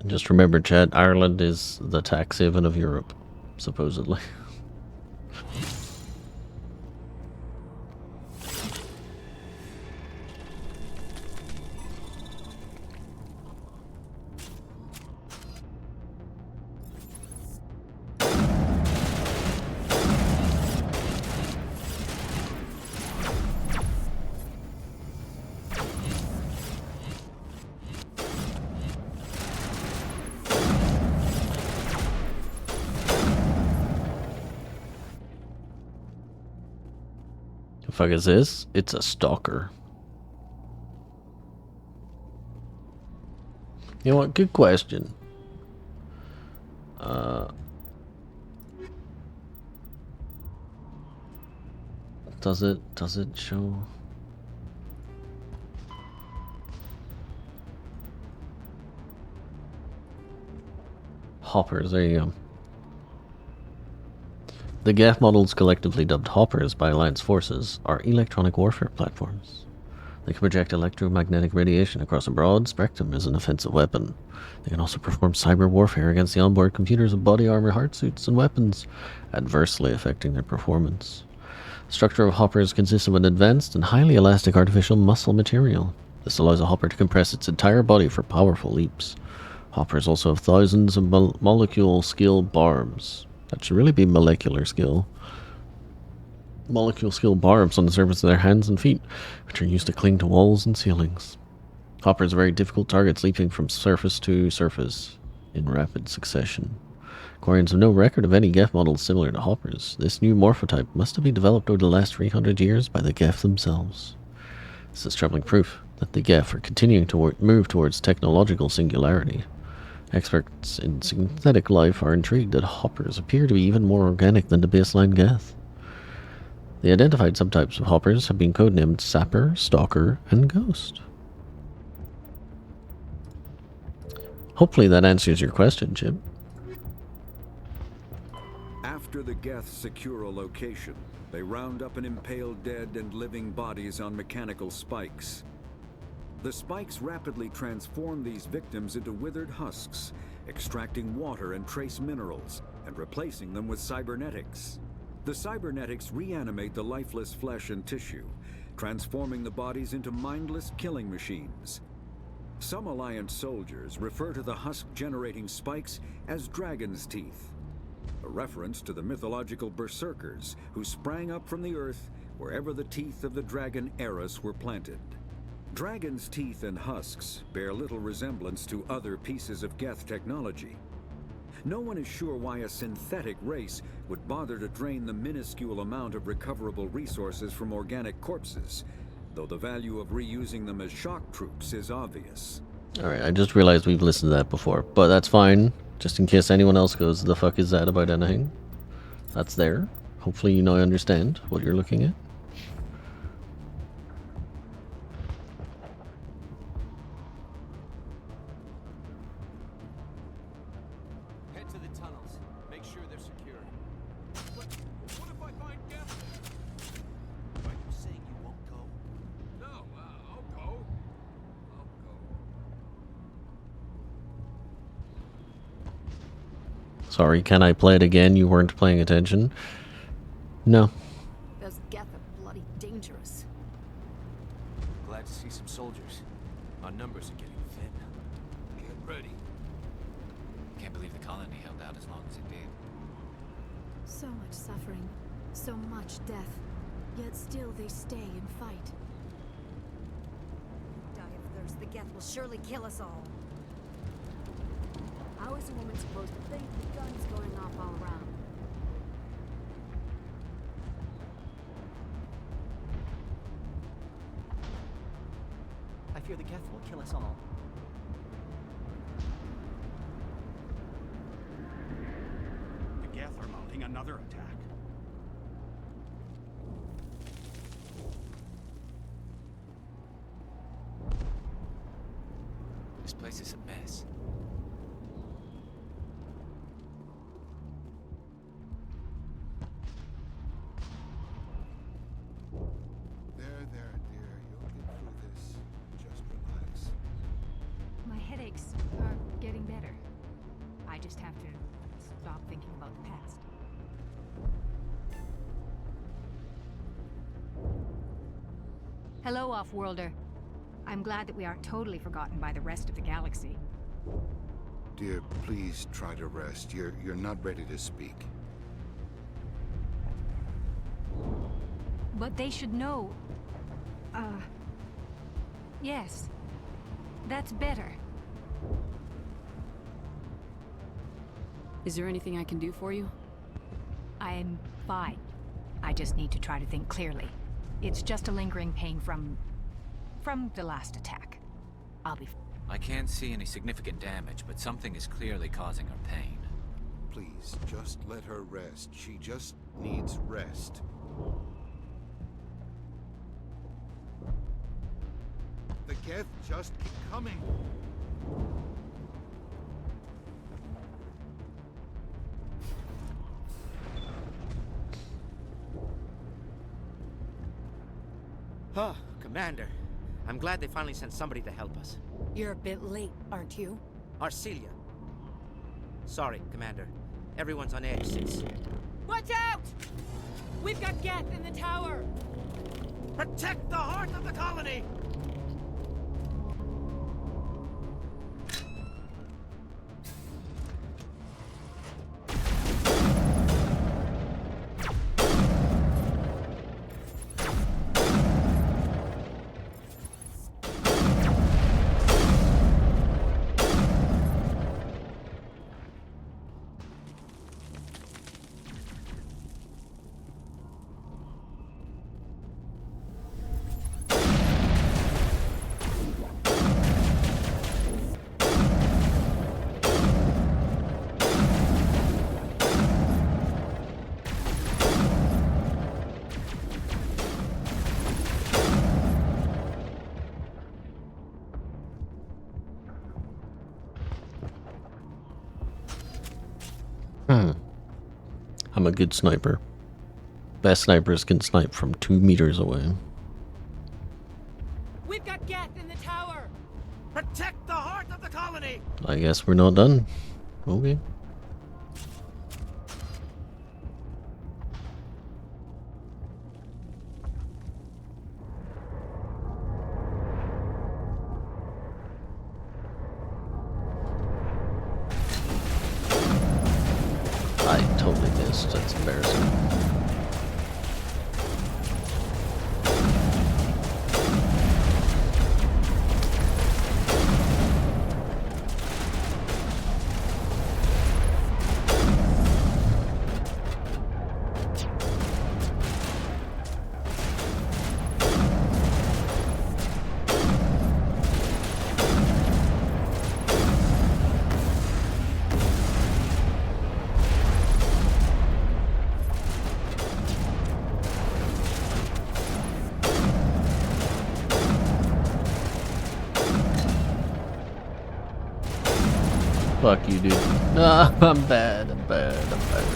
Speaker 1: Just remember, chat, Ireland is the tax haven of Europe, supposedly. The fuck is this? It's a stalker. You know what? Good question. Does it show? Hoppers, there you go. The Geth models, collectively dubbed Hoppers by Alliance forces, are electronic warfare platforms. They can project electromagnetic radiation across a broad spectrum as an offensive weapon. They can also perform cyber warfare against the onboard computers of body armor, heart suits, and weapons, adversely affecting their performance. The structure of Hoppers consists of an advanced and highly elastic artificial muscle material. This allows a Hopper to compress its entire body for powerful leaps. Hoppers also have thousands of molecule skill barbs. That should really be molecular skill. Molecule skill barbs on the surface of their hands and feet, which are used to cling to walls and ceilings. Hoppers are very difficult targets, leaping from surface to surface in rapid succession. Quarians have no record of any Geth models similar to Hoppers. This new morphotype must have been developed over the last 300 years by the Geth themselves. This is troubling proof that the Geth are continuing to move towards technological singularity. Experts in synthetic life are intrigued that Hoppers appear to be even more organic than the baseline Geth. The identified subtypes of Hoppers have been codenamed Sapper, Stalker, and Ghost. Hopefully that answers your question, Chip.
Speaker 19: After the Geth secure a location, they round up and impale dead and living bodies on mechanical spikes. The spikes rapidly transform these victims into withered husks, extracting water and trace minerals, and replacing them with cybernetics. The cybernetics reanimate the lifeless flesh and tissue, transforming the bodies into mindless killing machines. Some Alliance soldiers refer to the husk-generating spikes as dragon's teeth, a reference to the mythological berserkers who sprang up from the earth wherever the teeth of the dragon Eris were planted. Dragon's teeth and husks bear little resemblance to other pieces of Geth technology. No one is sure why a synthetic race would bother to drain the minuscule amount of recoverable resources from organic corpses, though the value of reusing them as shock troops is obvious.
Speaker 1: Alright, I just realized we've listened to that before, but that's fine. Just in case anyone else goes, the fuck is that about anything? That's there. Hopefully you know I understand what you're looking at.
Speaker 14: Head to the tunnels. Make sure they're secure. What if I find Geth? Are you saying you won't go? No, I'll go.
Speaker 1: Sorry, can I play it again? You weren't paying attention? No.
Speaker 8: Those Geth are bloody dangerous.
Speaker 14: Glad to see some soldiers. Our numbers are getting thin. Get ready.
Speaker 16: Can't believe the colony held out as long as it did.
Speaker 13: So much suffering, so much death, yet still they stay and fight.
Speaker 15: Die of thirst, the Geth will surely kill us all.
Speaker 8: How is a woman supposed to think with guns going off all around?
Speaker 12: I fear the Geth will kill us all.
Speaker 14: The Geth are mounting another attack.
Speaker 16: This place is a mess.
Speaker 11: There, dear. You'll get through this. Just relax.
Speaker 13: My headaches are getting
Speaker 20: getting better. I just have to stop thinking about the past. Hello, Off-Worlder. I'm glad that we aren't totally forgotten by the rest of the galaxy.
Speaker 21: Dear, please try to rest. You're not ready to speak.
Speaker 20: But they should know. Yes. That's better.
Speaker 8: Is there anything I can do for you?
Speaker 20: I'm fine. I just need to try to think clearly. It's just a lingering pain from the last attack. I'll be...
Speaker 16: I can't see any significant damage, but something is clearly causing her pain.
Speaker 21: Please, just let her rest. She just needs rest. The Geth just keep coming.
Speaker 12: Huh, Commander. I'm glad they finally sent somebody to help us.
Speaker 6: You're a bit late, aren't you?
Speaker 12: Arcelia. Sorry, Commander. Everyone's on edge since...
Speaker 6: Watch out! We've got Geth in the tower!
Speaker 12: Protect the heart of the colony!
Speaker 1: I'm a good sniper. Best snipers can snipe from 2 meters away.
Speaker 6: We've got Geth in the tower!
Speaker 12: Protect the heart of the colony!
Speaker 1: I guess we're not done. Okay. I totally missed. That's embarrassing. Fuck you, dude. Ah, I'm bad, I'm bad, I'm bad.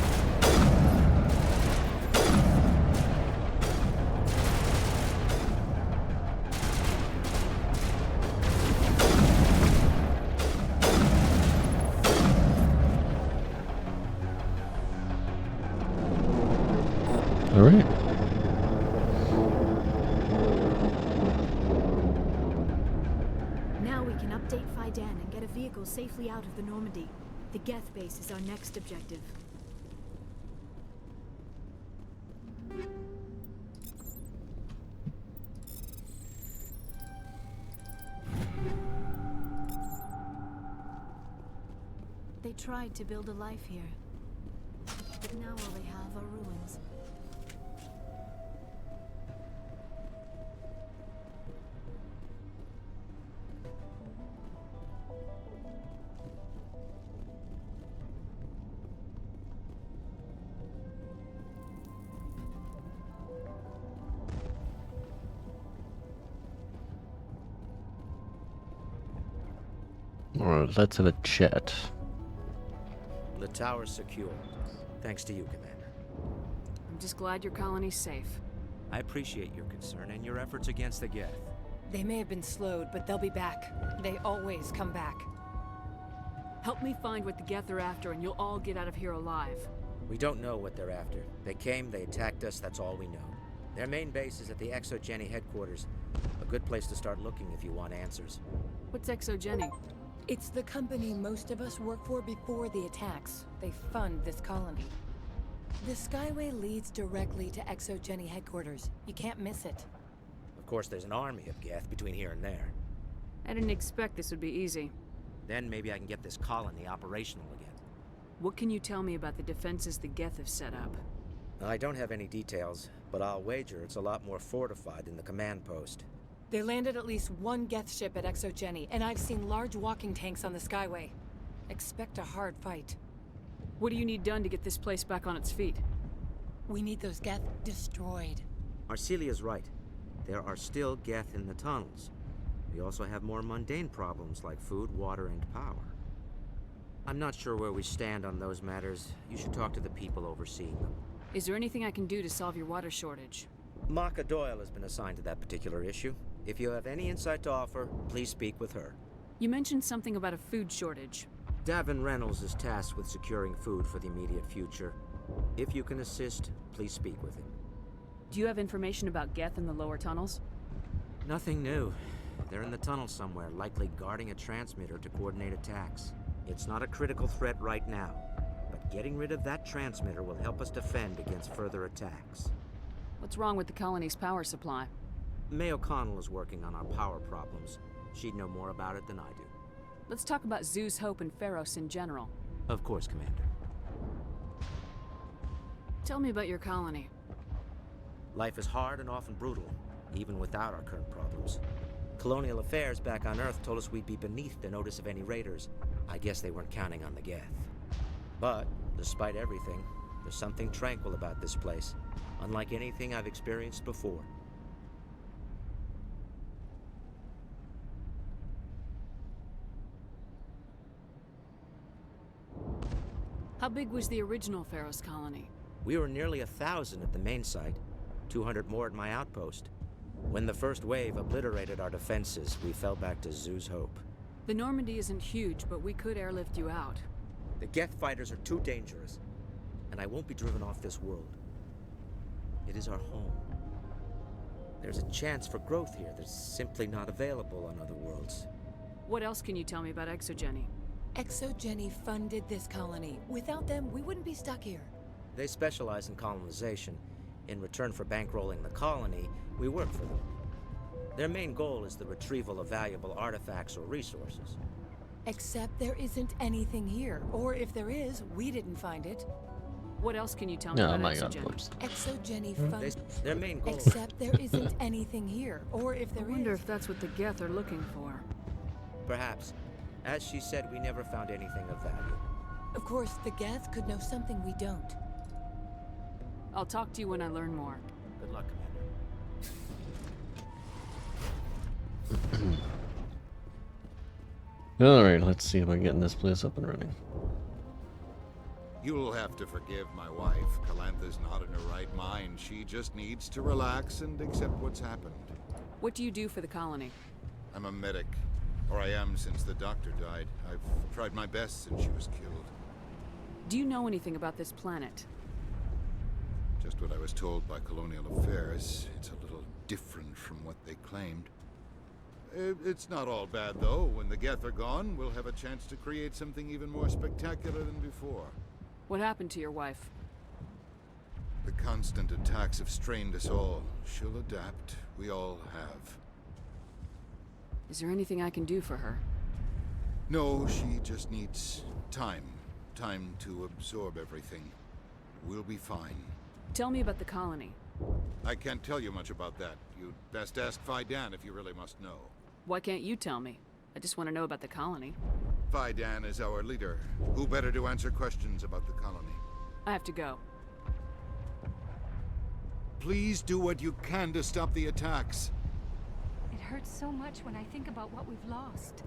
Speaker 1: All right.
Speaker 13: Now we can update Fidan and get a vehicle safely out of the Normandy. The Geth base is our next objective. They tried to build a life here, but now all they have are ruins.
Speaker 1: Alright, let's have a chat.
Speaker 12: The tower's secure. Thanks to you, Commander.
Speaker 8: I'm just glad your colony's safe.
Speaker 12: I appreciate your concern and your efforts against the Geth.
Speaker 6: They may have been slowed, but they'll be back. They always come back.
Speaker 8: Help me find what the Geth are after, and you'll all get out of here alive.
Speaker 12: We don't know what they're after. They came, they attacked us, that's all we know. Their main base is at the ExoGeni headquarters. A good place to start looking if you want answers.
Speaker 8: What's ExoGeni?
Speaker 6: It's the company most of us work for before the attacks. They fund this colony. The Skyway leads directly to ExoGeni headquarters. You can't miss it.
Speaker 12: Of course, there's an army of Geth between here and there.
Speaker 8: I didn't expect this would be easy.
Speaker 12: Then maybe I can get this colony operational again.
Speaker 8: What can you tell me about the defenses the Geth have set up?
Speaker 12: I don't have any details, but I'll wager it's a lot more fortified than the command post.
Speaker 6: They landed at least one Geth ship at ExoGeni, and I've seen large walking tanks on the Skyway. Expect a hard fight.
Speaker 8: What do you need done to get this place back on its feet?
Speaker 6: We need those Geth destroyed.
Speaker 12: Arcelia's right. There are still Geth in the tunnels. We also have more mundane problems like food, water, and power. I'm not sure where we stand on those matters. You should talk to the people overseeing them.
Speaker 8: Is there anything I can do to solve your water shortage?
Speaker 12: Maka Doyle has been assigned to that particular issue. If you have any insight to offer, please speak with her.
Speaker 8: You mentioned something about a food shortage.
Speaker 12: Davin Reynolds is tasked with securing food for the immediate future. If you can assist, please speak with him.
Speaker 8: Do you have information about Geth in the lower tunnels?
Speaker 12: Nothing new. They're in the tunnel somewhere, likely guarding a transmitter to coordinate attacks. It's not a critical threat right now, but getting rid of that transmitter will help us defend against further attacks.
Speaker 8: What's wrong with the colony's power supply?
Speaker 12: May O'Connell is working on our power problems. She'd know more about it than I do.
Speaker 8: Let's talk about Zeus, Hope, and Pharos in general.
Speaker 12: Of course, Commander.
Speaker 8: Tell me about your colony.
Speaker 12: Life is hard and often brutal, even without our current problems. Colonial Affairs back on Earth told us we'd be beneath the notice of any raiders. I guess they weren't counting on the Geth. But, despite everything, there's something tranquil about this place, unlike anything I've experienced before.
Speaker 8: How big was the original Pharos colony?
Speaker 12: We were nearly 1,000 at the main site, 200 more at my outpost. When the first wave obliterated our defenses, we fell back to Zeus Hope.
Speaker 8: The Normandy isn't huge, but we could airlift you out.
Speaker 12: The Geth fighters are too dangerous, and I won't be driven off this world. It is our home. There's a chance for growth here that's simply not available on other worlds.
Speaker 8: What else can you tell me about ExoGeni?
Speaker 6: ExoGeni funded this colony. Without them, we wouldn't be stuck here.
Speaker 12: They specialize in colonization. In return for bankrolling the colony, we work for them. Their main goal is the retrieval of valuable artifacts or resources.
Speaker 6: Except there isn't anything here. Or if there is, we didn't find it.
Speaker 8: What else can you tell me about ExoGeni?
Speaker 6: ExoGeni funded...
Speaker 12: Their main goal...
Speaker 6: Except there isn't anything here. Or if there is...
Speaker 8: I wonder if that's what the Geth are looking for.
Speaker 12: Perhaps. As she said, we never found anything of value.
Speaker 6: Of course, the Geth could know something we don't.
Speaker 8: I'll talk to you when I learn more.
Speaker 12: Good luck, Commander.
Speaker 1: Alright, let's see if I can get this place up and running.
Speaker 21: You'll have to forgive my wife. Calantha's not in her right mind. She just needs to relax and accept what's happened.
Speaker 8: What do you do for the colony?
Speaker 21: I'm a medic. Or I am since the doctor died. I've tried my best since she was killed.
Speaker 8: Do you know anything about this planet?
Speaker 21: Just what I was told by Colonial Affairs. It's a little different from what they claimed. It's not all bad, though. When the Geth are gone, we'll have a chance to create something even more spectacular than before.
Speaker 8: What happened to your wife?
Speaker 21: The constant attacks have strained us all. She'll adapt. We all have.
Speaker 8: Is there anything I can do for her?
Speaker 21: No, she just needs time. Time to absorb everything. We'll be fine.
Speaker 8: Tell me about the colony.
Speaker 21: I can't tell you much about that. You'd best ask Fidan if you really must know.
Speaker 8: Why can't you tell me? I just want to know about the colony.
Speaker 21: Fidan is our leader. Who better to answer questions about the colony?
Speaker 8: I have to go.
Speaker 21: Please do what you can to stop the attacks.
Speaker 20: It hurts so much when I think about what we've lost.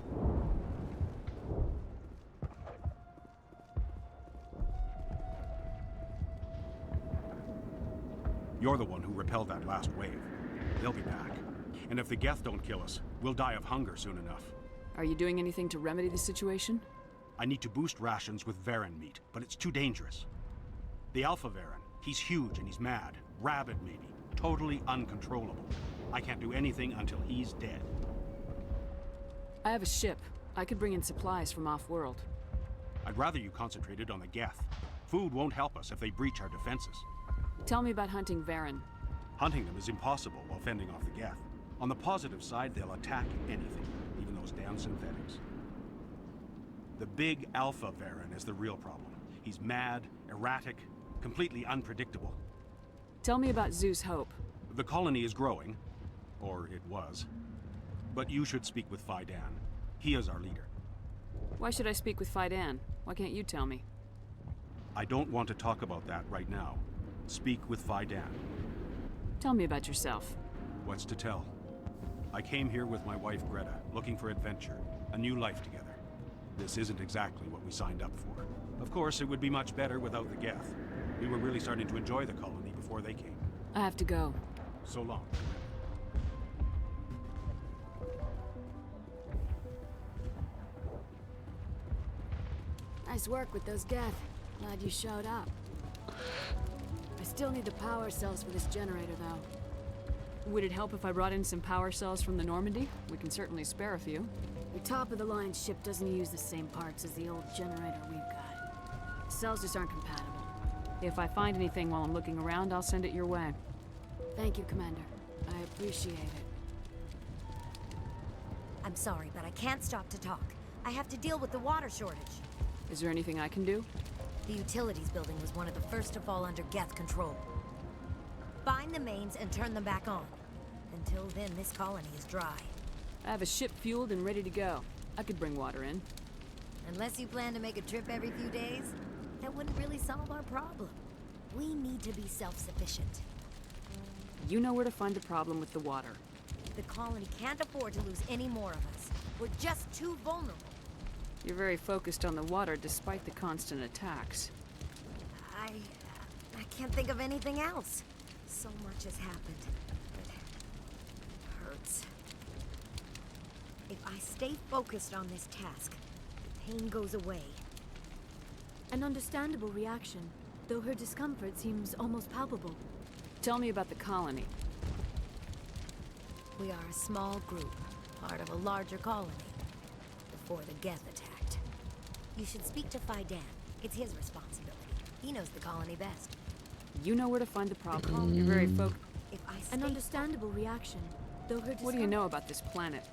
Speaker 9: You're the one who repelled that last wave. They'll be back. And if the Geth don't kill us, we'll die of hunger soon enough.
Speaker 8: Are you doing anything to remedy the situation?
Speaker 9: I need to boost rations with Varen meat, but it's too dangerous. The Alpha Varen, he's huge and he's mad. Rabid, maybe. Totally uncontrollable. I can't do anything until he's dead.
Speaker 8: I have a ship. I could bring in supplies from off-world.
Speaker 9: I'd rather you concentrated on the Geth. Food won't help us if they breach our defenses.
Speaker 8: Tell me about hunting Varen.
Speaker 9: Hunting them is impossible while fending off the Geth. On the positive side, they'll attack anything, even those damn synthetics. The big Alpha Varen is the real problem. He's mad, erratic, completely unpredictable.
Speaker 8: Tell me about Zeus Hope.
Speaker 9: The colony is growing, or it was. But you should speak with Faidan. He is our leader.
Speaker 8: Why should I speak with Faidan? Why can't you tell me?
Speaker 9: I don't want to talk about that right now. Speak with Faidan.
Speaker 8: Tell me about yourself.
Speaker 9: What's to tell? I came here with my wife Greta, looking for adventure, a new life together. This isn't exactly what we signed up for. Of course, it would be much better without the Geth. We were really starting to enjoy the colony before they came.
Speaker 8: I have to go.
Speaker 9: So long.
Speaker 13: Nice work with those Geth. Glad you showed up. I still need the power cells for this generator, though.
Speaker 8: Would it help if I brought in some power cells from the Normandy? We can certainly spare a few.
Speaker 13: The top-of-the-line ship doesn't use the same parts as the old generator we've got. The cells just aren't compatible.
Speaker 8: If I find anything while I'm looking around, I'll send it your way.
Speaker 13: Thank you, Commander. I appreciate it.
Speaker 3: I'm sorry, but I can't stop to talk. I have to deal with the water shortage.
Speaker 8: Is there anything I can do?
Speaker 3: The utilities building was one of the first to fall under Geth control. Find the mains and turn them back on. Until then, this colony is dry.
Speaker 8: I have a ship fueled and ready to go. I could bring water in.
Speaker 3: Unless you plan to make a trip every few days, that wouldn't really solve our problem. We need to be self-sufficient.
Speaker 8: You know where to find the problem with the water.
Speaker 3: The colony can't afford to lose any more of us. We're just too vulnerable.
Speaker 8: You're very focused on the water despite the constant attacks.
Speaker 3: I can't think of anything else. So much has happened. It hurts. If I stay focused on this task, the pain goes away.
Speaker 13: An understandable reaction, though her discomfort seems almost palpable.
Speaker 8: Tell me about the colony.
Speaker 3: We are a small group, part of a larger colony, before the Geth attacked. You should speak to Faidan. It's his responsibility. He knows the colony best.
Speaker 8: You know where to find the problem. You're very focused.
Speaker 13: An understandable reaction, though her
Speaker 8: What do you know about this planet?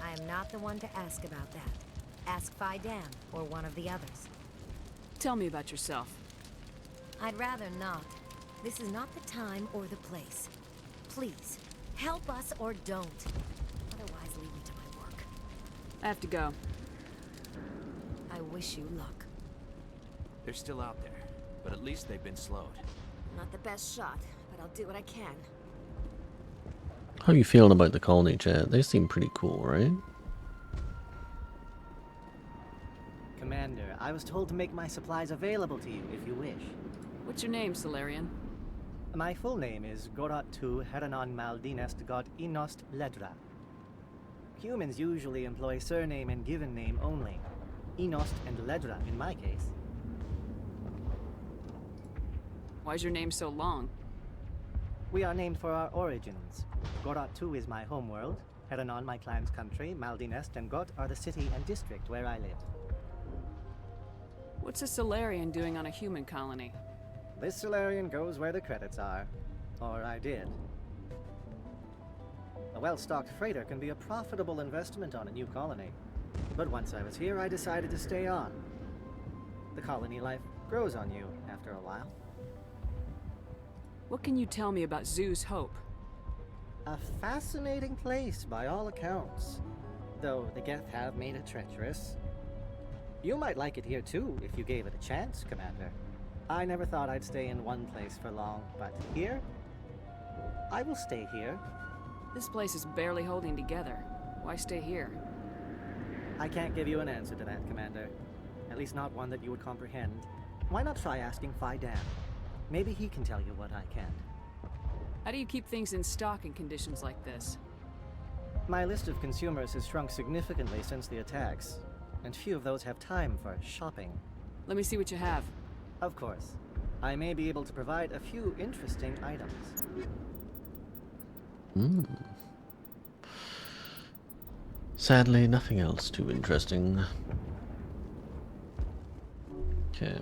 Speaker 3: I am not the one to ask about that. Ask Faidan or one of the others.
Speaker 8: Tell me about yourself.
Speaker 3: I'd rather not. This is not the time or the place. Please, help us or don't. Otherwise, leave me to my work.
Speaker 8: I have to go.
Speaker 3: I wish you luck.
Speaker 14: They're still out there, but at least they've been slowed.
Speaker 3: Not the best shot, but I'll do what I can.
Speaker 1: How are you feeling about the colony, chat? They seem pretty cool, right?
Speaker 2: Commander, I was told to make my supplies available to you if you wish.
Speaker 8: What's your name, Solarian?
Speaker 2: My full name is Gorat tu Heranon Maldinest God Inost Ledra. Humans usually employ surname and given name only. Inost and Ledra in my case.
Speaker 8: Why's your name so long?
Speaker 2: We are named for our origins. Gorat tu is my homeworld, Heranon my clan's country, Maldinest and Got are the city and district where I live.
Speaker 8: What's a Solarian doing on a human colony?
Speaker 2: This Solarian goes where the credits are. Or I did. A well-stocked freighter can be a profitable investment on a new colony. But once I was here, I decided to stay on. The colony life grows on you after a while.
Speaker 8: What can you tell me about Zeus Hope?
Speaker 2: A fascinating place by all accounts. Though the Geth have made it treacherous. You might like it here too, if you gave it a chance, Commander. I never thought I'd stay in one place for long, but here? I will stay here.
Speaker 8: This place is barely holding together. Why stay here?
Speaker 2: I can't give you an answer to that, Commander. At least not one that you would comprehend. Why not try asking Faidan? Maybe he can tell you what I can't.
Speaker 8: How do you keep things in stock in conditions like this?
Speaker 2: My list of consumers has shrunk significantly since the attacks. and few of those have time for shopping.
Speaker 8: Let me see what you have.
Speaker 2: Of course. I may be able to provide a few interesting items.
Speaker 1: Sadly, nothing else too interesting. Okay.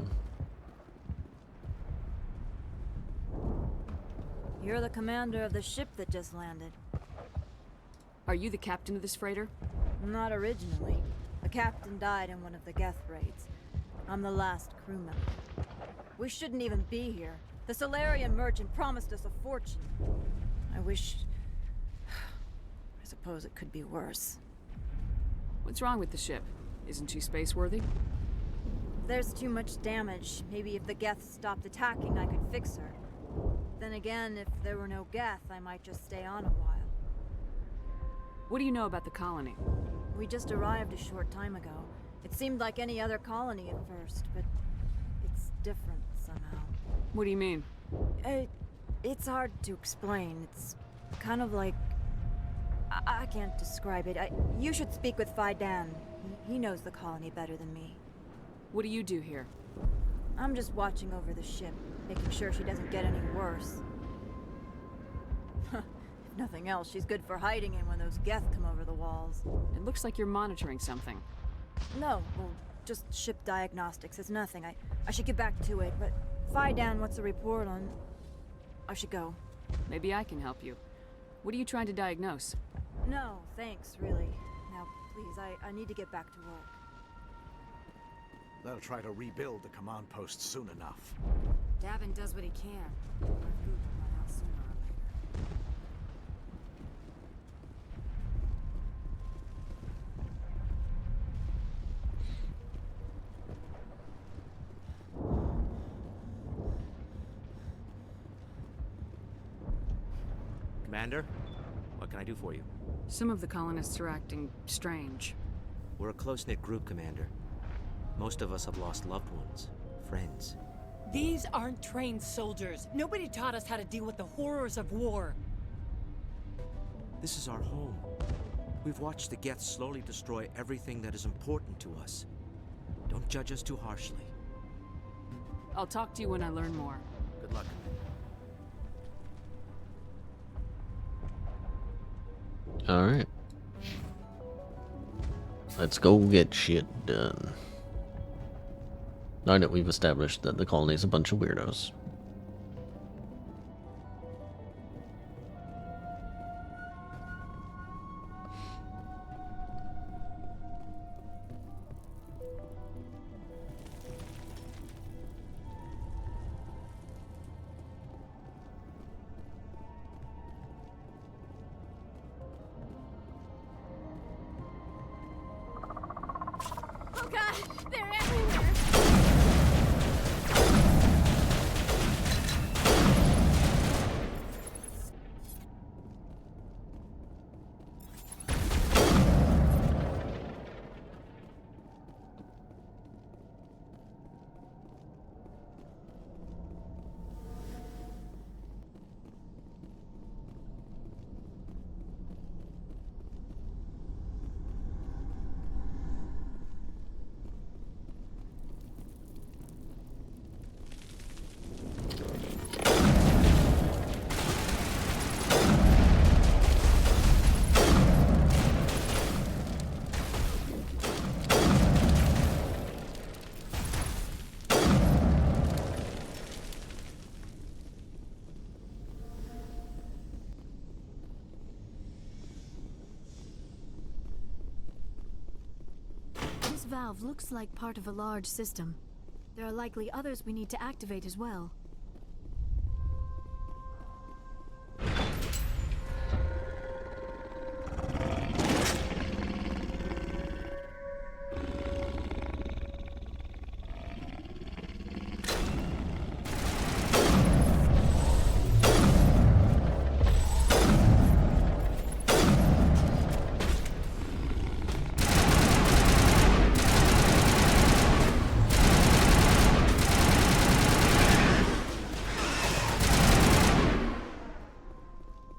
Speaker 4: You're the commander of the ship that just landed.
Speaker 8: Are you the captain of this freighter?
Speaker 4: Not originally. The captain died in one of the Geth raids. I'm the last crew member. We shouldn't even be here. The Solarian merchant promised us a fortune. I wish... I suppose it could be worse.
Speaker 8: What's wrong with the ship? Isn't she space-worthy?
Speaker 4: There's too much damage. Maybe if the Geth stopped attacking, I could fix her. Then again, if there were no Geth, I might just stay on a while.
Speaker 8: What do you know about the colony?
Speaker 4: We just arrived a short time ago. It seemed like any other colony at first, but it's different somehow.
Speaker 8: What do you mean?
Speaker 4: It's hard to explain. It's kind of like... I can't describe it. You should speak with Fidan. He knows the colony better than me.
Speaker 8: What do you do here?
Speaker 4: I'm just watching over the ship, making sure she doesn't get any worse. If nothing else, she's good for hiding in when those Geth come over the walls.
Speaker 8: It looks like you're monitoring something.
Speaker 4: No, well, just ship diagnostics. It's nothing. I should get back to it, but Fidan wants a report on... I should go.
Speaker 8: Maybe I can help you. What are you trying to diagnose?
Speaker 4: No, thanks, really. Now, please, I need to get back to work.
Speaker 22: They'll try to rebuild the command post soon enough.
Speaker 13: Davin does what he can. Our food will run out sooner or later.
Speaker 12: Commander, what can I do for you?
Speaker 8: Some of the colonists are acting strange.
Speaker 12: We're a close-knit group, Commander. Most of us have lost loved ones, friends.
Speaker 23: These aren't trained soldiers. Nobody taught us how to deal with the horrors of war.
Speaker 12: This is our home. We've watched the Geth slowly destroy everything that is important to us. Don't judge us too harshly.
Speaker 8: I'll talk to you when I learn more.
Speaker 12: Good luck.
Speaker 1: Alright. Let's go get shit done. Now that we've established that the colony is a bunch of weirdos.
Speaker 15: Oh god, they're everywhere!
Speaker 13: This valve looks like part of a large system. There are likely others we need to activate as well.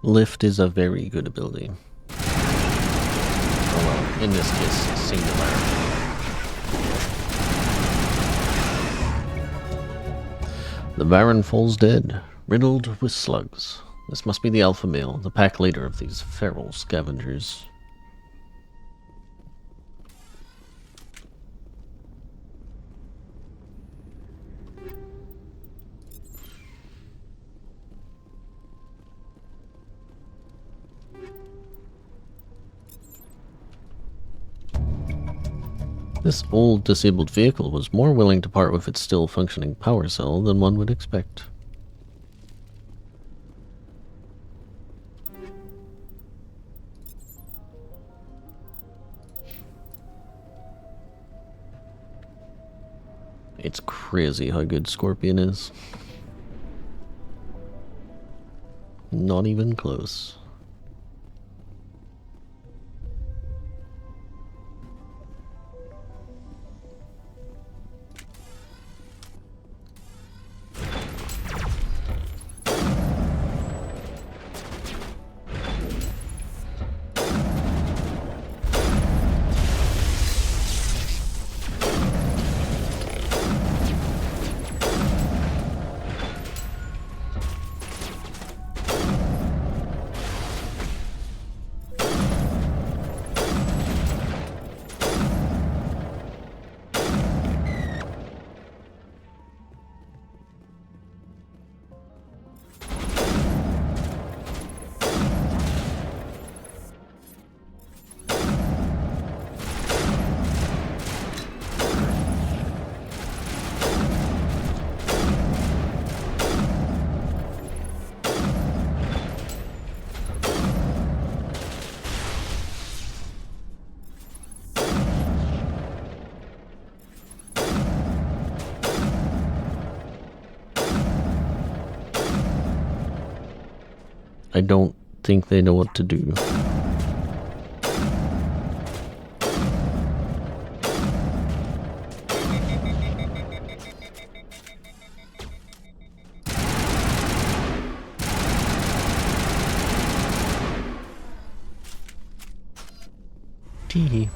Speaker 1: Lift is a very good ability. Oh well, in this case, singular. The Baron falls dead, riddled with slugs. This must be the alpha male, the pack leader of these feral scavengers. This old disabled vehicle was more willing to part with its still functioning power cell than one would expect. It's crazy how good Scorpion is. Not even close. I don't think they know what to do. Tee.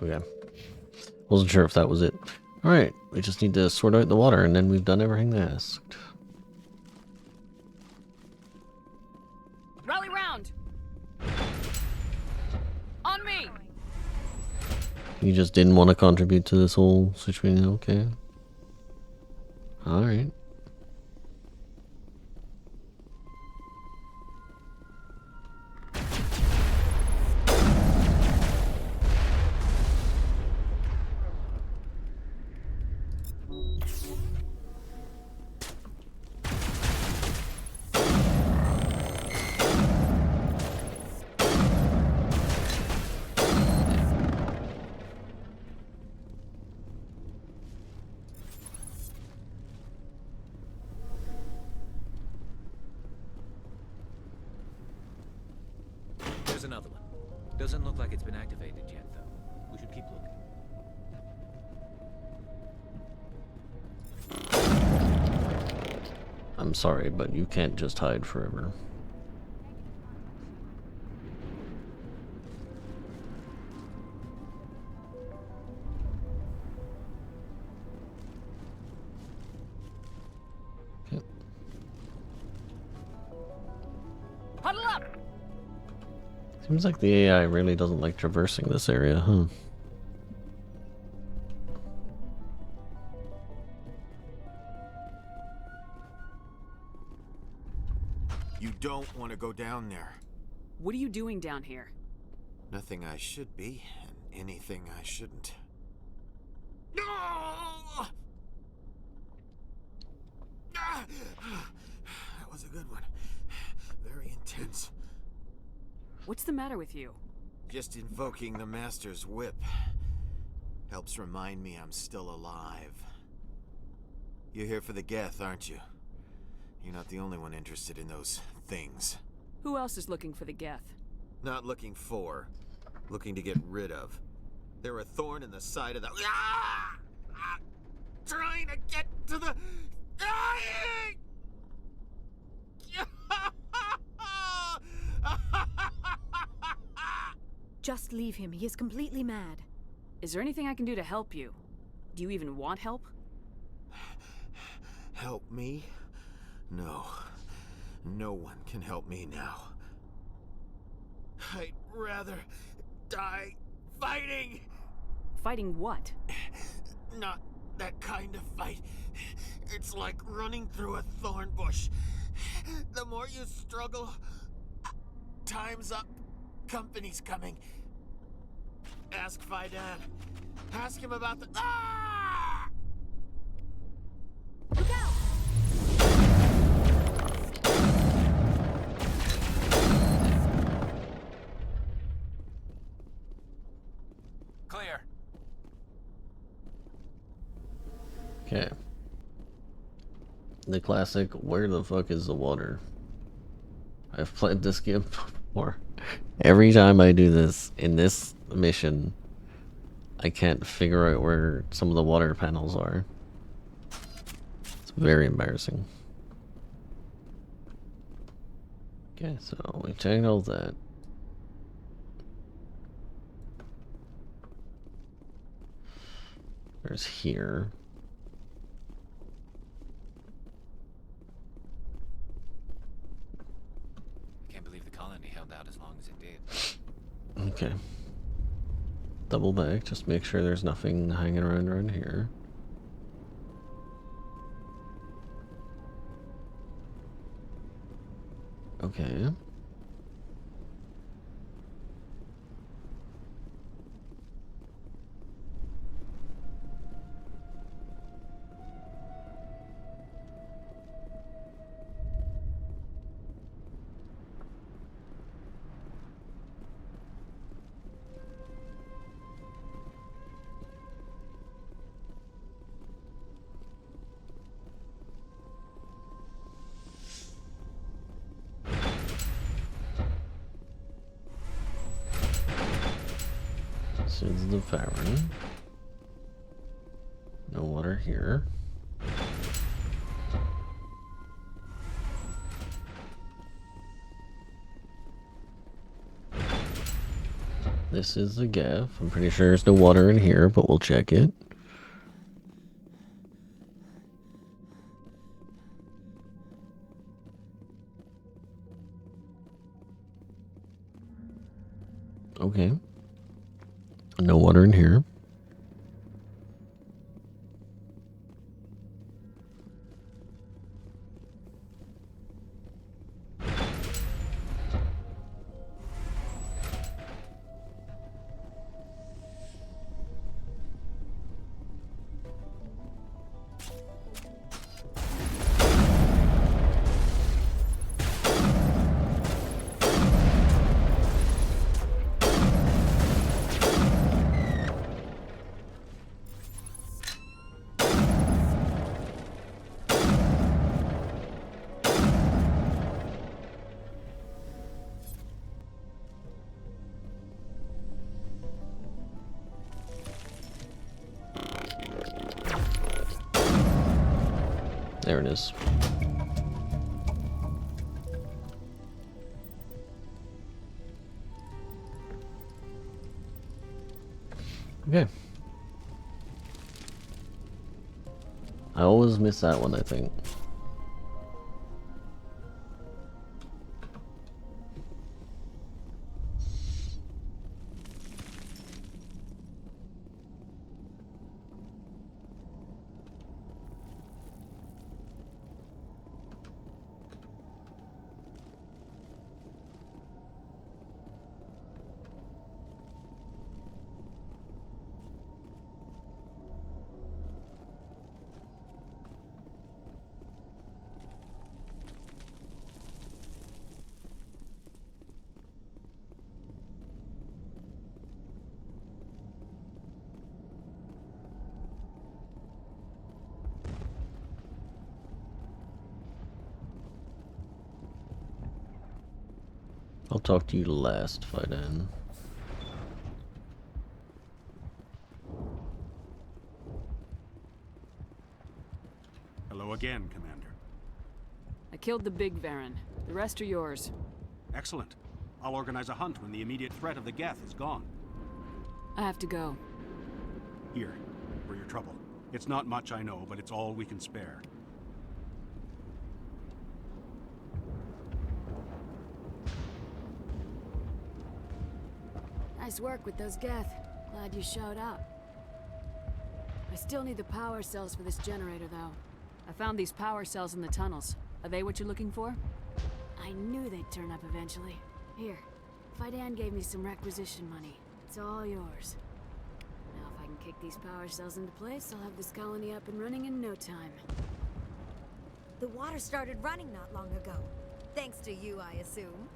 Speaker 1: Okay. Wasn't sure if that was it. Alright, we just need to sort out the water and then we've done everything they asked.
Speaker 8: Rally round! On me!
Speaker 1: You just didn't want to contribute to this whole situation, okay. Alright.
Speaker 12: There's another one. Doesn't look like it's been activated yet, though. We should keep looking.
Speaker 1: I'm sorry, but you can't just hide forever. Okay.
Speaker 8: Huddle up!
Speaker 1: Seems like the AI really doesn't like traversing this area, huh?
Speaker 14: You don't want to go down there.
Speaker 8: What are you doing down here?
Speaker 14: Nothing I should be, and anything I shouldn't. No! That was a good one. Very intense.
Speaker 8: What's the matter with you?
Speaker 5: Just invoking the Master's whip helps remind me I'm still alive. You're here for the Geth, aren't you? You're not the only one interested in those things.
Speaker 8: Who else is looking for the Geth?
Speaker 5: Not looking for, looking to get rid of. They're a thorn in the side of the... Ah! Ah! Trying to get to the...
Speaker 13: Just leave him. He is completely mad.
Speaker 8: Is there anything I can do to help you? Do you even want help?
Speaker 5: Help me? No. No one can help me now. I'd rather die fighting!
Speaker 8: Fighting what?
Speaker 5: Not that kind of fight. It's like running through a thorn bush. The more you struggle, time's up. Company's coming. Ask Faidan. Ask him about the... Ah!
Speaker 13: Look out!
Speaker 16: Clear.
Speaker 1: Okay. The classic, where the fuck is the water? I've played this game before. Every time I do this, in this mission, I can't figure out where some of the water panels are. It's very embarrassing. Okay, so we checked all that. There's here.
Speaker 16: Can't believe the colony held out as long as it did.
Speaker 1: Okay. Double back, just make sure there's nothing hanging around here. Okay. This is the Farron. No water here. This is the Geth. I'm pretty sure there's no water in here, but we'll check it. Okay. No water in here. There it is. Okay. I always miss that one, I think. I'll talk to you last, Fightin.
Speaker 9: Hello again, Commander.
Speaker 8: I killed the big Varen. The rest are yours.
Speaker 9: Excellent. I'll organize a hunt when the immediate threat of the Geth is gone.
Speaker 8: I have to go.
Speaker 9: Here, for your trouble. It's not much, I know, but it's all we can spare.
Speaker 13: Nice work with those Geth. Glad you showed up. I still need the power cells for this generator, though.
Speaker 8: I found these power cells in the tunnels. Are they what you're looking for?
Speaker 13: I knew they'd turn up eventually. Here, Fidan gave me some requisition money. It's all yours. Now if I can kick these power cells into place, I'll have this colony up and running in no time.
Speaker 7: The water started running not long ago. Thanks to you, I assume.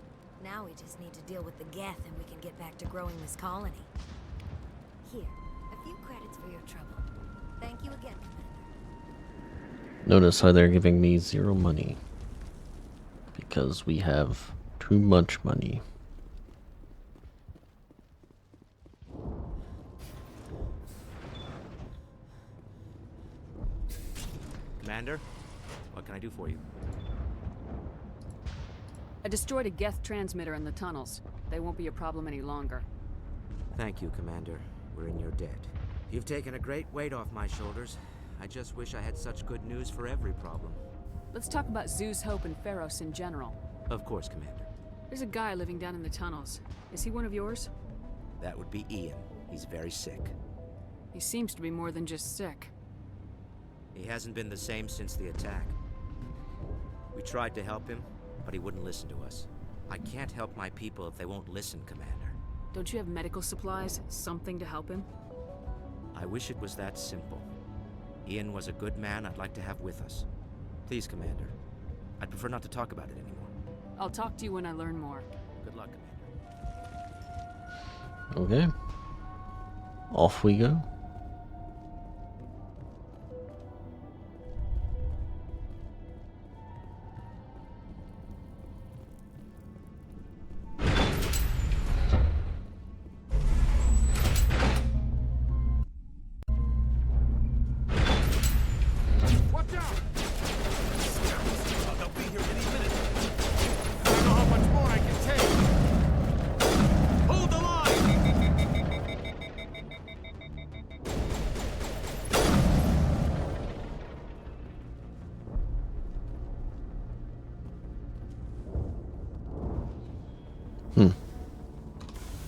Speaker 7: Now we just need to deal with the Geth and we can get back to growing this colony. Here, a few credits for your trouble. Thank you again, Commander.
Speaker 1: Notice how they're giving me 0 money. Because we have too much money.
Speaker 12: Commander, what can I do for you?
Speaker 8: I destroyed a Geth transmitter in the tunnels. They won't be a problem any longer.
Speaker 12: Thank you, Commander. We're in your debt. You've taken a great weight off my shoulders. I just wish I had such good news for every problem.
Speaker 8: Let's talk about Zeus, Hope, and Pharos in general.
Speaker 12: Of course, Commander.
Speaker 8: There's a guy living down in the tunnels. Is he one of yours?
Speaker 12: That would be Ian. He's very sick.
Speaker 8: He seems to be more than just sick.
Speaker 12: He hasn't been the same since the attack. We tried to help him, but he wouldn't listen to us. I can't help my people if they won't listen, Commander.
Speaker 8: Don't you have medical supplies? Something to help him?
Speaker 12: I wish it was that simple. Ian was a good man I'd like to have with us. Please, Commander. I'd prefer not to talk about it anymore.
Speaker 8: I'll talk to you when I learn more.
Speaker 12: Good luck, Commander.
Speaker 1: Okay. Off we go.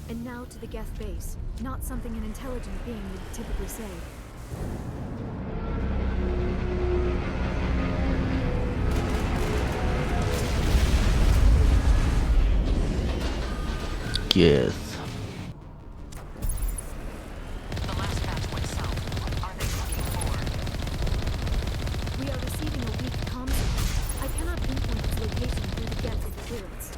Speaker 4: And now to the Geth base. Not something an intelligent being would typically say.
Speaker 1: Yes.
Speaker 4: We are receiving a weak comm signal. I cannot pinpoint its location through the Geth interference.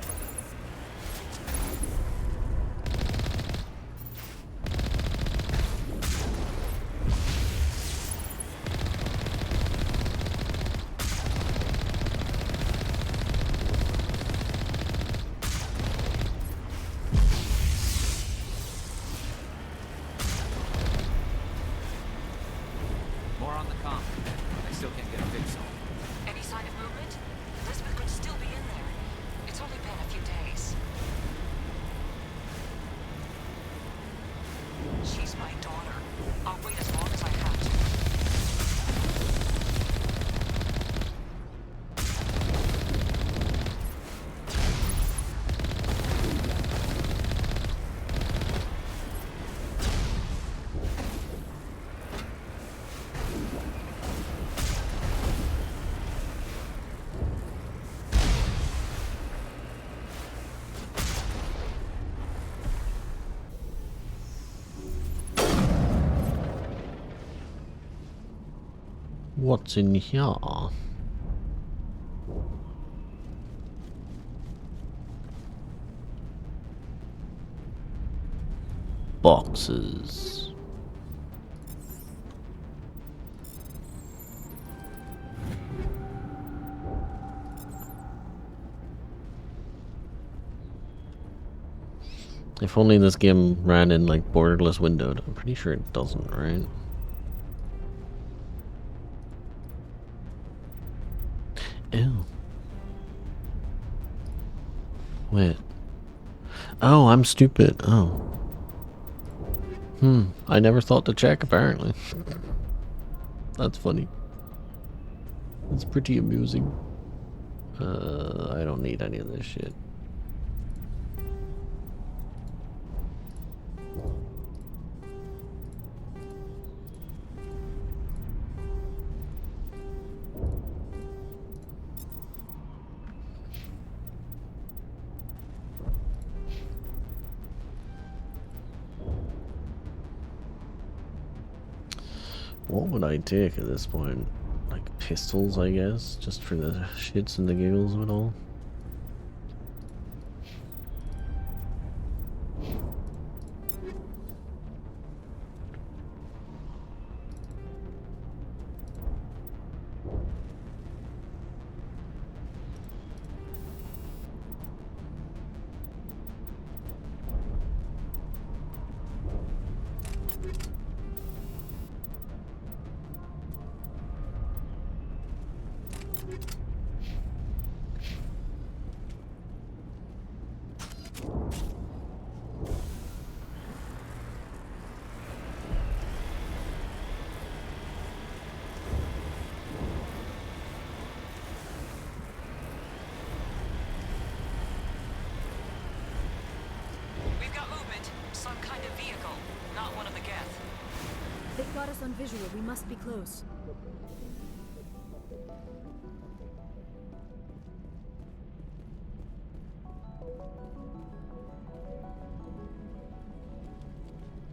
Speaker 16: More on the comm. I still can't get a fix on it.
Speaker 3: Any sign of movement? Elizabeth could still be in there. It's only been a few days. She's my daughter. I'll wait as long as I have to.
Speaker 1: What's in here? Boxes. If only this game ran in like borderless windowed. I'm pretty sure it doesn't, right? Ew. Wait. Oh, I'm stupid. Oh. I never thought to check, apparently. That's funny. It's pretty amusing. I don't need any of this shit. What would I take at this point? Like pistols, I guess, just for the shits and the giggles of it all.
Speaker 10: We've got movement. Some kind of vehicle. Not one of the Geth.
Speaker 13: They've got us on visual. We must be close.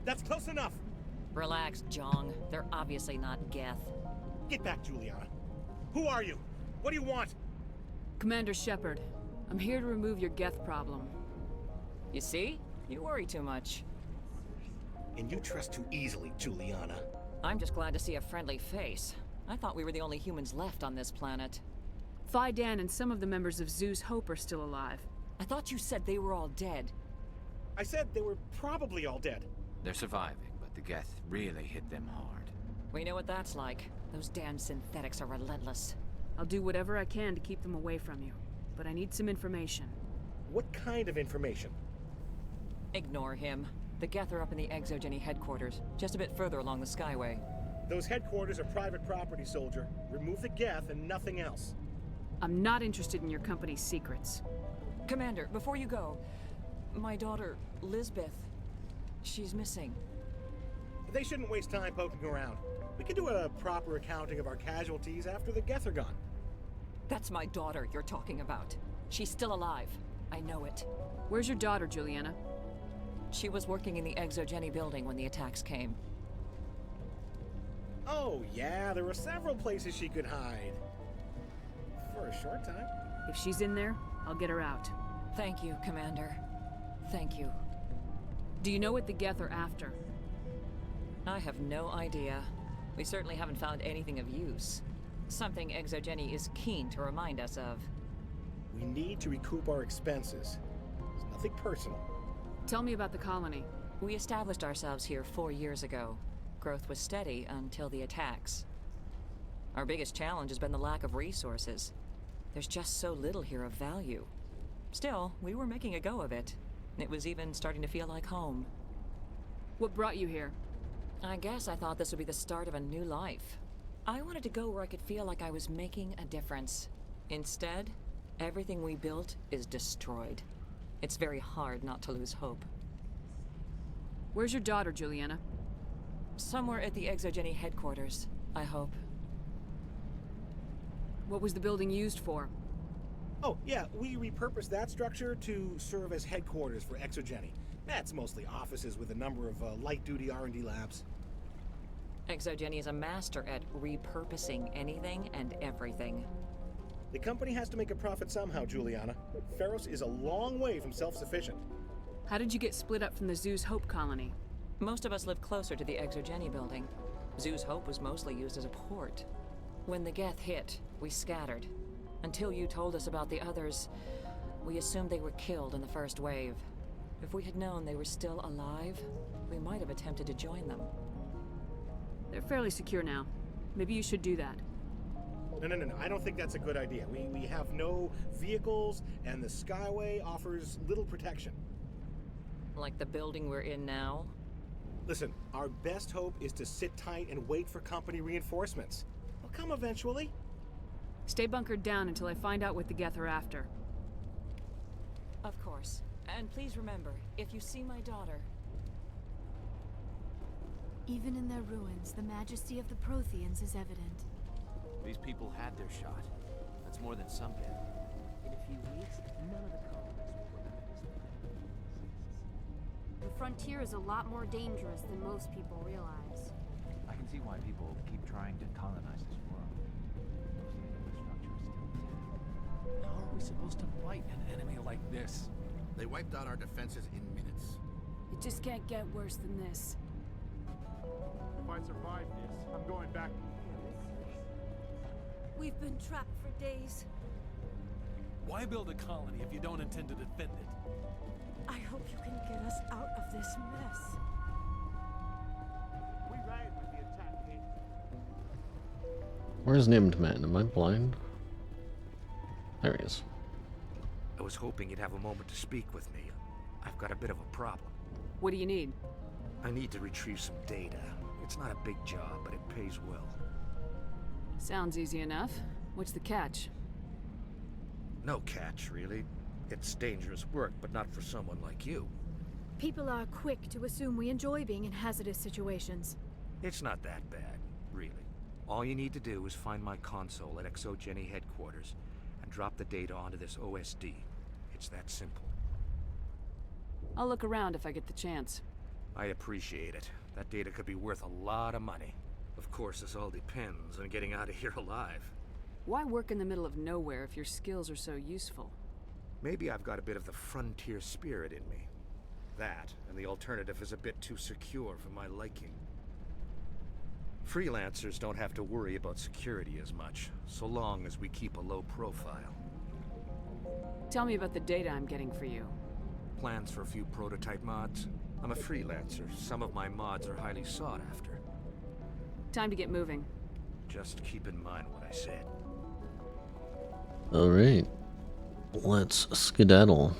Speaker 17: That's close enough.
Speaker 10: Relax, Jong. They're obviously not Geth.
Speaker 17: Get back, Juliana. Who are you? What do you want?
Speaker 8: Commander Shepard, I'm here to remove your Geth problem.
Speaker 10: You see? You worry too much.
Speaker 17: And you trust too easily, Juliana.
Speaker 10: I'm just glad to see a friendly face. I thought we were the only humans left on this planet.
Speaker 8: Fidan and some of the members of Zoo's Hope are still alive.
Speaker 10: I thought you said they were all dead.
Speaker 17: I said they were probably all dead.
Speaker 16: They're surviving, but the Geth really hit them hard.
Speaker 10: We know what that's like. Those damn synthetics are relentless.
Speaker 8: I'll do whatever I can to keep them away from you. But I need some information.
Speaker 17: What kind of information?
Speaker 10: Ignore him. The Geth are up in the Exogeny headquarters, just a bit further along the Skyway.
Speaker 17: Those headquarters are private property, soldier. Remove the Geth and nothing else.
Speaker 8: I'm not interested in your company's secrets.
Speaker 10: Commander, before you go, my daughter, Lisbeth, she's missing.
Speaker 17: They shouldn't waste time poking around. We can do a proper accounting of our casualties after the Geth are gone.
Speaker 10: That's my daughter you're talking about. She's still alive. I know it.
Speaker 8: Where's your daughter, Juliana?
Speaker 10: She was working in the Exogeny building when the attacks came.
Speaker 17: Oh, yeah, there were several places she could hide. For a short time.
Speaker 8: If she's in there, I'll get her out.
Speaker 10: Thank you, Commander. Thank you.
Speaker 8: Do you know what the Geth are after?
Speaker 10: I have no idea. We certainly haven't found anything of use. Something Exogeny is keen to remind us of.
Speaker 17: We need to recoup our expenses. It's nothing personal.
Speaker 8: Tell me about the colony.
Speaker 10: We established ourselves here 4 years ago. Growth was steady until the attacks. Our biggest challenge has been the lack of resources. There's just so little here of value. Still, we were making a go of it. It was even starting to feel like home.
Speaker 8: What brought you here?
Speaker 10: I guess I thought this would be the start of a new life. I wanted to go where I could feel like I was making a difference. Instead, everything we built is destroyed. It's very hard not to lose hope.
Speaker 8: Where's your daughter, Juliana?
Speaker 10: Somewhere at the Exogeny headquarters, I hope.
Speaker 8: What was the building used for?
Speaker 17: Oh, yeah, we repurposed that structure to serve as headquarters for Exogeny. That's mostly offices with a number of light-duty R&D labs.
Speaker 10: Exogeny is a master at repurposing anything and everything.
Speaker 17: The company has to make a profit somehow, Juliana. Feros is a long way from self-sufficient.
Speaker 8: How did you get split up from the Zoo's Hope colony?
Speaker 10: Most of us live closer to the Exogeny building. Zoo's Hope was mostly used as a port. When the Geth hit, we scattered. Until you told us about the others, we assumed they were killed in the first wave. If we had known they were still alive, we might have attempted to join them.
Speaker 8: They're fairly secure now. Maybe you should do that.
Speaker 17: No. I don't think that's a good idea. We have no vehicles, and the Skyway offers little protection.
Speaker 10: Like the building we're in now?
Speaker 17: Listen, our best hope is to sit tight and wait for company reinforcements. They'll come eventually.
Speaker 8: Stay bunkered down until I find out what the Geth are after.
Speaker 10: Of course. And please remember, if you see my daughter...
Speaker 15: Even in their ruins, the majesty of the Protheans is evident.
Speaker 14: These people had their shot. That's more than some get. In a few weeks, none of the colonists will remember this.
Speaker 11: The frontier is a lot more dangerous than most people realize.
Speaker 14: I can see why people keep trying to colonize this world. Most of the infrastructure is still intact. How are we supposed to fight an enemy like this?
Speaker 18: They wiped out our defenses in minutes.
Speaker 13: It just can't get worse than this.
Speaker 19: If I survive this, I'm going back.
Speaker 15: We've been trapped for days.
Speaker 14: Why build a colony if you don't intend to defend it?
Speaker 15: I hope you can get us out of this mess.
Speaker 19: We ride with the attack team.
Speaker 1: Where's Named Man? Am I blind? There he is.
Speaker 12: I was hoping you'd have a moment to speak with me. I've got a bit of a problem.
Speaker 8: What do you need?
Speaker 12: I need to retrieve some data. It's not a big job, but it pays well.
Speaker 8: Sounds easy enough. What's the catch?
Speaker 12: No catch, really. It's dangerous work, but not for someone like you.
Speaker 15: People are quick to assume we enjoy being in hazardous situations.
Speaker 12: It's not that bad, really. All you need to do is find my console at Exogeny headquarters and drop the data onto this OSD. It's that simple.
Speaker 8: I'll look around if I get the chance.
Speaker 12: I appreciate it. That data could be worth a lot of money. Of course, this all depends on getting out of here alive.
Speaker 8: Why work in the middle of nowhere if your skills are so useful?
Speaker 12: Maybe I've got a bit of the frontier spirit in me. That, and the alternative is a bit too secure for my liking. Freelancers don't have to worry about security as much, so long as we keep a low profile.
Speaker 8: Tell me about the data I'm getting for you.
Speaker 12: Plans for a few prototype mods? I'm a freelancer. Some of my mods are highly sought after.
Speaker 8: Time to get moving.
Speaker 12: Just keep in mind what I said.
Speaker 1: Alright. Let's skedaddle.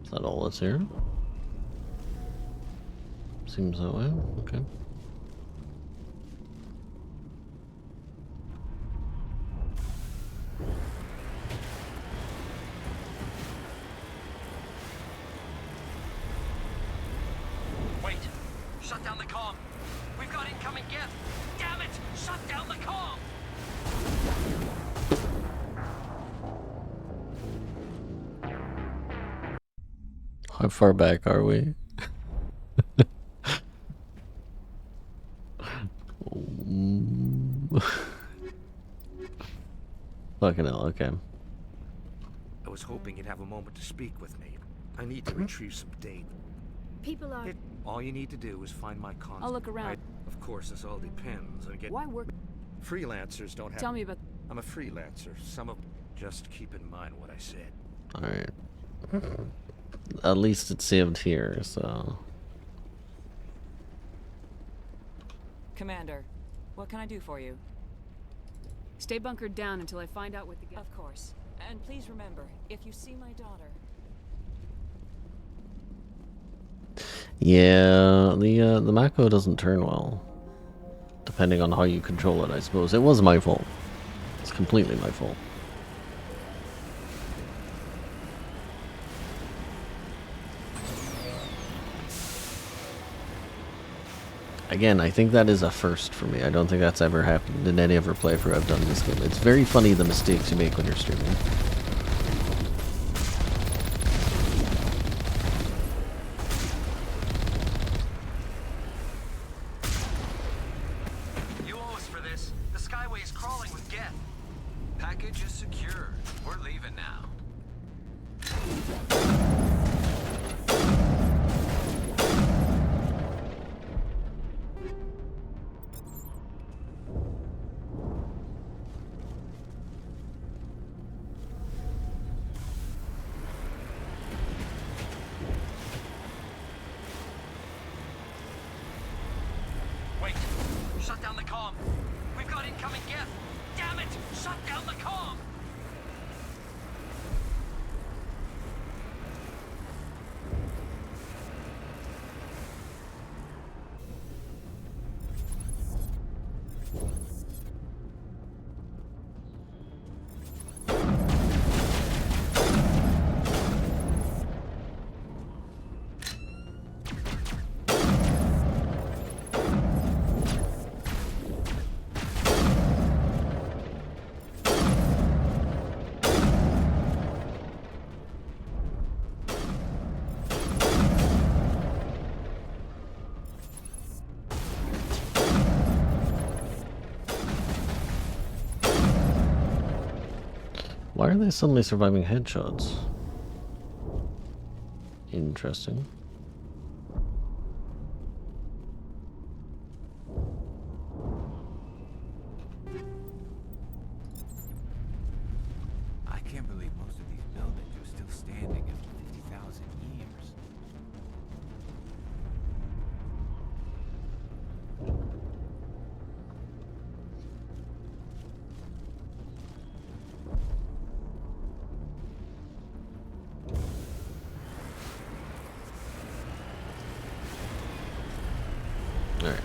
Speaker 1: Is that all that's here? Seems that way. Okay.
Speaker 24: Wait! Shut down the comm! We've got incoming Geth! Damn it! Shut down the comm!
Speaker 1: How far back are we? Fucking hell, okay.
Speaker 12: I was hoping you'd have a moment to speak with me. I need to retrieve some data.
Speaker 15: People are...
Speaker 12: All you need to do is find my console.
Speaker 8: I'll look around.
Speaker 12: Of course, this all depends on
Speaker 8: Why work...
Speaker 12: Freelancers don't have...
Speaker 8: Tell me about...
Speaker 12: I'm a freelancer. Some of... Just keep in mind what I said.
Speaker 1: Alright. At least it's saved here, so...
Speaker 10: Commander, what can I do for you?
Speaker 8: Stay bunkered down until I find out what the
Speaker 10: Of course. And please remember, if you see my daughter...
Speaker 1: Yeah, the Mako doesn't turn well. Depending on how you control it, I suppose. It was my fault. It's completely my fault. Again, I think that is a first for me. I don't think that's ever happened in any other playthrough I've done in this game. It's very funny the mistakes you make when you're streaming.
Speaker 24: You owe us for this. The Skyway is crawling with Geth. Package is secure. We're leaving now. Wait! Shut down the comm! We've got incoming Geth! Damn it! Shut down the comm!
Speaker 1: Why are they suddenly surviving headshots? Interesting.
Speaker 16: I can't believe most of these buildings are still standing after 50,000 years.
Speaker 1: Alright.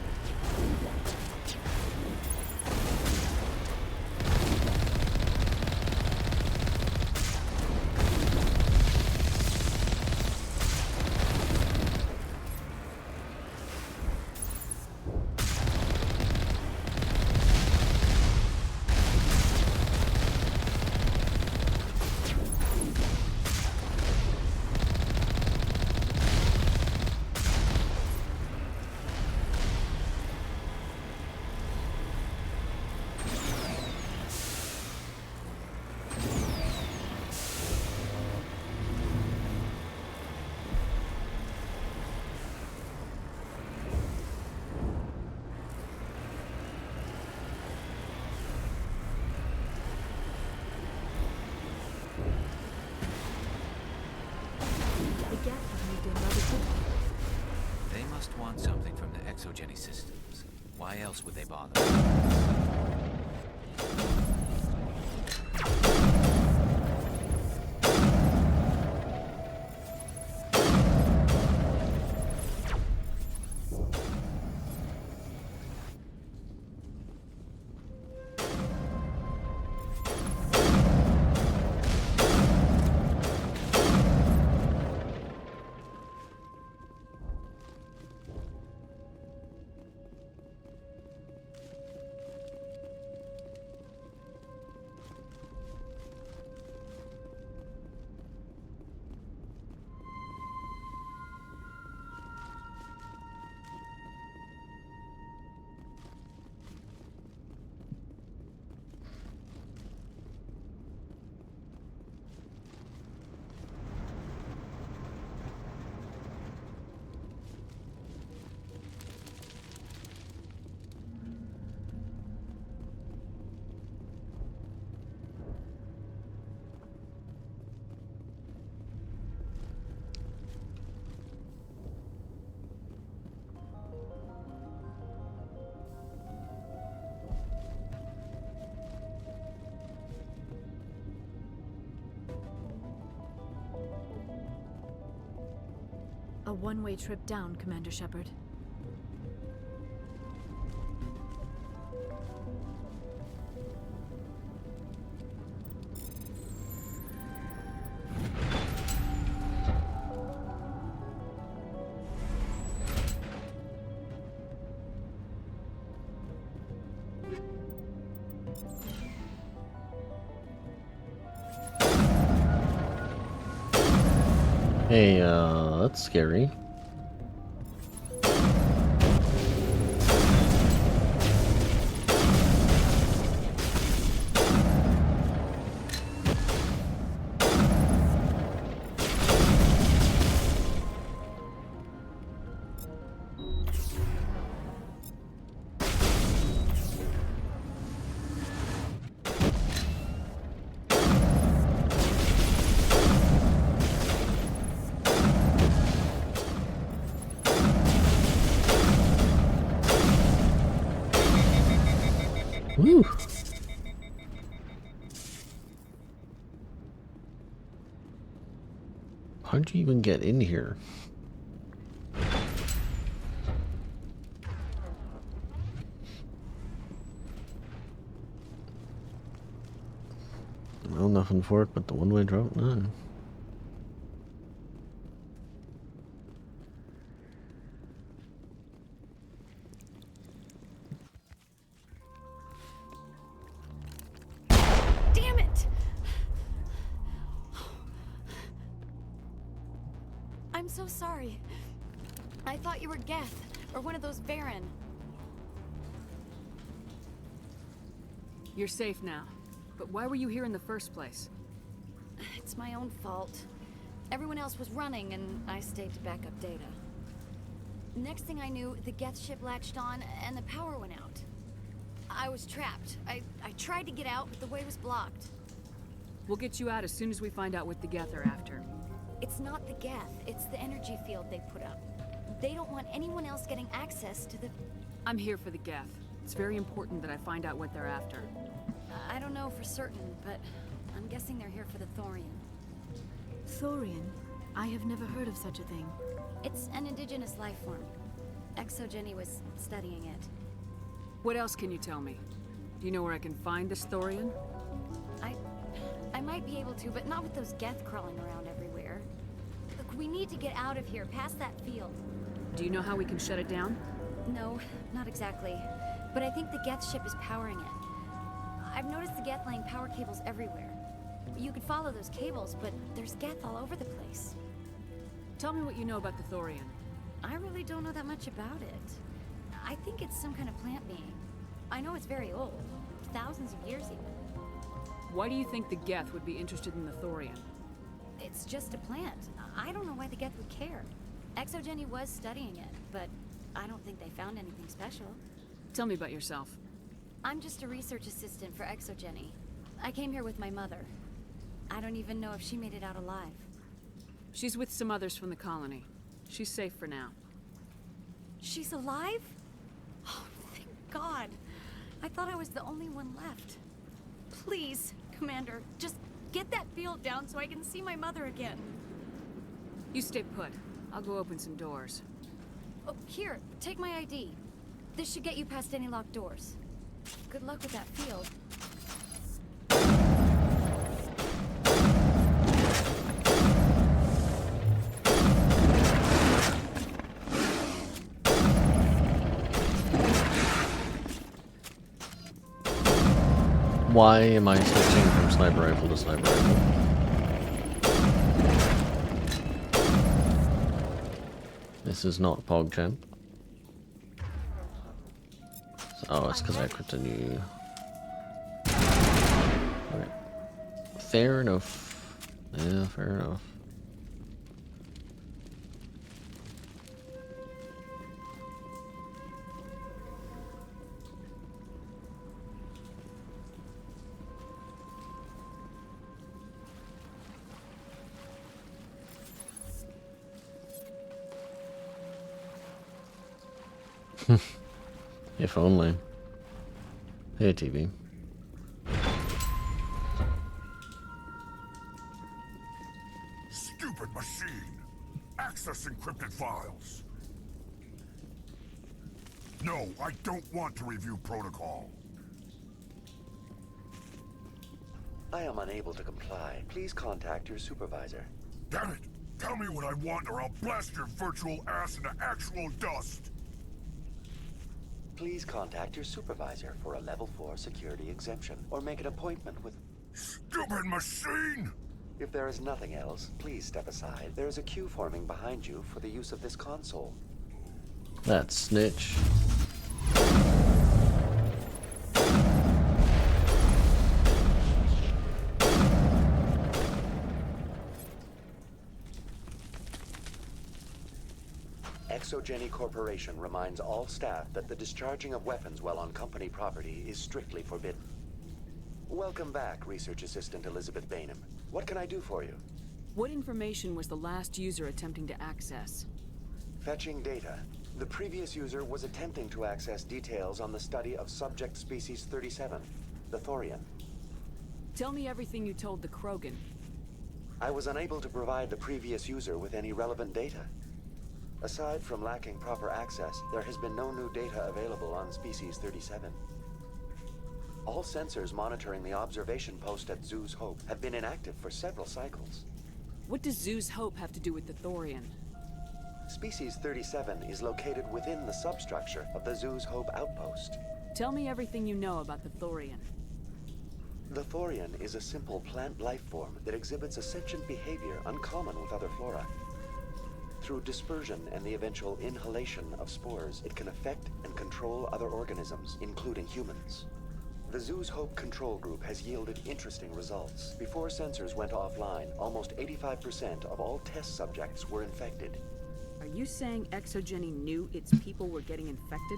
Speaker 16: They must want something from the exogeny systems. Why else would they bother?
Speaker 13: one-way trip down, Commander Shepard.
Speaker 1: Hey, that's scary. Woo. How'd you even get in here? Well, nothing for it but the one-way drop. None.
Speaker 13: Damn it! I'm so sorry. I thought you were Geth, or one of those Varen.
Speaker 8: You're safe now. But why were you here in the first place?
Speaker 13: It's my own fault. Everyone else was running, and I stayed to back up data. Next thing I knew, the Geth ship latched on, and the power went out. I was trapped. I tried to get out, but the way was blocked.
Speaker 8: We'll get you out as soon as we find out what the Geth are after.
Speaker 13: It's not the Geth, it's the energy field they put up. They don't want anyone else getting access to the...
Speaker 8: I'm here for the Geth. It's very important that I find out what they're after.
Speaker 13: I don't know for certain, but I'm guessing they're here for the Thorian. Thorian? I have never heard of such a thing. It's an indigenous life form. Exogeny was studying it.
Speaker 8: What else can you tell me? Do you know where I can find this Thorian?
Speaker 13: I might be able to, but not with those Geth crawling around everywhere. Look, we need to get out of here, past that field.
Speaker 8: Do you know how we can shut it down?
Speaker 13: No, not exactly. But I think the Geth ship is powering it. I've noticed the Geth laying power cables everywhere. You could follow those cables, but there's Geth all over the place.
Speaker 8: Tell me what you know about the Thorian.
Speaker 13: I really don't know that much about it. I think it's some kind of plant being. I know it's very old. Thousands of years even.
Speaker 8: Why do you think the Geth would be interested in the Thorian?
Speaker 13: It's just a plant. I don't know why the Geth would care. Exogeny was studying it, but I don't think they found anything special.
Speaker 8: Tell me about yourself.
Speaker 13: I'm just a research assistant for Exogeny. I came here with my mother. I don't even know if she made it out alive.
Speaker 8: She's with some others from the colony. She's safe for now.
Speaker 13: She's alive? Oh, thank God. I thought I was the only one left. Please, Commander, just get that field down so I can see my mother again.
Speaker 8: You stay put. I'll go open some doors.
Speaker 13: Oh, here, take my ID. This should get you past any locked doors. Good luck with that field.
Speaker 1: Why am I switching from sniper rifle to sniper rifle? This is not PogChamp. Oh, it's because I equipped a new... Okay. Fair enough. Yeah, fair enough. If only. Hey, TV.
Speaker 2: Stupid machine. Access encrypted files. No, I don't want to review protocol.
Speaker 6: I am unable to comply. Please contact your supervisor.
Speaker 2: Damn it! Tell me what I want or I'll blast your virtual ass into actual dust!
Speaker 6: Please contact your supervisor for a level 4 security exemption, or make an appointment with...
Speaker 2: Stupid machine!
Speaker 6: If there is nothing else, please step aside. There is a queue forming behind you for the use of this console.
Speaker 1: That snitch.
Speaker 6: Exogeny Corporation reminds all staff that the discharging of weapons while on company property is strictly forbidden. Welcome back, Research Assistant Elizabeth Bainham. What can I do for you?
Speaker 8: What information was the last user attempting to access?
Speaker 6: Fetching data. The previous user was attempting to access details on the study of subject species 37, the Thorian.
Speaker 8: Tell me everything you told the Krogan.
Speaker 6: I was unable to provide the previous user with any relevant data. Aside from lacking proper access, there has been no new data available on species 37. All sensors monitoring the observation post at Zoo's Hope have been inactive for several cycles.
Speaker 8: What does Zoo's Hope have to do with the Thorian?
Speaker 6: Species 37 is located within the substructure of the Zoo's Hope outpost.
Speaker 8: Tell me everything you know about the Thorian.
Speaker 6: The Thorian is a simple plant life form that exhibits a sentient behavior uncommon with other flora. Through dispersion and the eventual inhalation of spores, it can affect and control other organisms, including humans. The Zoo's Hope control group has yielded interesting results. Before sensors went offline, almost 85% of all test subjects were infected.
Speaker 8: Are you saying Exogeny knew its people were getting infected?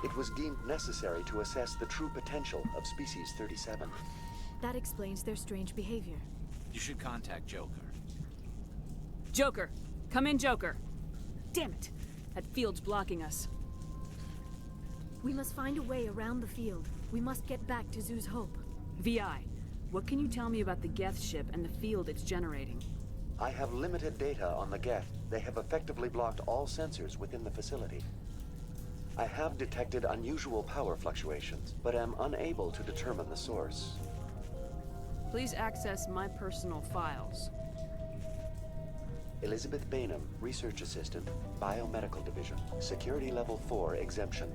Speaker 6: It was deemed necessary to assess the true potential of species 37.
Speaker 13: That explains their strange behavior.
Speaker 16: You should contact Joker.
Speaker 8: Joker! Come in, Joker! Damn it! That field's blocking us.
Speaker 13: We must find a way around the field. We must get back to Zoo's Hope.
Speaker 8: VI, what can you tell me about the Geth ship and the field it's generating?
Speaker 6: I have limited data on the Geth. They have effectively blocked all sensors within the facility. I have detected unusual power fluctuations, but am unable to determine the source.
Speaker 8: Please access my personal files.
Speaker 6: Elizabeth Bainham, Research Assistant, Biomedical Division, Security Level 4 exemption.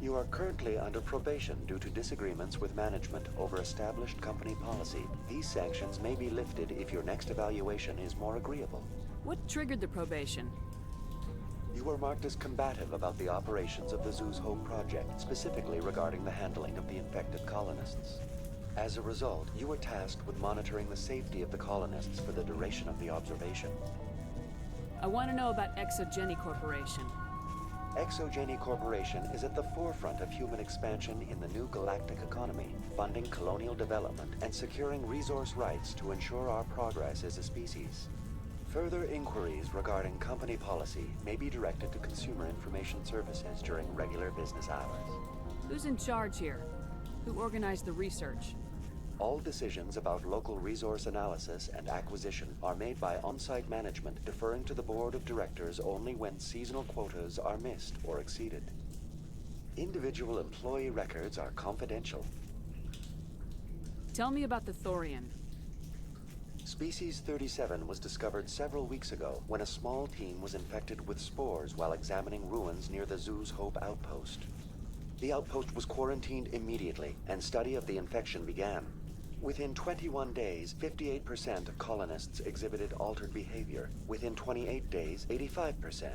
Speaker 6: You are currently under probation due to disagreements with management over established company policy. These sanctions may be lifted if your next evaluation is more agreeable.
Speaker 8: What triggered the probation?
Speaker 6: You were marked as combative about the operations of the Zoo's Hope project, specifically regarding the handling of the infected colonists. As a result, you were tasked with monitoring the safety of the colonists for the duration of the observation.
Speaker 8: I want to know about Exogeny Corporation.
Speaker 6: Exogeny Corporation is at the forefront of human expansion in the new galactic economy, funding colonial development and securing resource rights to ensure our progress as a species. Further inquiries regarding company policy may be directed to Consumer Information Services during regular business hours.
Speaker 8: Who's in charge here? Who organized the research?
Speaker 6: All decisions about local resource analysis and acquisition are made by on-site management, deferring to the board of directors only when seasonal quotas are missed or exceeded. Individual employee records are confidential.
Speaker 8: Tell me about the Thorian.
Speaker 6: Species 37 was discovered several weeks ago when a small team was infected with spores while examining ruins near the Zoo's Hope outpost. The outpost was quarantined immediately, and study of the infection began. Within 21 days, 58% of colonists exhibited altered behavior. Within 28 days, 85%.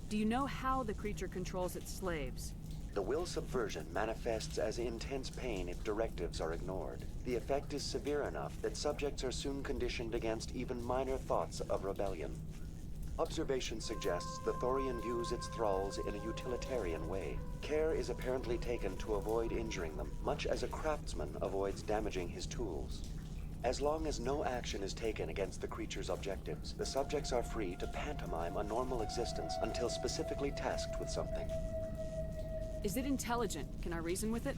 Speaker 8: Do you know how the creature controls its slaves?
Speaker 6: The will subversion manifests as intense pain if directives are ignored. The effect is severe enough that subjects are soon conditioned against even minor thoughts of rebellion. Observation suggests the Thorian views its thralls in a utilitarian way. Care is apparently taken to avoid injuring them, much as a craftsman avoids damaging his tools. As long as no action is taken against the creature's objectives, the subjects are free to pantomime a normal existence until specifically tasked with something.
Speaker 8: Is it intelligent? Can I reason with it?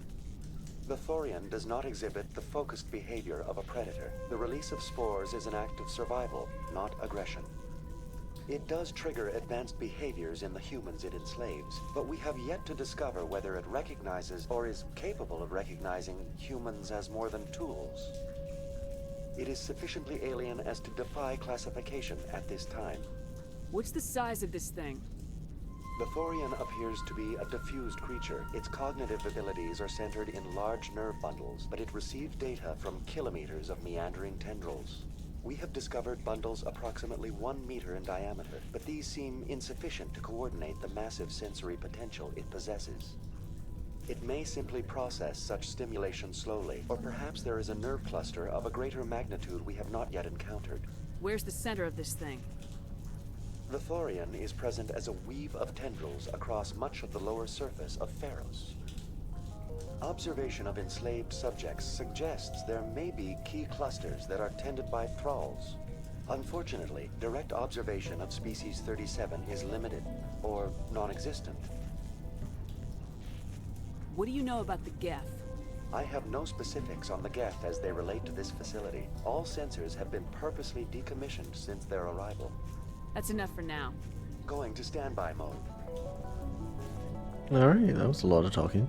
Speaker 6: The Thorian does not exhibit the focused behavior of a predator. The release of spores is an act of survival, not aggression. It does trigger advanced behaviors in the humans it enslaves, but we have yet to discover whether it recognizes or is capable of recognizing humans as more than tools. It is sufficiently alien as to defy classification at this time.
Speaker 8: What's the size of this thing?
Speaker 6: The Thorian appears to be a diffused creature. Its cognitive abilities are centered in large nerve bundles, but it receives data from kilometers of meandering tendrils. We have discovered bundles approximately 1 meter in diameter, but these seem insufficient to coordinate the massive sensory potential it possesses. It may simply process such stimulation slowly, or perhaps there is a nerve cluster of a greater magnitude we have not yet encountered.
Speaker 8: Where's the center of this thing?
Speaker 6: The Thorian is present as a weave of tendrils across much of the lower surface of Pharos. Observation of enslaved subjects suggests there may be key clusters that are tended by thralls. Unfortunately, direct observation of species 37 is limited, or non-existent.
Speaker 8: What do you know about the Geth?
Speaker 6: I have no specifics on the Geth as they relate to this facility. All sensors have been purposely decommissioned since their arrival.
Speaker 8: That's enough for now.
Speaker 6: Going to standby mode.
Speaker 1: Alright, that was a lot of talking.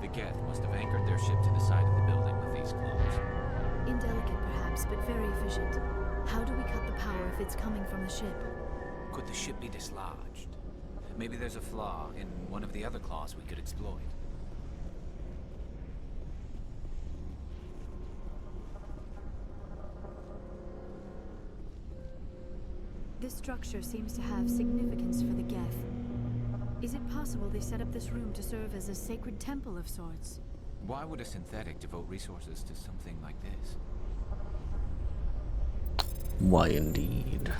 Speaker 16: The Geth must have anchored their ship to the side of the building with these claws.
Speaker 13: Indelicate, perhaps, but very efficient. How do we cut the power if it's coming from the ship?
Speaker 16: Could the ship be dislodged? Maybe there's a flaw in one of the other claws we could exploit.
Speaker 13: This structure seems to have significance for the Geth. Is it possible they set up this room to serve as a sacred temple of sorts?
Speaker 16: Why would a synthetic devote resources to something like this?
Speaker 1: Why indeed?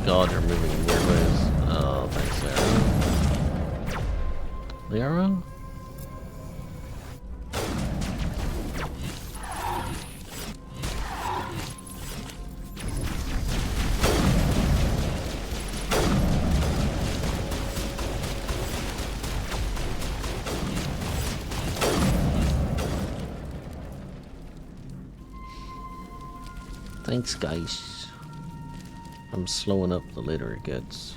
Speaker 1: God, you're moving in weird ways. Oh, thanks, Lara. Lara? Thanks, guys. I'm slowing up the later it gets.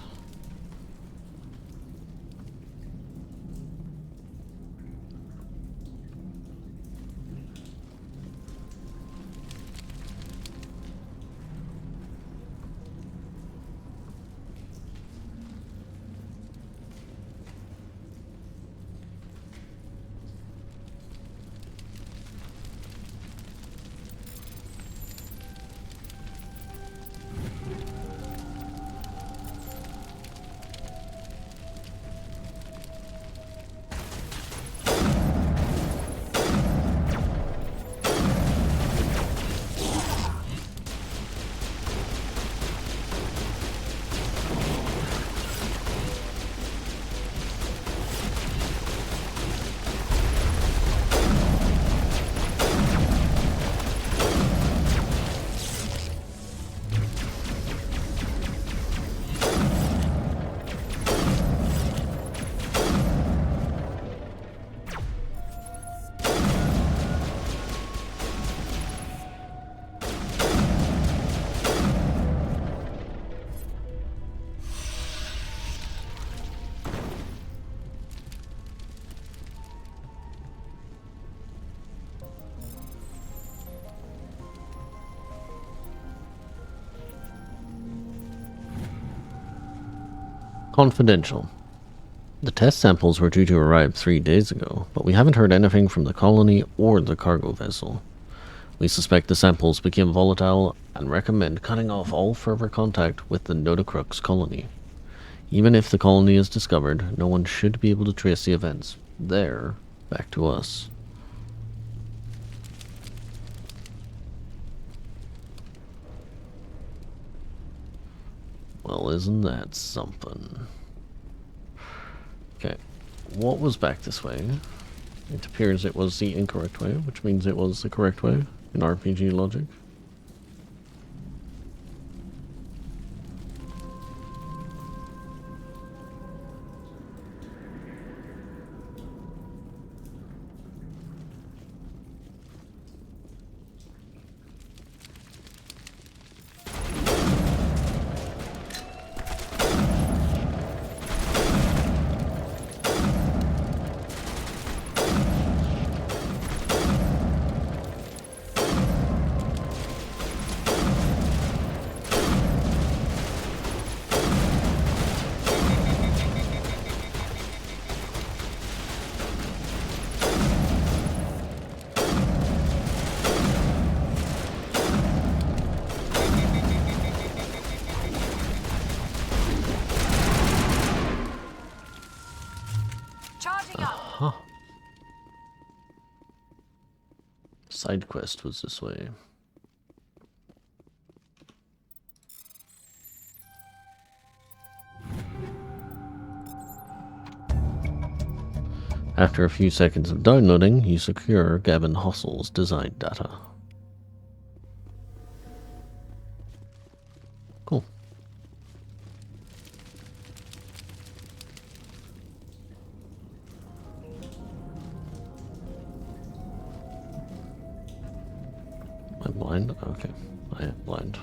Speaker 1: Confidential. The test samples were due to arrive 3 days ago, but we haven't heard anything from the colony or the cargo vessel. We suspect the samples became volatile and recommend cutting off all further contact with the Notacrux colony. Even if the colony is discovered, no one should be able to trace the events there back to us. Well, isn't that something? Okay, what was back this way? It appears it was the incorrect way, which means it was the correct way in RPG logic. Side quest was this way. After a few seconds of downloading, you secure Gavin Hossel's design data. Cool. I'm blind? Okay, I am blind.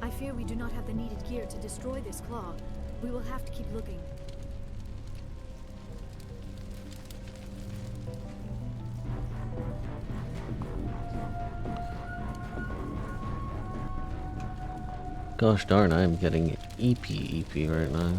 Speaker 13: I fear we do not have the needed gear to destroy this claw. We will have to keep looking.
Speaker 1: Gosh darn, I am getting EP right now.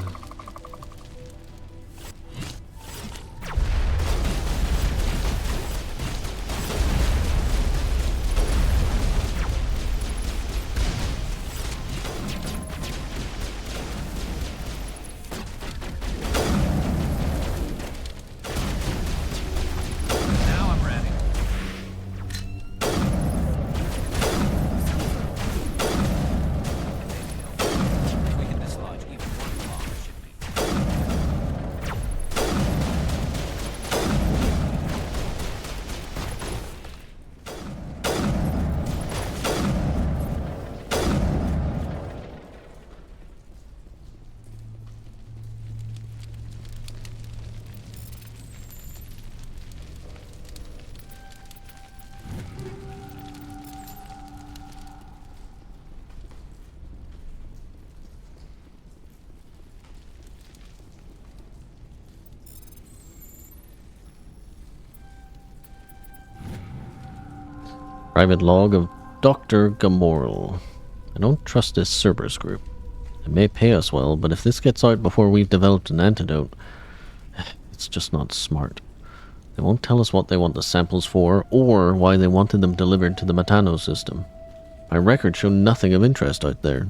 Speaker 1: Private log of Dr. Gamorl. I don't trust this Cerberus group. They may pay us well, but if this gets out before we've developed an antidote, it's just not smart. They won't tell us what they want the samples for, or why they wanted them delivered to the Matano system. My records show nothing of interest out there.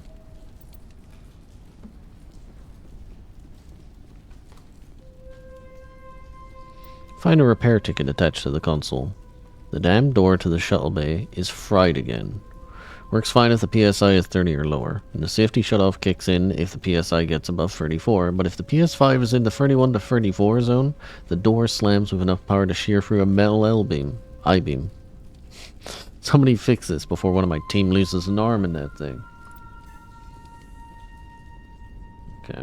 Speaker 1: Find a repair ticket attached to the console. The damn door to the shuttle bay is fried again. Works fine if the PSI is 30 or lower, and the safety shutoff kicks in if the PSI gets above 34, but if the PS5 is in the 31 to 34 zone, the door slams with enough power to shear through a metal I-beam. Somebody fix this before one of my team loses an arm in that thing. Okay.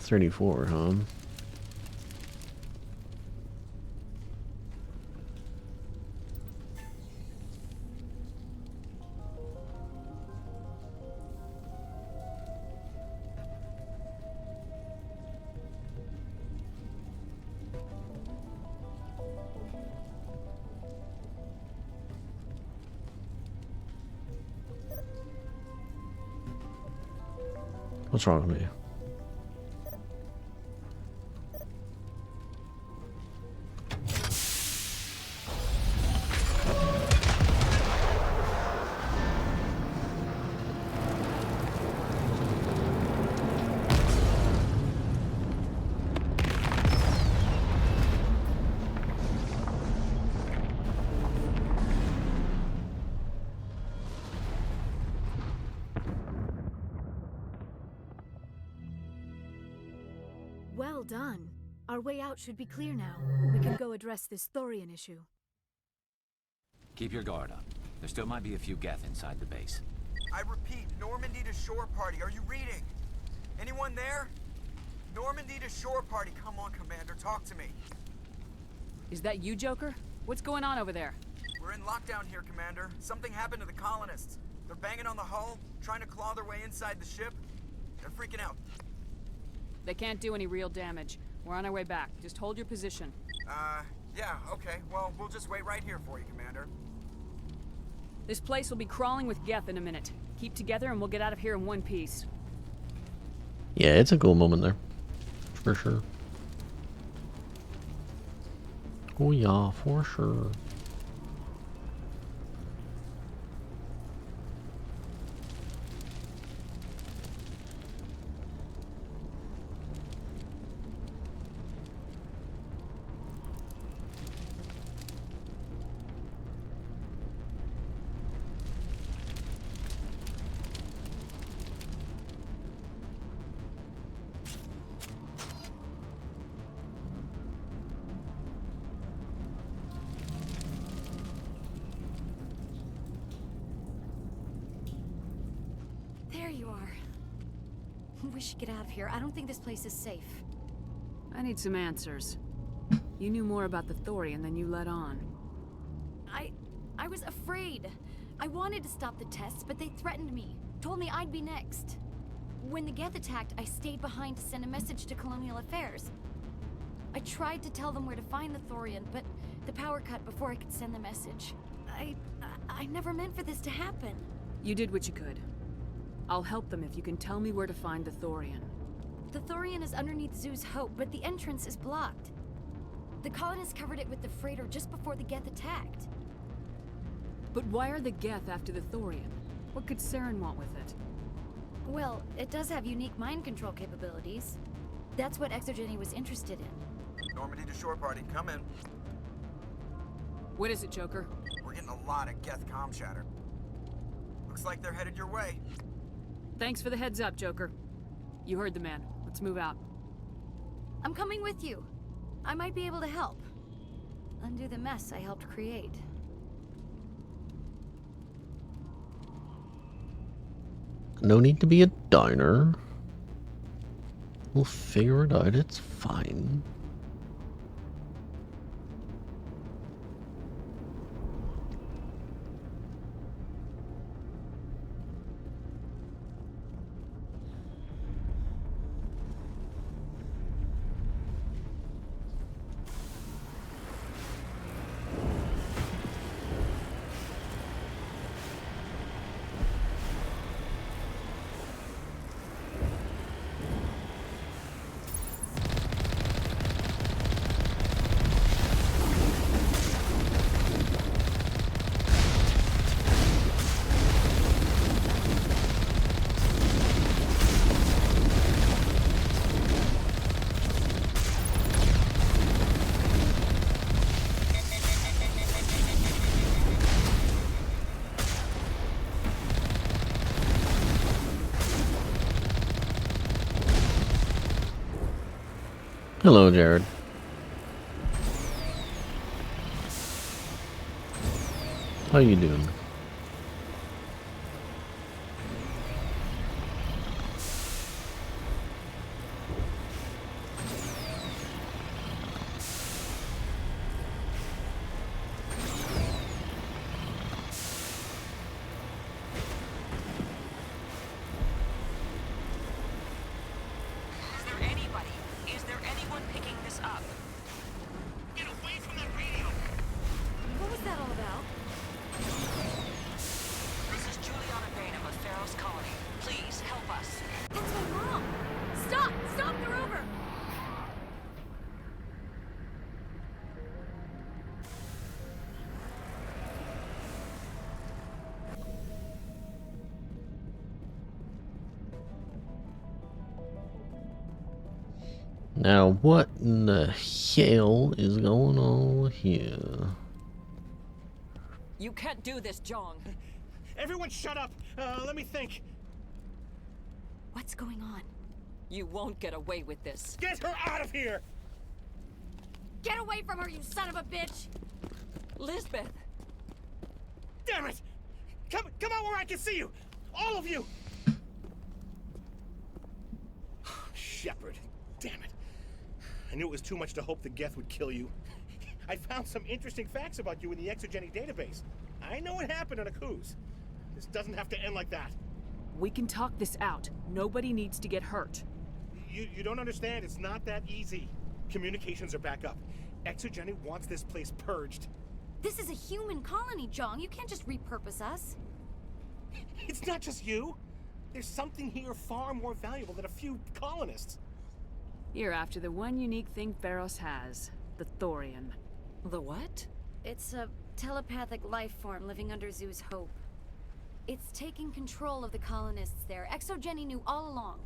Speaker 1: 34, huh? What's wrong with me?
Speaker 13: Well done. Our way out should be clear now. We can go address this thorium issue.
Speaker 16: Keep your guard up. There still might be a few Geth inside the base.
Speaker 14: I repeat, Normandy to shore party. Are you reading? Anyone there? Normandy to shore party. Come on, Commander. Talk to me.
Speaker 8: Is that you, Joker? What's going on over there?
Speaker 14: We're in lockdown here, Commander. Something happened to the colonists. They're banging on the hull, trying to claw their way inside the ship. They're freaking out.
Speaker 8: They can't do any real damage. We're on our way back. Just hold your position.
Speaker 14: Yeah, okay. Well, we'll just wait right here for you, Commander.
Speaker 8: This place will be crawling with Geth in a minute. Keep together and we'll get out of here in one piece.
Speaker 1: Yeah, it's a cool moment there. For sure. Oh yeah, for sure.
Speaker 7: There you are. We should get out of here. I don't think this place is safe.
Speaker 8: I need some answers. You knew more about the thorium than you let on.
Speaker 7: I was afraid. I wanted to stop the tests, but they threatened me. Told me I'd be next. When the Geth attacked, I stayed behind to send a message to Colonial Affairs. I tried to tell them where to find the thorium, but the power cut before I could send the message. I never meant for this to happen.
Speaker 8: You did what you could. I'll help them if you can tell me where to find the thorium.
Speaker 7: The thorium is underneath Zoo's Hope, but the entrance is blocked. The colonists covered it with the freighter just before the Geth attacked.
Speaker 8: But why are the Geth after the thorium? What could Saren want with it?
Speaker 7: Well, it does have unique mind control capabilities. That's what Exogeny was interested in.
Speaker 14: Normandy to shore party. Come in.
Speaker 8: What is it, Joker?
Speaker 14: We're getting a lot of Geth comm chatter. Looks like they're headed your way.
Speaker 8: Thanks for the heads up, Joker. You heard the man. Let's move out.
Speaker 7: I'm coming with you. I might be able to help. Undo the mess I helped create.
Speaker 1: No need to be a downer. We'll figure it out. It's fine. Hello, Jared. How you doing? Now, what in the hell is going on here?
Speaker 10: You can't do this, Jong.
Speaker 17: Everyone shut up! Let me think.
Speaker 7: What's going on?
Speaker 10: You won't get away with this.
Speaker 17: Get her out of here!
Speaker 13: Get away from her, you son of a bitch!
Speaker 10: Lisbeth!
Speaker 17: Damn it! Come out where I can see you! All of you! Shepard. Damn it. I knew it was too much to hope the Geth would kill you. I found some interesting facts about you in the Exogeny database. I know what happened on Akuz. This doesn't have to end like that.
Speaker 8: We can talk this out. Nobody needs to get hurt.
Speaker 17: You don't understand. It's not that easy. Communications are back up. Exogeny wants this place purged.
Speaker 13: This is a human colony, Jong. You can't just repurpose us.
Speaker 17: It's not just you. There's something here far more valuable than a few colonists.
Speaker 8: You're after the one unique thing Pharos has. The Thorian.
Speaker 10: The what?
Speaker 13: It's a telepathic life form living under Zoo's hope. It's taking control of the colonists there. Exogeny knew all along.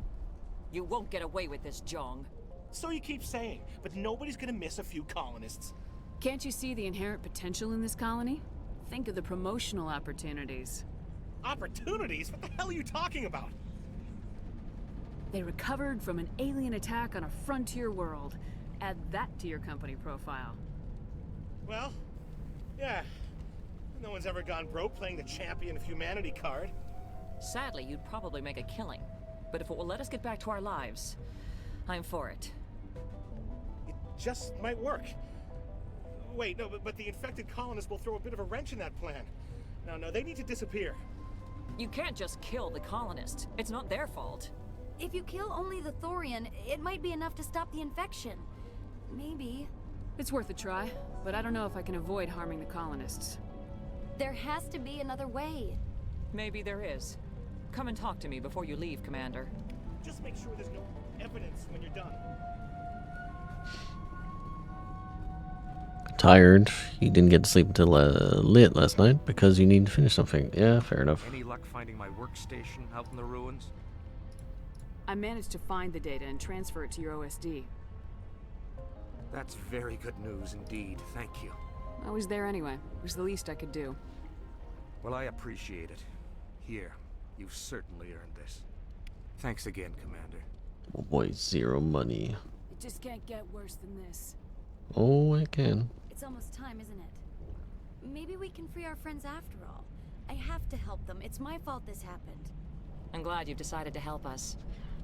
Speaker 10: You won't get away with this, Jong.
Speaker 17: So you keep saying, but nobody's gonna miss a few colonists.
Speaker 8: Can't you see the inherent potential in this colony? Think of the promotional opportunities.
Speaker 17: Opportunities? What the hell are you talking about?
Speaker 8: They recovered from an alien attack on a frontier world. Add that to your company profile.
Speaker 17: Well, yeah. No one's ever gone broke playing the champion of humanity card.
Speaker 10: Sadly, you'd probably make a killing. But if it will let us get back to our lives, I'm for it.
Speaker 17: It just might work. Wait, no, but the infected colonists will throw a bit of a wrench in that plan. No, they need to disappear.
Speaker 10: You can't just kill the colonists. It's not their fault.
Speaker 13: If you kill only the Thorian, it might be enough to stop the infection. Maybe.
Speaker 8: It's worth a try, but I don't know if I can avoid harming the colonists.
Speaker 13: There has to be another way.
Speaker 10: Maybe there is. Come and talk to me before you leave, Commander.
Speaker 17: Just make sure there's no evidence when you're done.
Speaker 1: Tired. You didn't get to sleep until late last night because you need to finish something. Yeah, fair enough.
Speaker 14: Any luck finding my workstation out in the ruins?
Speaker 8: I managed to find the data and transfer it to your OSD.
Speaker 14: That's very good news indeed. Thank you.
Speaker 8: I was there anyway. It was the least I could do.
Speaker 14: Well, I appreciate it. Here, you've certainly earned this. Thanks again, Commander.
Speaker 1: Oh boy, zero money.
Speaker 13: It just can't get worse than this.
Speaker 1: Oh, it can.
Speaker 13: It's almost time, isn't it? Maybe we can free our friends after all. I have to help them. It's my fault this happened.
Speaker 10: I'm glad you've decided to help us.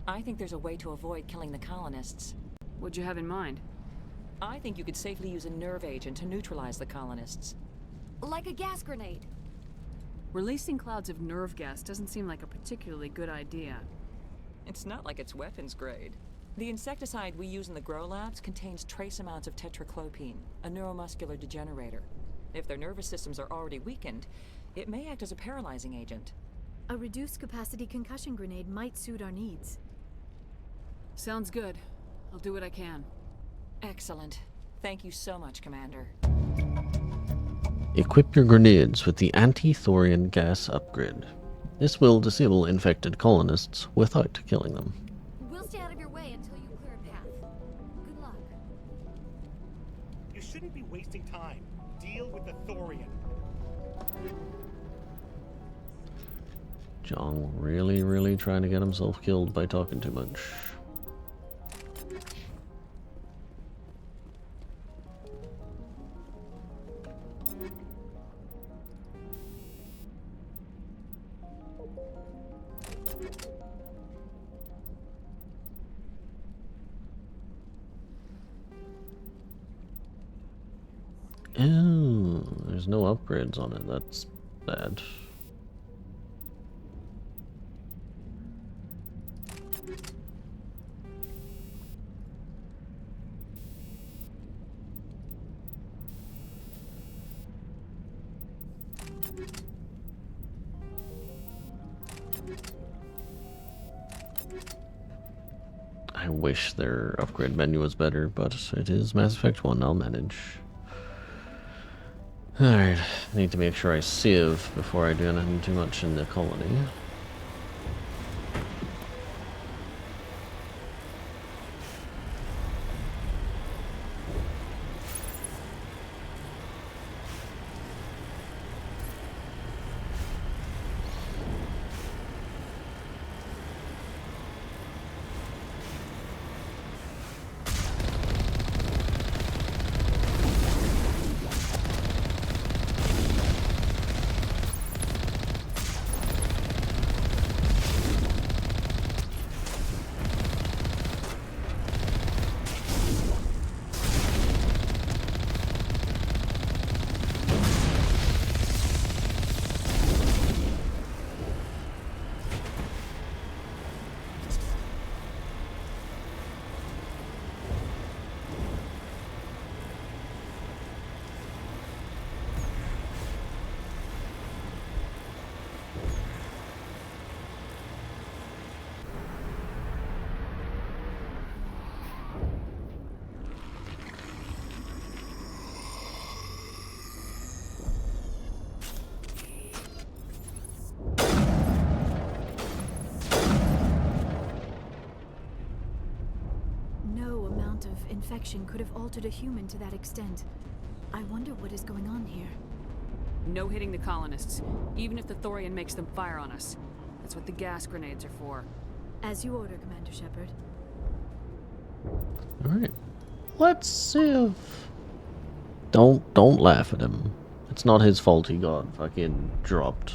Speaker 10: I think there's a way to avoid killing the colonists.
Speaker 8: What'd you have in mind?
Speaker 10: I think you could safely use a nerve agent to neutralize the colonists.
Speaker 13: Like a gas grenade.
Speaker 8: Releasing clouds of nerve gas doesn't seem like a particularly good idea.
Speaker 10: It's not like it's weapons grade. The insecticide we use in the grow labs contains trace amounts of tetraclopine, a neuromuscular degenerator. If their nervous systems are already weakened, it may act as a paralyzing agent.
Speaker 13: A reduced capacity concussion grenade might suit our needs.
Speaker 8: Sounds good. I'll do what I can.
Speaker 10: Excellent. Thank you so much, Commander.
Speaker 1: Equip your grenades with the anti-thorian gas upgrade. This will disable infected colonists without killing them.
Speaker 13: We'll stay out of your way until you clear a path. Good luck.
Speaker 17: You shouldn't be wasting time. Deal with the Thorian.
Speaker 1: Jong really trying to get himself killed by talking too much. Oh, there's no upgrades on it. That's bad. I wish their upgrade menu was better, but it is Mass Effect 1, I'll manage. Alright, I need to make sure I save before I do anything too much in the colony.
Speaker 13: infection could have altered a human to that extent. I wonder what is going on here.
Speaker 8: No hitting the colonists, even if the Thorian makes them fire on us. That's what the gas grenades are for.
Speaker 13: As you order, Commander Shepard.
Speaker 1: Alright. Let's see if... Don't laugh at him. It's not his fault he got fucking dropped.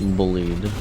Speaker 1: Bullied.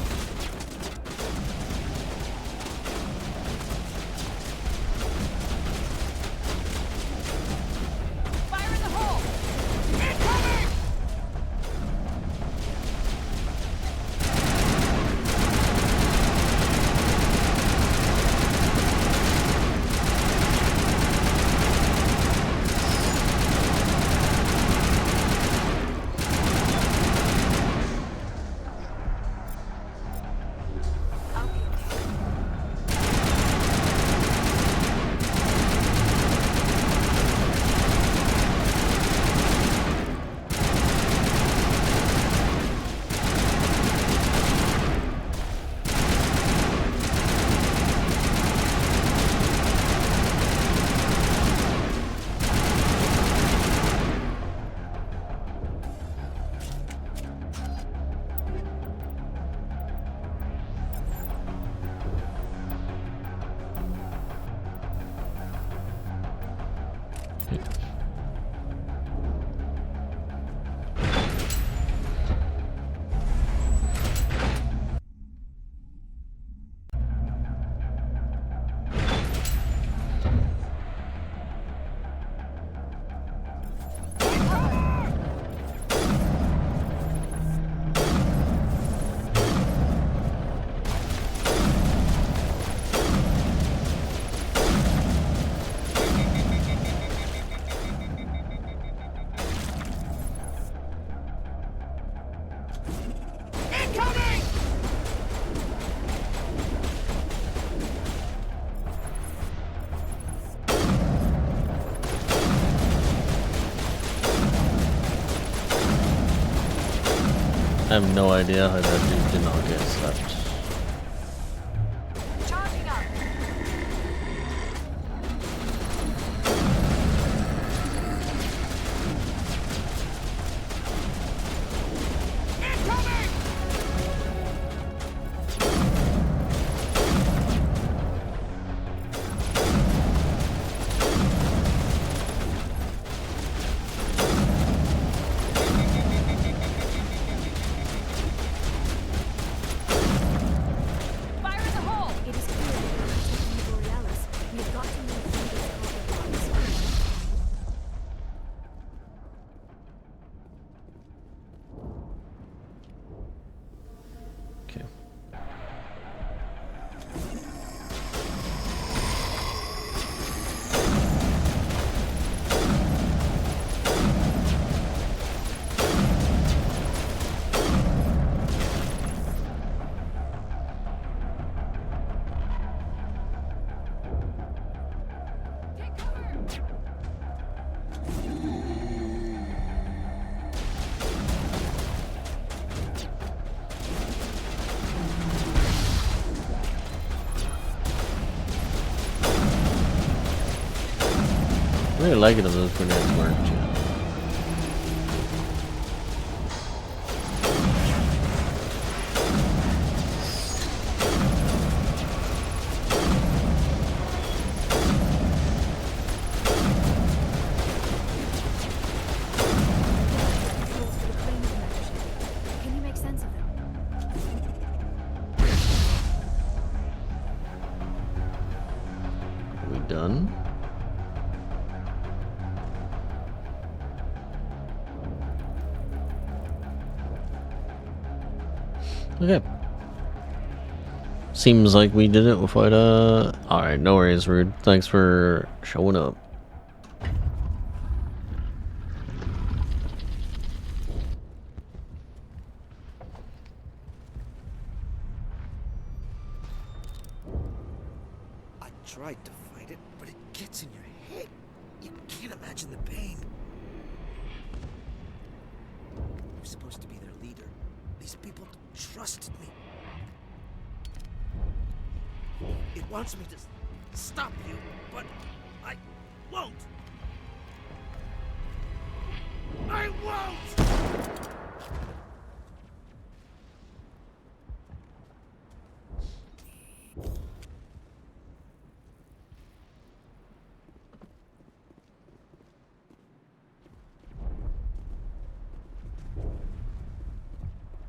Speaker 1: I have no idea how that dude did not get slapped. I really like it if those grenades work.
Speaker 13: Can you make sense of them?
Speaker 1: Are we done? Okay. Seems like we did it without Alright, no worries, Rude. Thanks for showing up.
Speaker 12: I tried to fight it, but it gets in your head. You can't imagine the pain. You're supposed to be their leader. These people trusted me. It wants me to stop you, but
Speaker 17: won't! I won't!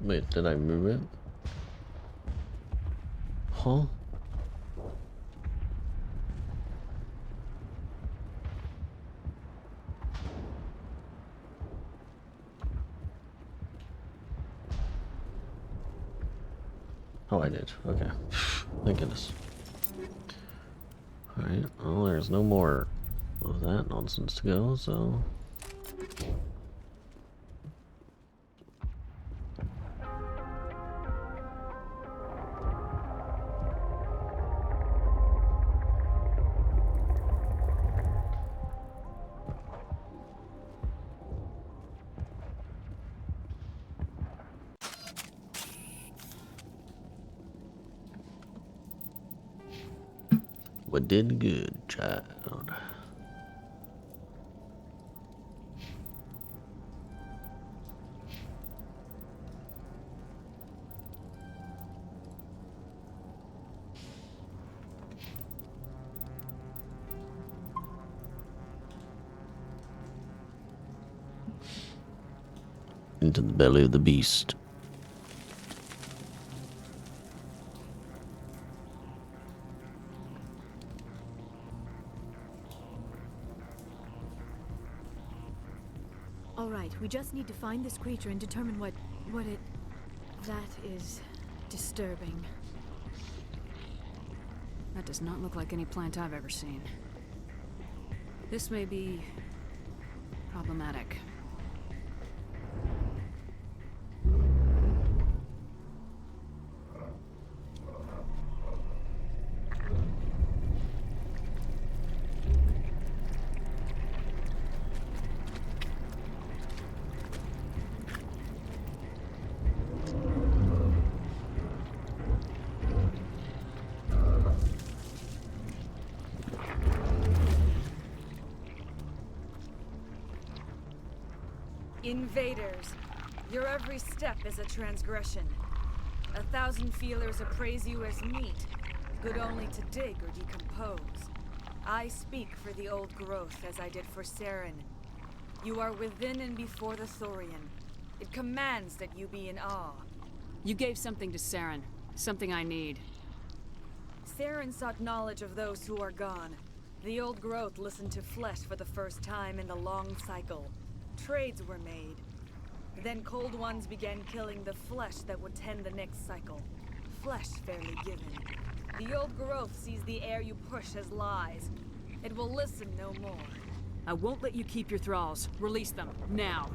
Speaker 1: Wait, did I move it? Huh? Oh, I did. Okay. Thank goodness. Alright, well, there's no more of that nonsense to go, so... What did good, child? Into the belly of the beast.
Speaker 13: All right, we just need to find this creature and determine what it... That is disturbing.
Speaker 8: That does not look like any plant I've ever seen. This may be problematic.
Speaker 20: Invaders, your every step is a transgression. 1,000 feelers appraise you as meat, good only to dig or decompose. I speak for the old growth as I did for Saren. You are within and before the Thorian. It commands that you be in awe.
Speaker 8: You gave something to Saren, something I need.
Speaker 20: Saren sought knowledge of those who are gone. The old growth listened to flesh for the first time in the long cycle. Trades were made. Then cold ones began killing the flesh that would tend the next cycle. Flesh fairly given. The old growth sees the air you push as lies. It will listen no more.
Speaker 8: I won't let you keep your thralls. Release them, now.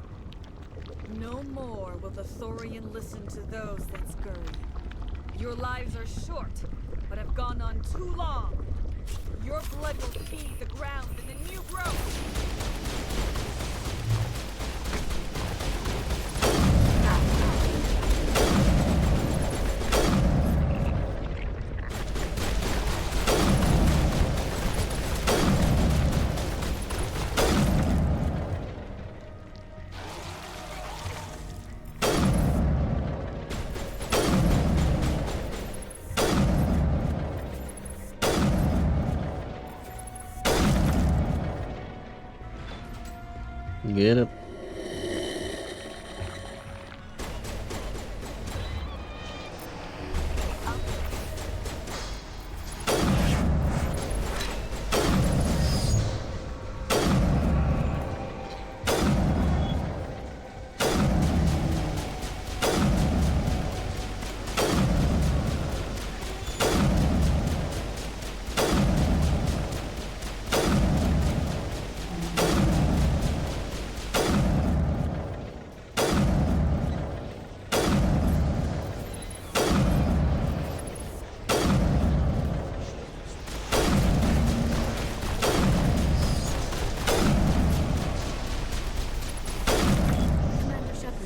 Speaker 20: No more will the Thorian listen to those that scurry. Your lives are short, but have gone on too long. Your blood will feed the ground in the new growth.
Speaker 1: Get it.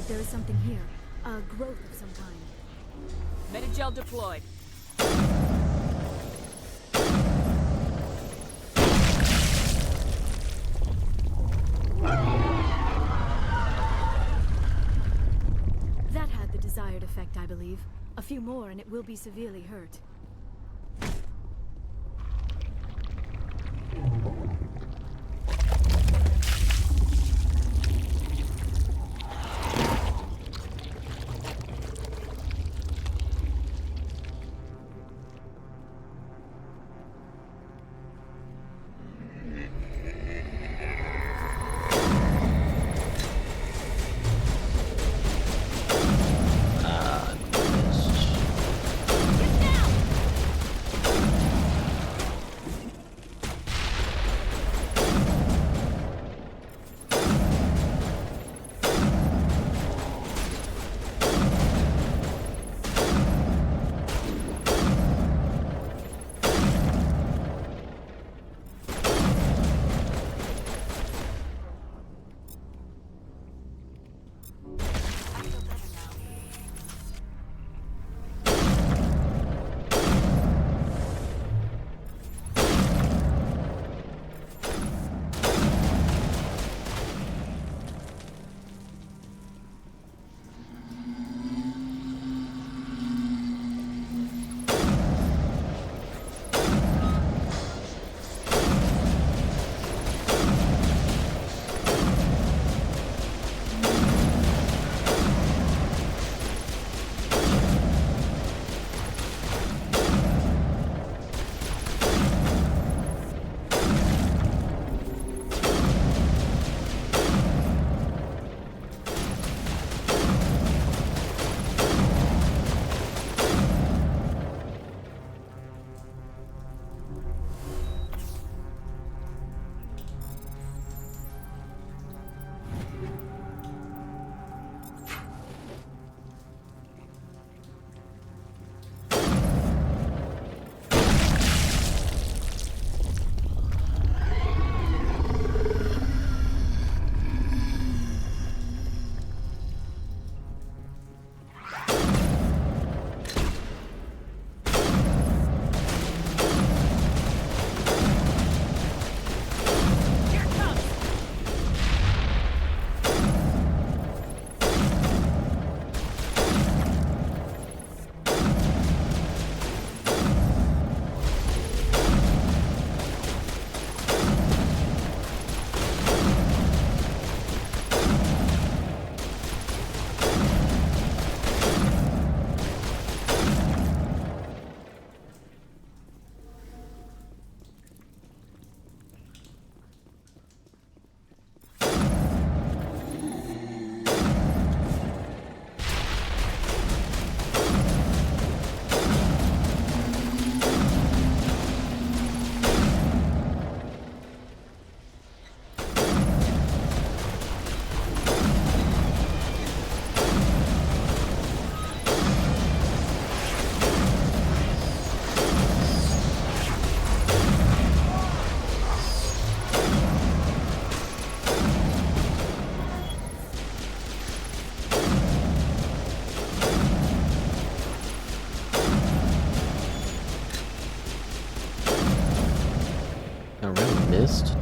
Speaker 13: There is something here. A growth of some kind.
Speaker 8: Metagel deployed.
Speaker 13: desired effect, I believe. A few more and it will be severely hurt.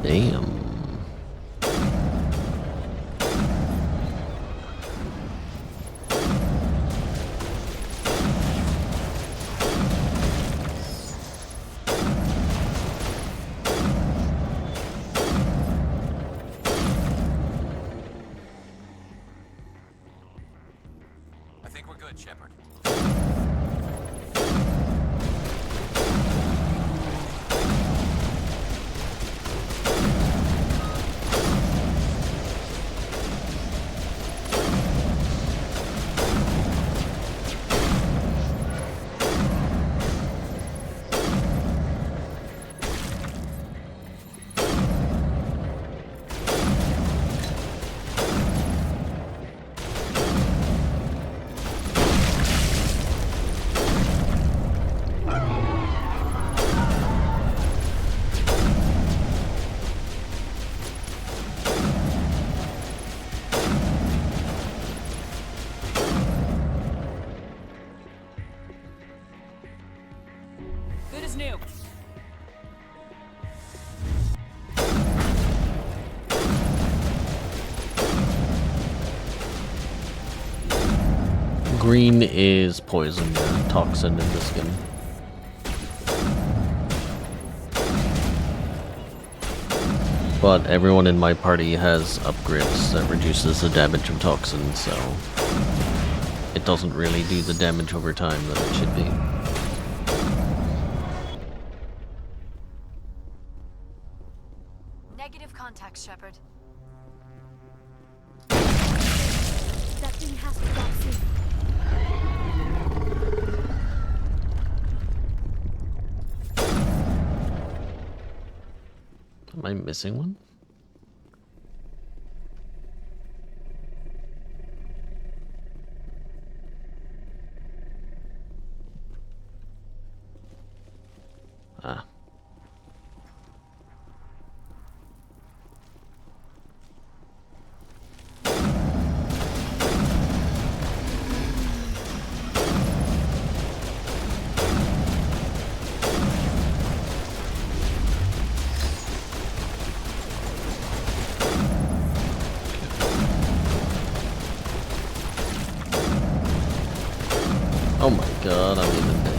Speaker 1: Damn.
Speaker 16: I think we're good, Shepard.
Speaker 1: green is poison, yeah, toxin in the skin. But everyone in my party has upgrades that reduces the damage of toxins, so it doesn't really do the damage over time that it should be.
Speaker 13: Negative contact, Shepard.
Speaker 15: That thing has to drop soon.
Speaker 1: Am I missing one? Ah. Oh my god, I'm even dead.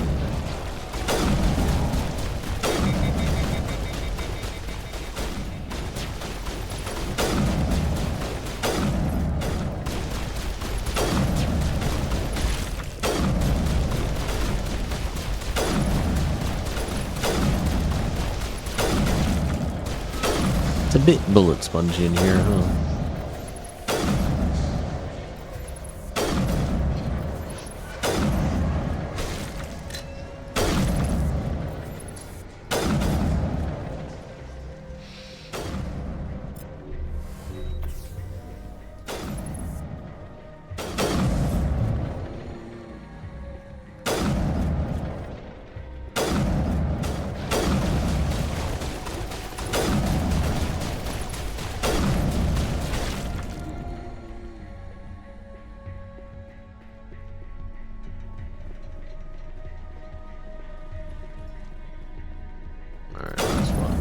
Speaker 1: It's a bit bullet spongy in here, huh? Alright, last one.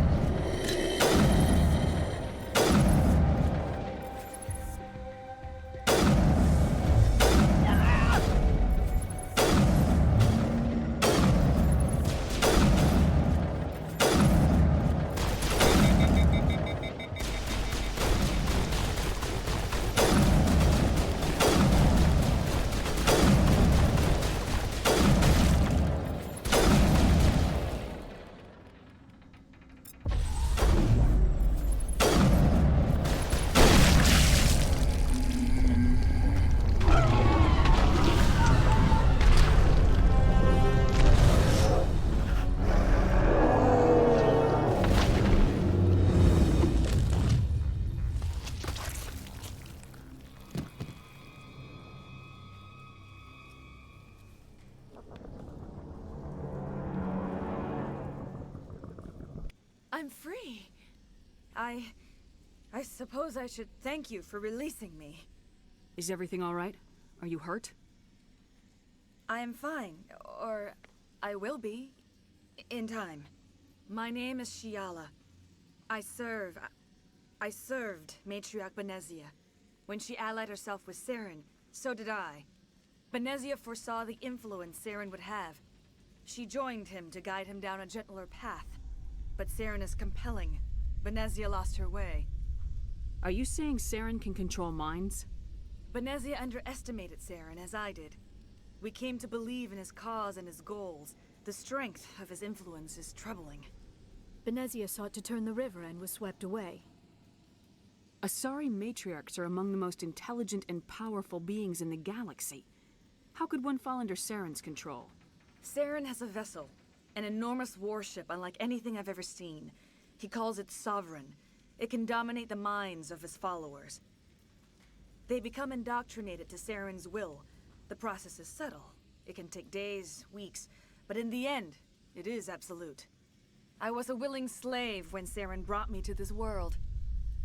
Speaker 20: I'm free. I suppose I should thank you for releasing me.
Speaker 8: Is everything all right? Are you hurt?
Speaker 20: I am fine, or I will be, in time. My name is Shiala. I served Matriarch Benezia. When she allied herself with Saren, so did I. Benezia foresaw the influence Saren would have. She joined him to guide him down a gentler path. But Saren is compelling. Benezia lost her way.
Speaker 8: Are you saying Saren can control minds?
Speaker 20: Benezia underestimated Saren, as I did. We came to believe in his cause and his goals. The strength of his influence is troubling.
Speaker 13: Benezia sought to turn the river and was swept away.
Speaker 8: Asari matriarchs are among the most intelligent and powerful beings in the galaxy. How could one fall under Saren's control?
Speaker 20: Saren has a vessel, an enormous warship unlike anything I've ever seen. He calls it Sovereign. It can dominate the minds of his followers. They become indoctrinated to Saren's will. The process is subtle. It can take days, weeks, but in the end, it is absolute. I was a willing slave when Saren brought me to this world.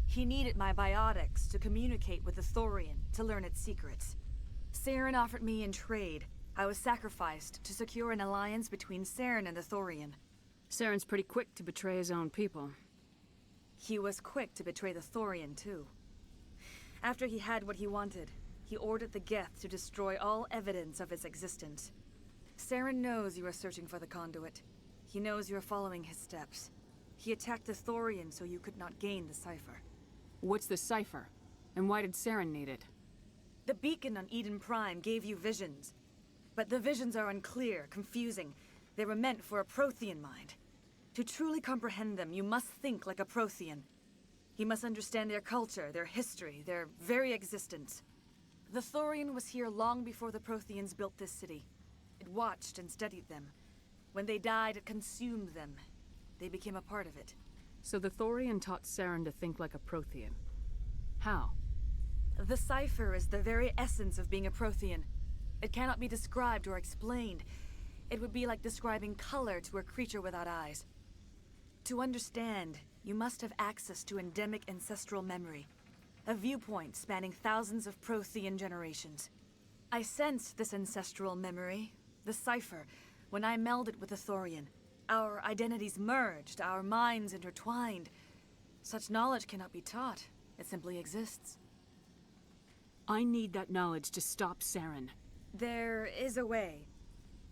Speaker 20: He needed my biotics to communicate with the Thorian, to learn its secrets. Saren offered me in trade. I was sacrificed to secure an alliance between Saren and the Thorian.
Speaker 8: Saren's pretty quick to betray his own people.
Speaker 20: He was quick to betray the Thorian, too. After he had what he wanted, he ordered the Geth to destroy all evidence of its existence. Saren knows you are searching for the conduit. He knows you are following his steps. He attacked the Thorian so you could not gain the cipher.
Speaker 8: What's the cipher? And why did Saren need it?
Speaker 20: The beacon on Eden Prime gave you visions. But the visions are unclear, confusing. They were meant for a Prothean mind. To truly comprehend them, you must think like a Prothean. You must understand their culture, their history, their very existence. The Thorian was here long before the Protheans built this city. It watched and studied them. When they died, it consumed them. They became a part of it.
Speaker 8: So the Thorian taught Saren to think like a Prothean. How?
Speaker 20: The cipher is the very essence of being a Prothean. It cannot be described or explained. It would be like describing color to a creature without eyes. To understand, you must have access to endemic ancestral memory. A viewpoint spanning thousands of Prothean generations. I sensed this ancestral memory, the cipher, when I melded with the Thorian. Our identities merged, our minds intertwined. Such knowledge cannot be taught. It simply exists.
Speaker 8: I need that knowledge to stop Saren.
Speaker 20: There is a way.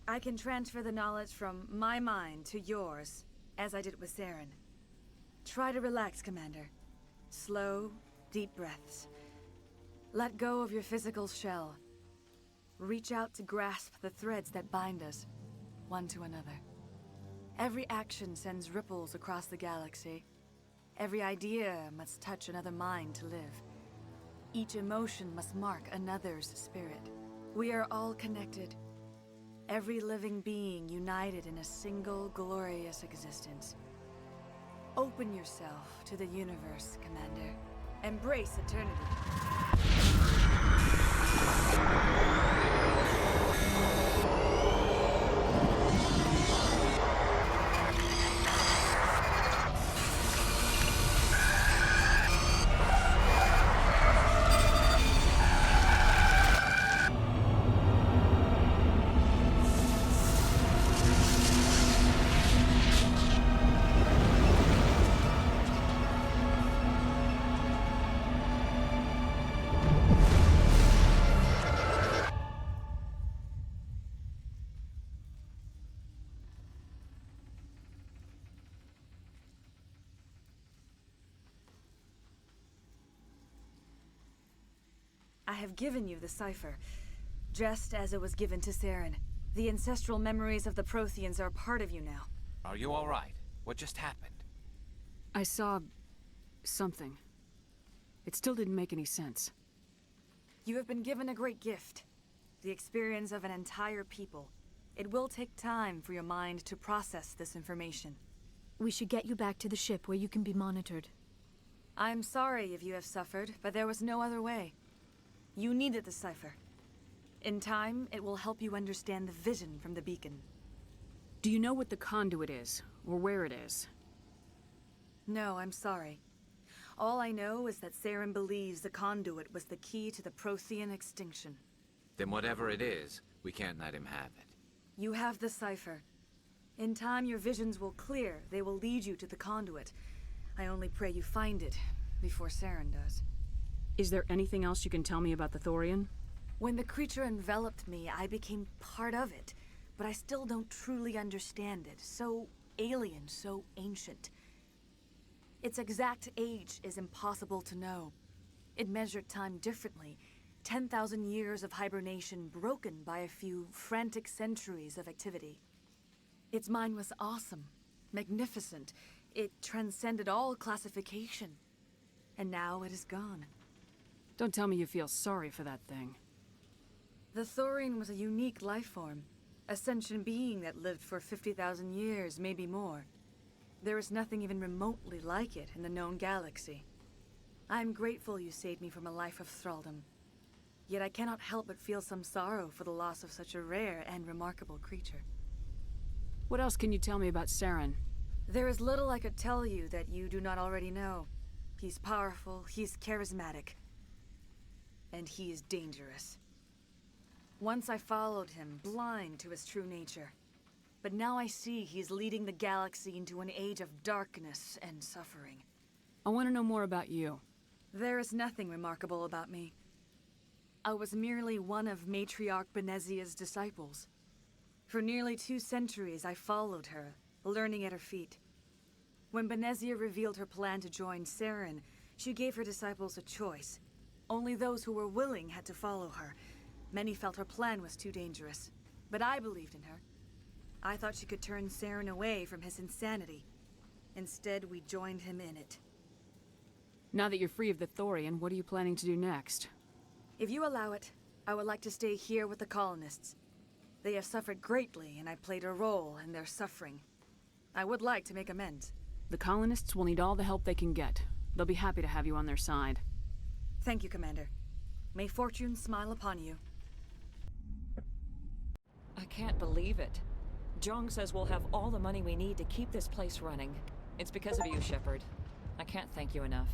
Speaker 20: I can transfer the knowledge from my mind to yours, as I did with Saren. Try to relax, Commander. Slow, deep breaths. Let go of your physical shell. Reach out to grasp the threads that bind us, one to another. Every action sends ripples across the galaxy. Every idea must touch another mind to live. Each emotion must mark another's spirit. We are all connected. Every living being united in a single glorious existence. Open yourself to the universe, Commander. Embrace eternity. I have given you the cipher, just as it was given to Saren. The ancestral memories of the Protheans are a part of you now.
Speaker 16: Are you all right? What just happened?
Speaker 8: I saw... something. It still didn't make any sense.
Speaker 20: You have been given a great gift. The experience of an entire people. It will take time for your mind to process this information.
Speaker 4: We should get you back to the ship where you can be monitored.
Speaker 20: I'm sorry if you have suffered, but there was no other way. You needed the cipher. In time, it will help you understand the vision from the beacon.
Speaker 8: Do you know what the conduit is, or where it is?
Speaker 20: No, I'm sorry. All I know is that Saren believes the conduit was the key to the Prothean extinction.
Speaker 16: Then whatever it is, we can't let him have it.
Speaker 20: You have the cipher. In time, your visions will clear. They will lead you to the conduit. I only pray you find it before Saren does.
Speaker 8: Is there anything else you can tell me about the Thorian?
Speaker 20: When the creature enveloped me, I became part of it. But I still don't truly understand it. So alien, so ancient. Its exact age is impossible to know. It measured time differently. 10,000 years of hibernation broken by a few frantic centuries of activity. Its mind was awesome, magnificent. It transcended all classification. And now it is gone.
Speaker 8: Don't tell me you feel sorry for that thing.
Speaker 20: The Thorian was a unique life form. A sentient being that lived for 50,000 years, maybe more. There is nothing even remotely like it in the known galaxy. I am grateful you saved me from a life of thraldom. Yet I cannot help but feel some sorrow for the loss of such a rare and remarkable creature.
Speaker 8: What else can you tell me about Saren?
Speaker 20: There is little I could tell you that you do not already know. He's powerful, he's charismatic. And he is dangerous. Once I followed him, blind to his true nature. But now I see he's leading the galaxy into an age of darkness and suffering.
Speaker 8: I want to know more about you.
Speaker 20: There is nothing remarkable about me. I was merely one of Matriarch Benezia's disciples. For nearly 2 centuries, I followed her, learning at her feet. When Benezia revealed her plan to join Saren, she gave her disciples a choice. Only those who were willing had to follow her. Many felt her plan was too dangerous, but I believed in her. I thought she could turn Saren away from his insanity. Instead, we joined him in it.
Speaker 8: Now that you're free of the Thorian, what are you planning to do next?
Speaker 20: If you allow it, I would like to stay here with the colonists. They have suffered greatly, and I played a role in their suffering. I would like to make amends.
Speaker 8: The colonists will need all the help they can get. They'll be happy to have you on their side.
Speaker 20: Thank you, Commander. May fortune smile upon you.
Speaker 10: I can't believe it. Jong says we'll have all the money we need to keep this place running. It's because of you, Shepard. I can't thank you enough.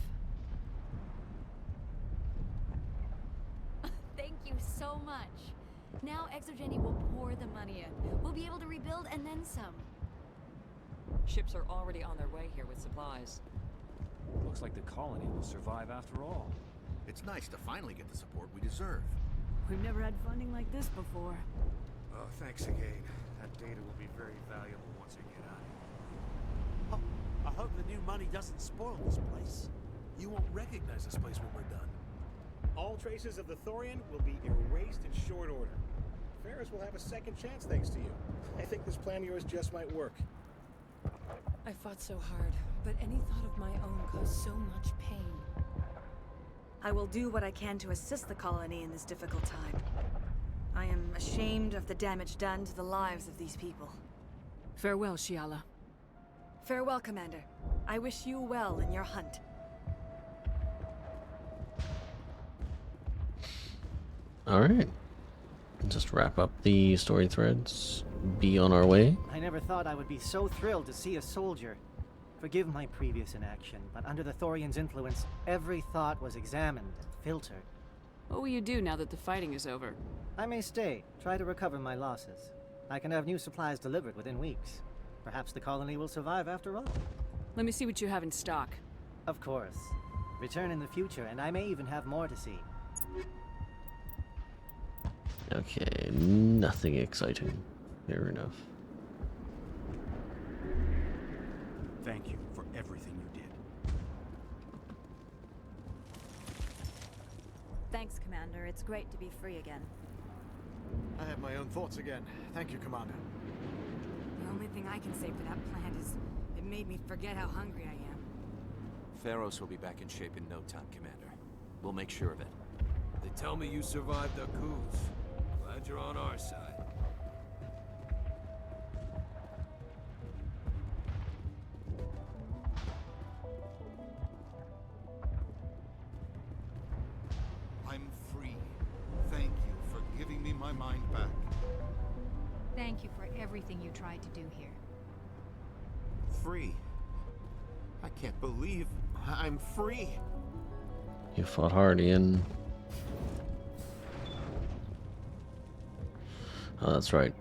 Speaker 15: Thank you so much. Now Exogeny will pour the money in. We'll be able to rebuild and then some.
Speaker 10: Ships are already on their way here with supplies.
Speaker 14: Looks like the colony will survive after all.
Speaker 18: It's nice to finally get the support we deserve.
Speaker 13: We've never had funding like this before.
Speaker 14: Oh, thanks again. That data will be very valuable once I get out of here.
Speaker 5: Oh, I hope the new money doesn't spoil this place. You won't recognize this place when we're done.
Speaker 17: All traces of the Thorian will be erased in short order. Ferris will have a second chance thanks to you. I think this plan of yours just might work.
Speaker 10: I fought so hard, but any thought of my own caused so much pain.
Speaker 20: I will do what I can to assist the colony in this difficult time. I am ashamed of the damage done to the lives of these people.
Speaker 8: Farewell, Shiala.
Speaker 20: Farewell, Commander. I wish you well in your hunt.
Speaker 1: Alright. Just wrap up the story threads. Be on our way.
Speaker 21: I never thought I would be so thrilled to see a soldier. Forgive my previous inaction, but under the Thorian's influence, every thought was examined and filtered.
Speaker 8: What will you do now that the fighting is over?
Speaker 21: I may stay, try to recover my losses. I can have new supplies delivered within weeks. Perhaps the colony will survive after all.
Speaker 8: Let me see what you have in stock.
Speaker 21: Of course. Return in the future, and I may even have more to see.
Speaker 1: Okay, nothing exciting. Fair enough.
Speaker 9: Thank you for everything you did.
Speaker 4: Thanks, Commander. It's great to be free again.
Speaker 19: I have my own thoughts again. Thank you, Commander.
Speaker 13: The only thing I can say for that plant is it made me forget how hungry I am.
Speaker 14: Pharos will be back in shape in no time, Commander. We'll make sure of it. They tell me you survived the coups. Glad you're on our side.
Speaker 18: I'm free. Thank you for giving me my mind back.
Speaker 11: Thank you for everything you tried to do here.
Speaker 18: Free. I can't believe I'm free.
Speaker 1: You fought hard, Ian. Oh, that's right.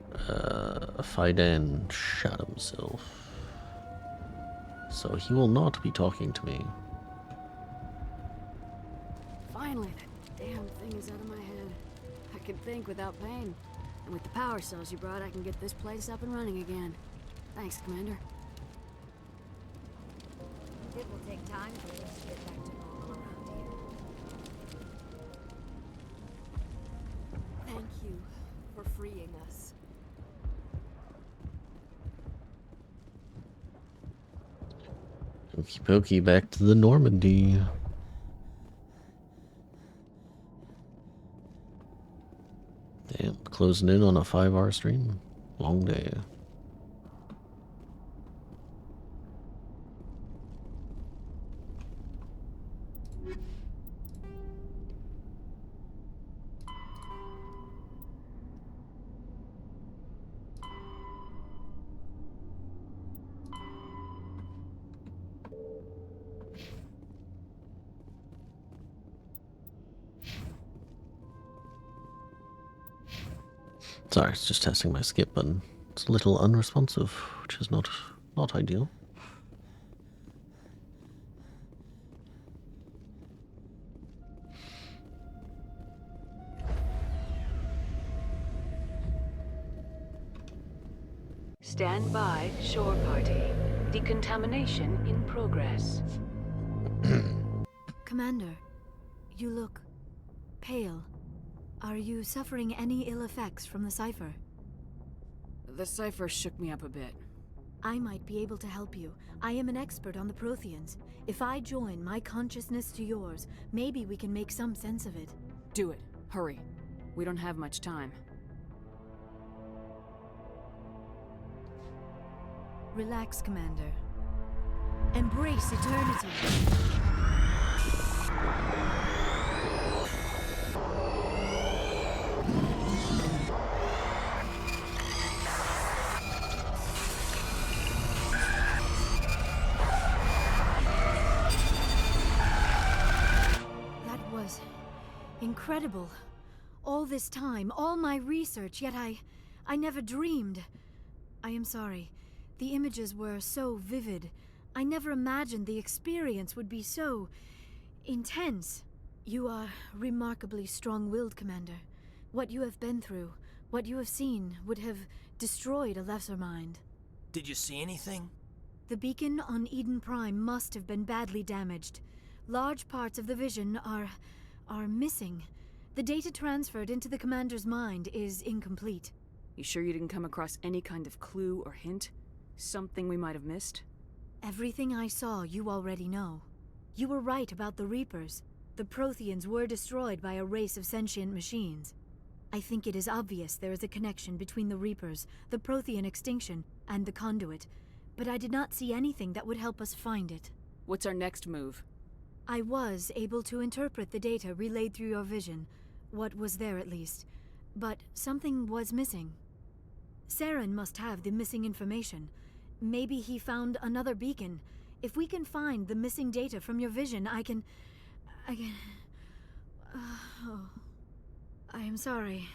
Speaker 1: Faidan shot himself. So he will not be talking to me.
Speaker 13: Finally, that damn thing is out of my head. I can think without pain. And with the power cells you brought, I can get this place up and running again. Thanks, Commander.
Speaker 7: It will take time for things to get back to normal around here.
Speaker 13: Thank you for freeing us.
Speaker 1: Okie pokey, back to the Normandy. Damn, closing in on a 5-hour stream. Long day. Sorry, it's just testing my skip button. It's a little unresponsive, which is not ideal.
Speaker 13: Stand by, shore party. Decontamination in progress.
Speaker 15: Commander, you look pale. Are you suffering any ill effects from the cipher?
Speaker 8: The cipher shook me up a bit.
Speaker 15: I might be able to help you. I am an expert on the Protheans. If I join my consciousness to yours, maybe we can make some sense of it.
Speaker 8: Do it. Hurry. We don't have much time.
Speaker 15: Relax, Commander. Embrace eternity. That was incredible. All this time, all my research, yet I never dreamed. I am sorry. The images were so vivid. I never imagined the experience would be so intense. You are remarkably strong-willed, Commander. What you have been through, what you have seen, would have destroyed a lesser mind.
Speaker 5: Did you see anything?
Speaker 15: The beacon on Eden Prime must have been badly damaged. Large parts of the vision are missing. The data transferred into the Commander's mind is incomplete.
Speaker 8: You sure you didn't come across any kind of clue or hint? Something we might have missed?
Speaker 15: Everything I saw you already know. You were right about the Reapers. The Protheans were destroyed by a race of sentient machines. I think it is obvious there is a connection between the Reapers, the Prothean extinction, and the Conduit, but I did not see anything that would help us find it.
Speaker 8: What's our next move?
Speaker 15: I was able to interpret the data relayed through your vision, what was there at least, but something was missing. Saren must have the missing information. Maybe he found another beacon. If we can find the missing data from your vision, I can... Oh. I am sorry.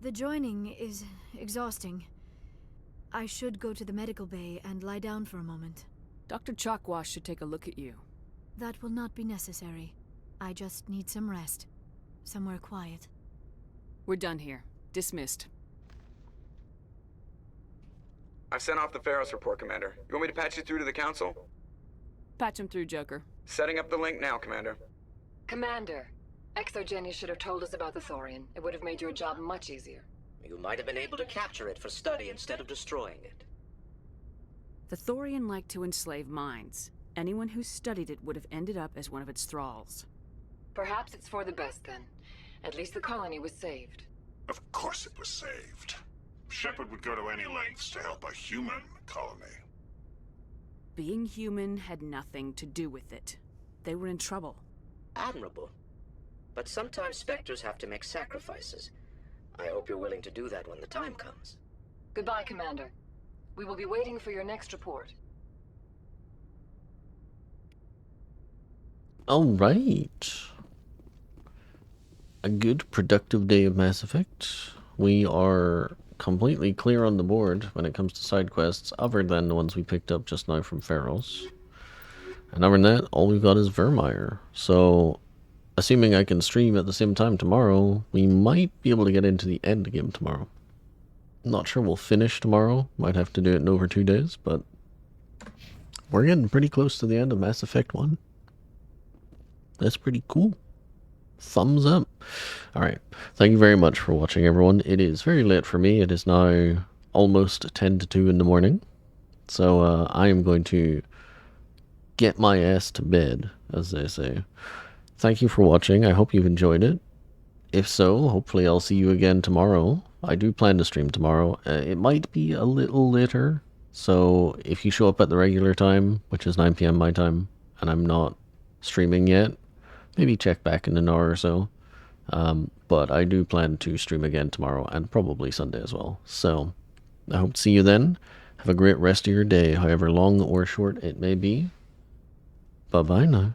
Speaker 15: The joining is exhausting. I should go to the medical bay and lie down for a moment.
Speaker 8: Dr. Chalkwash should take a look at you.
Speaker 15: That will not be necessary. I just need some rest. Somewhere quiet.
Speaker 8: We're done here. Dismissed.
Speaker 3: I've sent off the Pharos report, Commander. You want me to patch you through to the Council?
Speaker 8: Patch him through, Joker.
Speaker 3: Setting up the link now, Commander.
Speaker 10: Commander, Exogeny should have told us about the Thorian. It would have made your job much easier.
Speaker 12: You might have been able to capture it for study instead of destroying it.
Speaker 8: The Thorian liked to enslave minds. Anyone who studied it would have ended up as one of its thralls.
Speaker 10: Perhaps it's for the best then. At least the colony was saved.
Speaker 2: Of course it was saved. Shepard would go to any lengths to help a human colony.
Speaker 8: Being human had nothing to do with it. They were in trouble.
Speaker 12: Admirable. But sometimes Spectres have to make sacrifices. I hope you're willing to do that when the time comes.
Speaker 10: Goodbye, Commander. We will be waiting for your next report.
Speaker 1: Alright. A good, productive day of Mass Effect. We are completely clear on the board when it comes to side quests, other than the ones we picked up just now from Pharos. And other than that, all we've got is Vermeer. So, assuming I can stream at the same time tomorrow, we might be able to get into the end game tomorrow. Not sure we'll finish tomorrow. Might have to do it in over 2 days, but we're getting pretty close to the end of Mass Effect 1. That's pretty cool. Thumbs up. Alright, thank you very much for watching, everyone. It is very late for me. It is now almost 10 to 2 in the morning. So I am going to get my ass to bed, as they say. Thank you for watching. I hope you've enjoyed it. If so, hopefully I'll see you again tomorrow. I do plan to stream tomorrow. It might be a little later, so if you show up at the regular time, which is 9 PM my time, and I'm not streaming yet, maybe check back in an hour or so. But I do plan to stream again tomorrow, and probably Sunday as well. So, I hope to see you then. Have a great rest of your day, however long or short it may be. Bye-bye now.